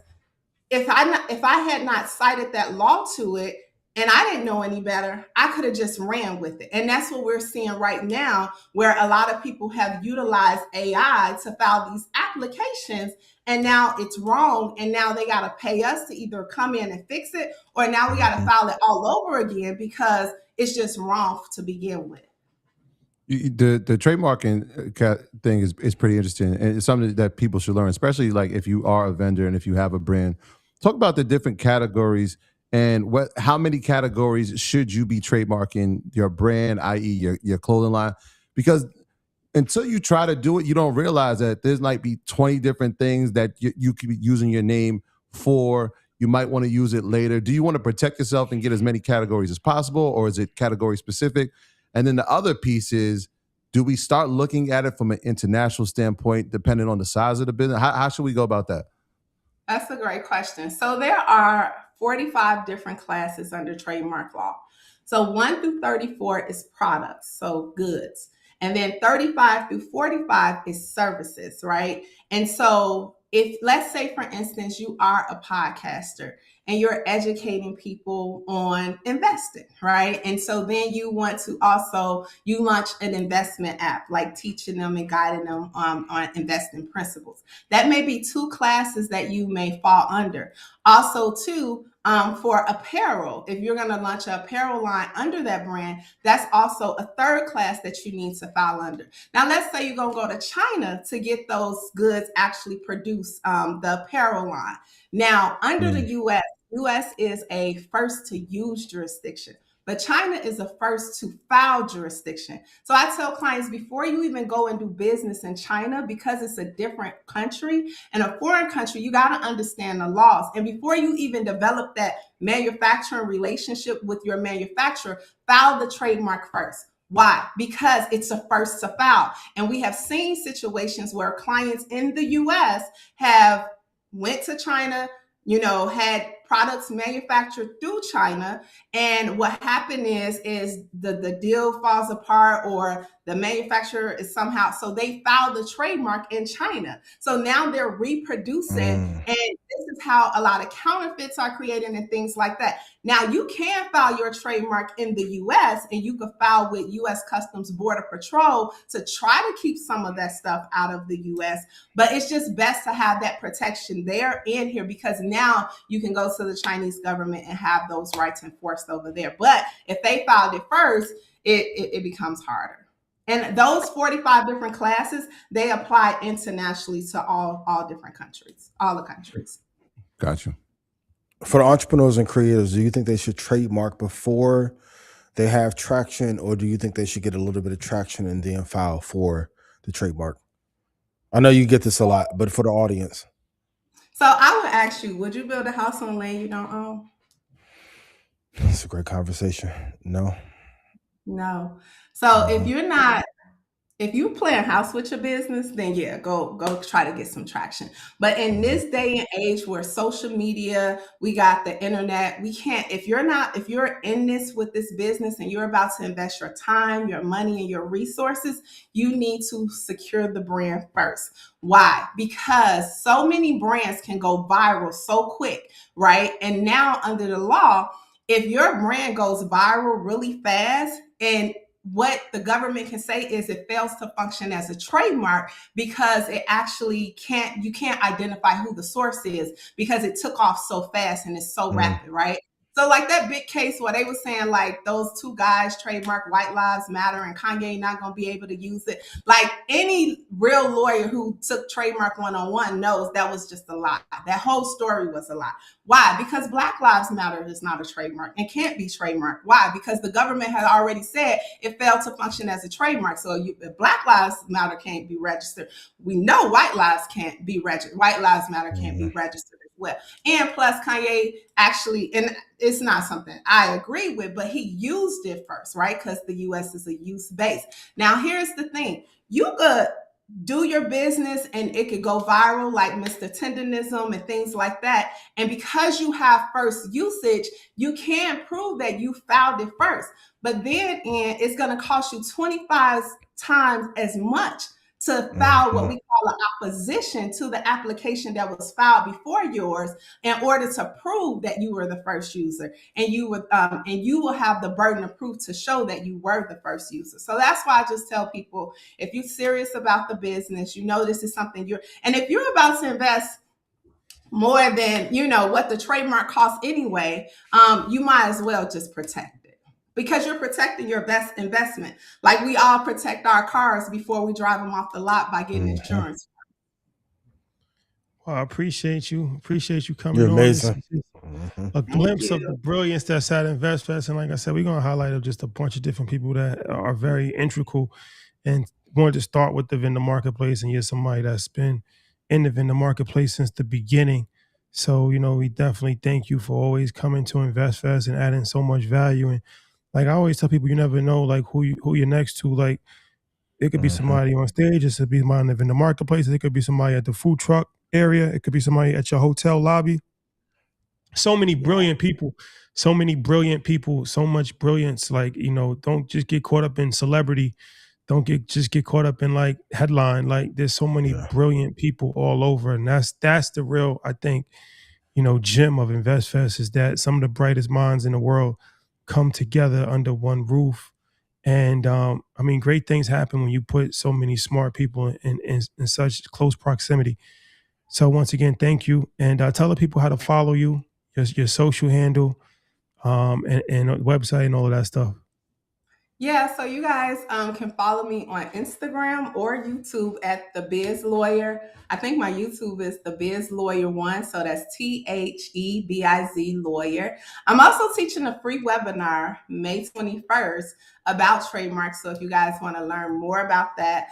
Speaker 6: if I had not cited that law to it and I didn't know any better, I could have just ran with it. And that's what we're seeing right now, where a lot of people have utilized AI to file these applications, and now it's wrong. And now they got to pay us to either come in and fix it, or now we got to file it all over again because it's just wrong to begin with.
Speaker 5: The trademarking thing is pretty interesting, and it's something that people should learn, especially if you are a vendor and if you have a brand. Talk about the different categories and how many categories should you be trademarking your brand, i.e. your clothing line, because until you try to do it, you don't realize that there's might be 20 different things that you could be using your name for. You might want to use it later. Do you want to protect yourself and get as many categories as possible, or is it category specific? And then the other piece is, do we start looking at it from an international standpoint, depending on the size of the business? How should we go about that?
Speaker 6: That's a great question. So there are 45 different classes under trademark law. So 1 through 34 is products, so goods. And then 35 through 45 is services, right? And so if, let's say, for instance, you are a podcaster and you're educating people on investing, right? And so then you want to also, you launch an investment app, like teaching them and guiding them on investing principles. That may be 2 classes that you may fall under. Also, too, for apparel, if you're going to launch an apparel line under that brand, that's also a 3rd class that you need to file under. Now, let's say you're going to go to China to get those goods actually produced, the apparel line. Now, under the U.S. is a first to use jurisdiction, but China is a first to file jurisdiction. So I tell clients, before you even go and do business in China, because it's a different country and a foreign country, you got to understand the laws. And before you even develop that manufacturing relationship with your manufacturer, file the trademark first. Why? Because it's a first to file. And we have seen situations where clients in the U.S. have went to China, had products manufactured through China. And what happened is the deal falls apart, or the manufacturer is somehow, so they filed the trademark in China. So now they're reproducing, and this is how a lot of counterfeits are created and things like that. Now you can file your trademark in the US, and you can file with US Customs Border Patrol to try to keep some of that stuff out of the US. But it's just best to have that protection there and here, because now you can go to the Chinese government and have those rights enforced over there. But if they filed it first, it becomes harder. And those 45 different classes, they apply internationally to all different countries, all the countries.
Speaker 5: Gotcha.
Speaker 2: For the entrepreneurs and creators, do you think they should trademark before they have traction, or do you think they should get a little bit of traction and then file for the trademark? I know you get this a lot, but for the audience.
Speaker 6: So I would ask you, would you build a house on land you don't own?
Speaker 2: That's a great conversation. No.
Speaker 6: So if you playing house with your business, then yeah, go try to get some traction. But in this day and age where social media, we got the internet, we can't, if you're in this with this business and you're about to invest your time, your money, and your resources, you need to secure the brand first. Why? Because so many brands can go viral so quick, right? And now under the law, if your brand goes viral really fast, and what the government can say is it fails to function as a trademark, because it actually you can't identify who the source is, because it took off so fast and it's so rapid, right? So like that big case where they were saying like those 2 guys trademark White Lives Matter and Kanye not going to be able to use it. Like any real lawyer who took Trademark 101 knows that was just a lie. That whole story was a lie. Why? Because Black Lives Matter is not a trademark and can't be trademarked. Why? Because the government had already said it failed to function as a trademark. So if Black Lives Matter can't be registered, we know White Lives can't be registered. White Lives Matter can't be registered as well. And plus Kanye actually, and it's not something I agree with, but he used it first, right? Because the US is a use base. Now, here's the thing. You could do your business and it could go viral like Mr. Tenderism and things like that. And because you have first usage, you can prove that you filed it first. But then it's going to cost you 25 times as much to file what we call an opposition to the application that was filed before yours, in order to prove that you were the first user, and you will have the burden of proof to show that you were the first user. So that's why I just tell people, if you're serious about the business, this is something and if you're about to invest more than what the trademark costs anyway, you might as well just protect it, because you're protecting your best investment. Like we all protect our cars before we drive them off the lot by getting insurance.
Speaker 1: Well, I appreciate you. Appreciate you coming
Speaker 2: You're
Speaker 1: on.
Speaker 2: amazing.
Speaker 1: A glimpse of the brilliance that's at InvestFest. And like I said, we're going to highlight just a bunch of different people that are very integral, and wanted to start with the vendor marketplace. And you're somebody that's been in the vendor marketplace since the beginning. So, we definitely thank you for always coming to InvestFest and adding so much value. And like I always tell people, you never know like who you're next to. Like it could be somebody on stage, it could be somebody in the marketplace, it could be somebody at the food truck area, it could be somebody at your hotel lobby. So many brilliant people, so much brilliance. Like, don't just get caught up in celebrity. don't just get caught up in like headline. Like there's so many brilliant people all over, and that's the real, I think, gem of InvestFest is that some of the brightest minds in the world come together under one roof. And I mean, great things happen when you put so many smart people in such close proximity. So once again, thank you, and tell the people how to follow you, your social handle, and website and all of that stuff.
Speaker 6: Yeah, so you guys can follow me on Instagram or YouTube at The Biz Lawyer. I think my YouTube is The Biz Lawyer 1, so that's THEBIZ Lawyer. I'm also teaching a free webinar May 21st about trademarks. So if you guys want to learn more about that,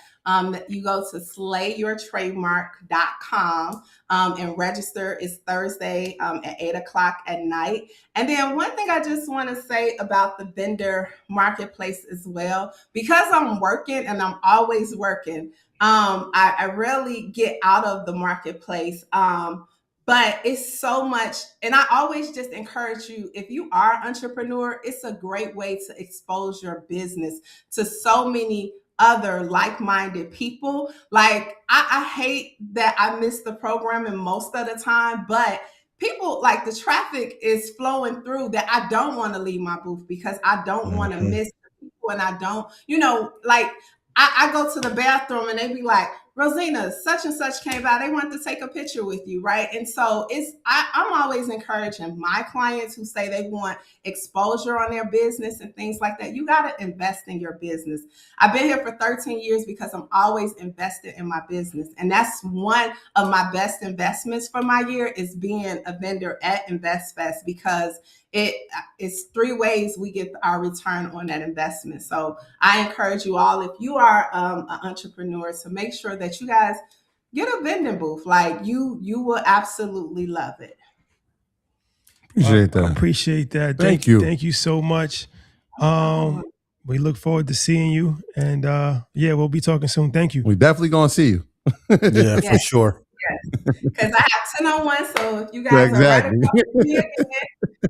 Speaker 6: you go to slayyourtrademark.com and register. It's Thursday at 8 o'clock at night. And then one thing I just want to say about the vendor marketplace as well, because I'm working and I'm always working, I rarely get out of the marketplace. But it's so much, and I always just encourage you, if you are an entrepreneur, it's a great way to expose your business to so many other like-minded people. Like I hate that I miss the programming most of the time, but people, like, the traffic is flowing through that I don't want to leave my booth because I don't want to miss the people, and I don't, like I go to the bathroom and they be like, Rosina, such and such came by. They want to take a picture with you, right? And so I'm always encouraging my clients who say they want exposure on their business and things like that. You got to invest in your business. I've been here for 13 years because I'm always invested in my business. And that's one of my best investments for my year is being a vendor at InvestFest, because it's 3 ways we get our return on that investment. So I encourage you all, if you are an entrepreneur, to make sure that you guys get a vending booth. Like you will absolutely love it.
Speaker 5: Appreciate that.
Speaker 1: Appreciate that.
Speaker 5: Thank you.
Speaker 1: Thank you so much. We look forward to seeing you, and yeah, we'll be talking soon. Thank you.
Speaker 5: We definitely gonna see you.
Speaker 2: Yeah, for sure.
Speaker 6: Because I have 10-on-1, so if you guys are ready to see me again,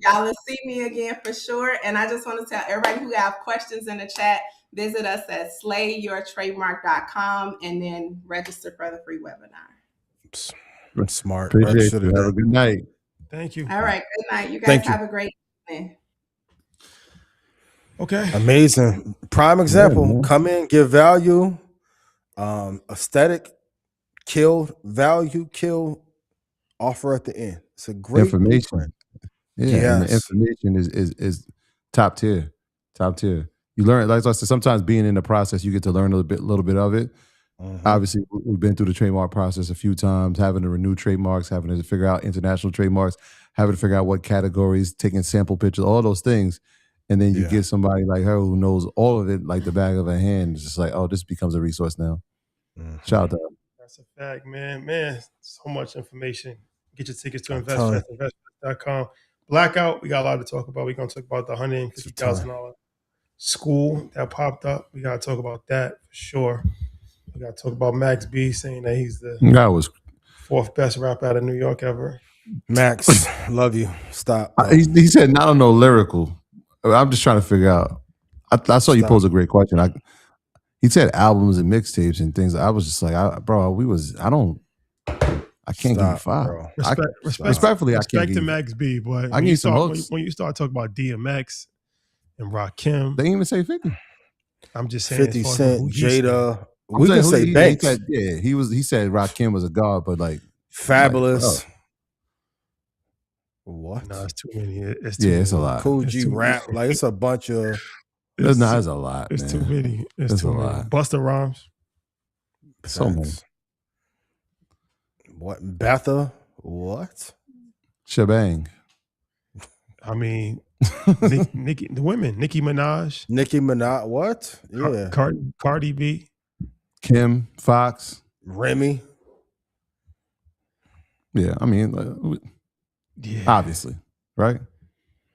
Speaker 6: y'all will see me again for sure. And I just want to tell everybody who have questions in the chat, visit us at slayyourtrademark.com and then register for the free webinar.
Speaker 2: Smart.
Speaker 5: Appreciate you. Have a good night.
Speaker 1: Thank you.
Speaker 6: All right. Good night. You guys have a great evening.
Speaker 1: Okay.
Speaker 2: Amazing. Prime example.
Speaker 5: Yeah,
Speaker 2: come in, give value, aesthetic, kill value, kill offer at the end. It's a great
Speaker 5: information.
Speaker 2: blueprint.
Speaker 5: Yeah, and the information is top tier. Top tier. You learn, like I said, sometimes being in the process, you get to learn a little bit of it. Obviously, we've been through the trademark process a few times, having to renew trademarks, having to figure out international trademarks, having to figure out what categories, taking sample pictures, all those things. And then you get somebody like her who knows all of it like the back of her hand. It's just like, oh, this becomes a resource now. Shout out.
Speaker 1: That's a fact, man. Man, so much information. Get your tickets to investfest.com. Blackout, we got a lot to talk about. We're going to talk about the $150,000 school that popped up. We got to talk about that for sure. We got to talk about Max B saying that he's the 4th best rapper out of New York ever.
Speaker 2: Max, love you. Stop.
Speaker 5: He said, I don't know, lyrical. I'm just trying to figure out. I saw you pose a great question. He said albums and mixtapes and things. I was just like, I can't give you 5. Respectfully, I can't give you.
Speaker 1: Respect to Max B, but when you start talking about DMX and Rakim,
Speaker 5: they didn't even say 50.
Speaker 1: I'm just saying
Speaker 2: 50 Cent, Jada. We can say Banks.
Speaker 5: He said Rakim was a god, but like
Speaker 2: Fabulous. What?
Speaker 1: No, it's too many.
Speaker 5: It's a lot.
Speaker 2: Cool G rap. Like it's a bunch of.
Speaker 5: It's a lot.
Speaker 1: It's
Speaker 5: man.
Speaker 1: too many.
Speaker 5: It's too many.
Speaker 1: Busta Rhymes.
Speaker 5: So many.
Speaker 2: What? Betha? What?
Speaker 5: Shebang.
Speaker 1: I mean, Nicki, the women. Nicki Minaj.
Speaker 2: What? Yeah.
Speaker 1: Cardi B.
Speaker 5: Kim Fox.
Speaker 2: Remy.
Speaker 5: Yeah, I mean, obviously, right?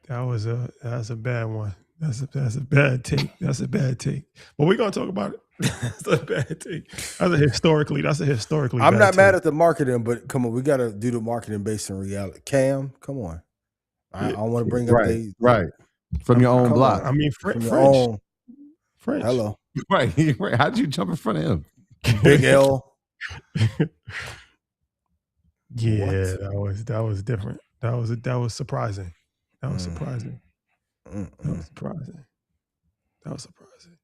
Speaker 1: That's a bad one. That's a bad take. That's a bad take. But we're gonna talk about it. That's a bad take. That's a historically.
Speaker 2: I'm not mad at the marketing, but come on, we gotta do the marketing based on reality. Cam, come on. I want to bring up
Speaker 5: right from your own block.
Speaker 1: I mean, French.
Speaker 2: Hello.
Speaker 5: Right. How did you jump in front of him?
Speaker 2: Big L.
Speaker 1: Yeah, that was different. That was surprising. That was surprising. That was surprising. That was surprising.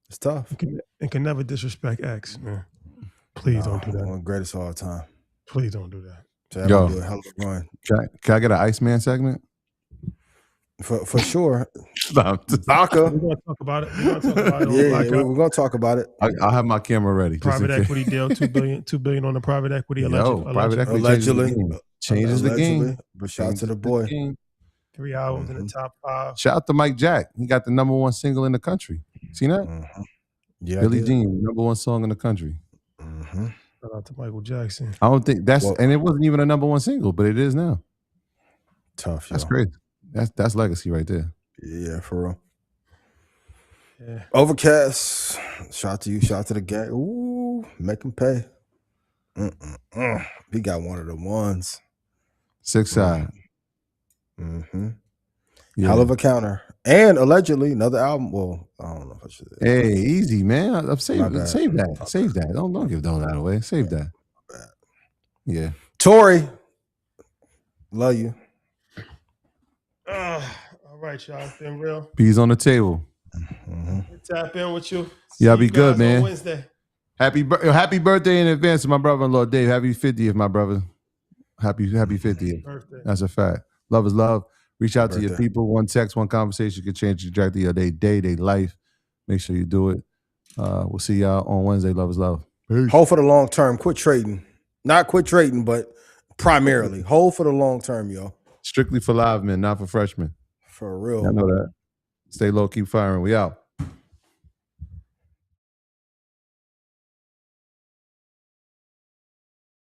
Speaker 2: It's tough.
Speaker 1: And can never disrespect X, man. Please don't do that.
Speaker 2: One of the greatest of all time.
Speaker 1: Please don't do that.
Speaker 2: So that would be a hell of a run.
Speaker 5: Can I get an Iceman segment?
Speaker 2: For sure.
Speaker 1: Vodka. We're gonna talk about it. We're
Speaker 2: gonna talk about it.
Speaker 5: I'll have my camera ready.
Speaker 1: Private equity deal, $2 billion on the private equity.
Speaker 5: Private equity changes the game.
Speaker 2: But shout out to the boy.
Speaker 1: 3 hours in the top 5.
Speaker 5: Shout out to Mike Jack. He got the #1 single in the country. See that?
Speaker 2: Yeah,
Speaker 5: Billie Jean, #1 song in the country.
Speaker 1: Shout out to Michael Jackson.
Speaker 5: I don't think and it wasn't even a #1 single, but it is now.
Speaker 2: Tough.
Speaker 5: That's crazy. That's legacy right there.
Speaker 2: Yeah, for real.
Speaker 1: Yeah.
Speaker 2: Overcast. Shout out to you. Shout out to the gang. Ooh, make him pay. He got one of the ones.
Speaker 5: 6 side.
Speaker 2: Hell of a counter. And allegedly another album. Well, I don't know if I should.
Speaker 5: Hey, easy, man. Save that. Don't give that away. Save that. Yeah.
Speaker 2: Tori. Love you.
Speaker 1: All right, y'all. It's been real.
Speaker 5: Peas on the table.
Speaker 1: Tap in with you.
Speaker 5: Y'all be good, man.
Speaker 1: Wednesday.
Speaker 5: Happy birthday in advance to my brother-in-law, Dave. Happy 50th, my brother. Happy 50th.
Speaker 1: Birthday.
Speaker 5: That's a fact. Love is love. Reach out to your people. One text, one conversation can change the trajectory of their day, their life. Make sure you do it. We'll see y'all on Wednesday. Love is love.
Speaker 2: Peace. Hold for the long term. Quit trading. Not quit trading, but primarily. Hold for the long term, yo.
Speaker 5: Strictly for live men, not for freshmen.
Speaker 2: For real.
Speaker 5: I know that. Stay low, keep firing. We out.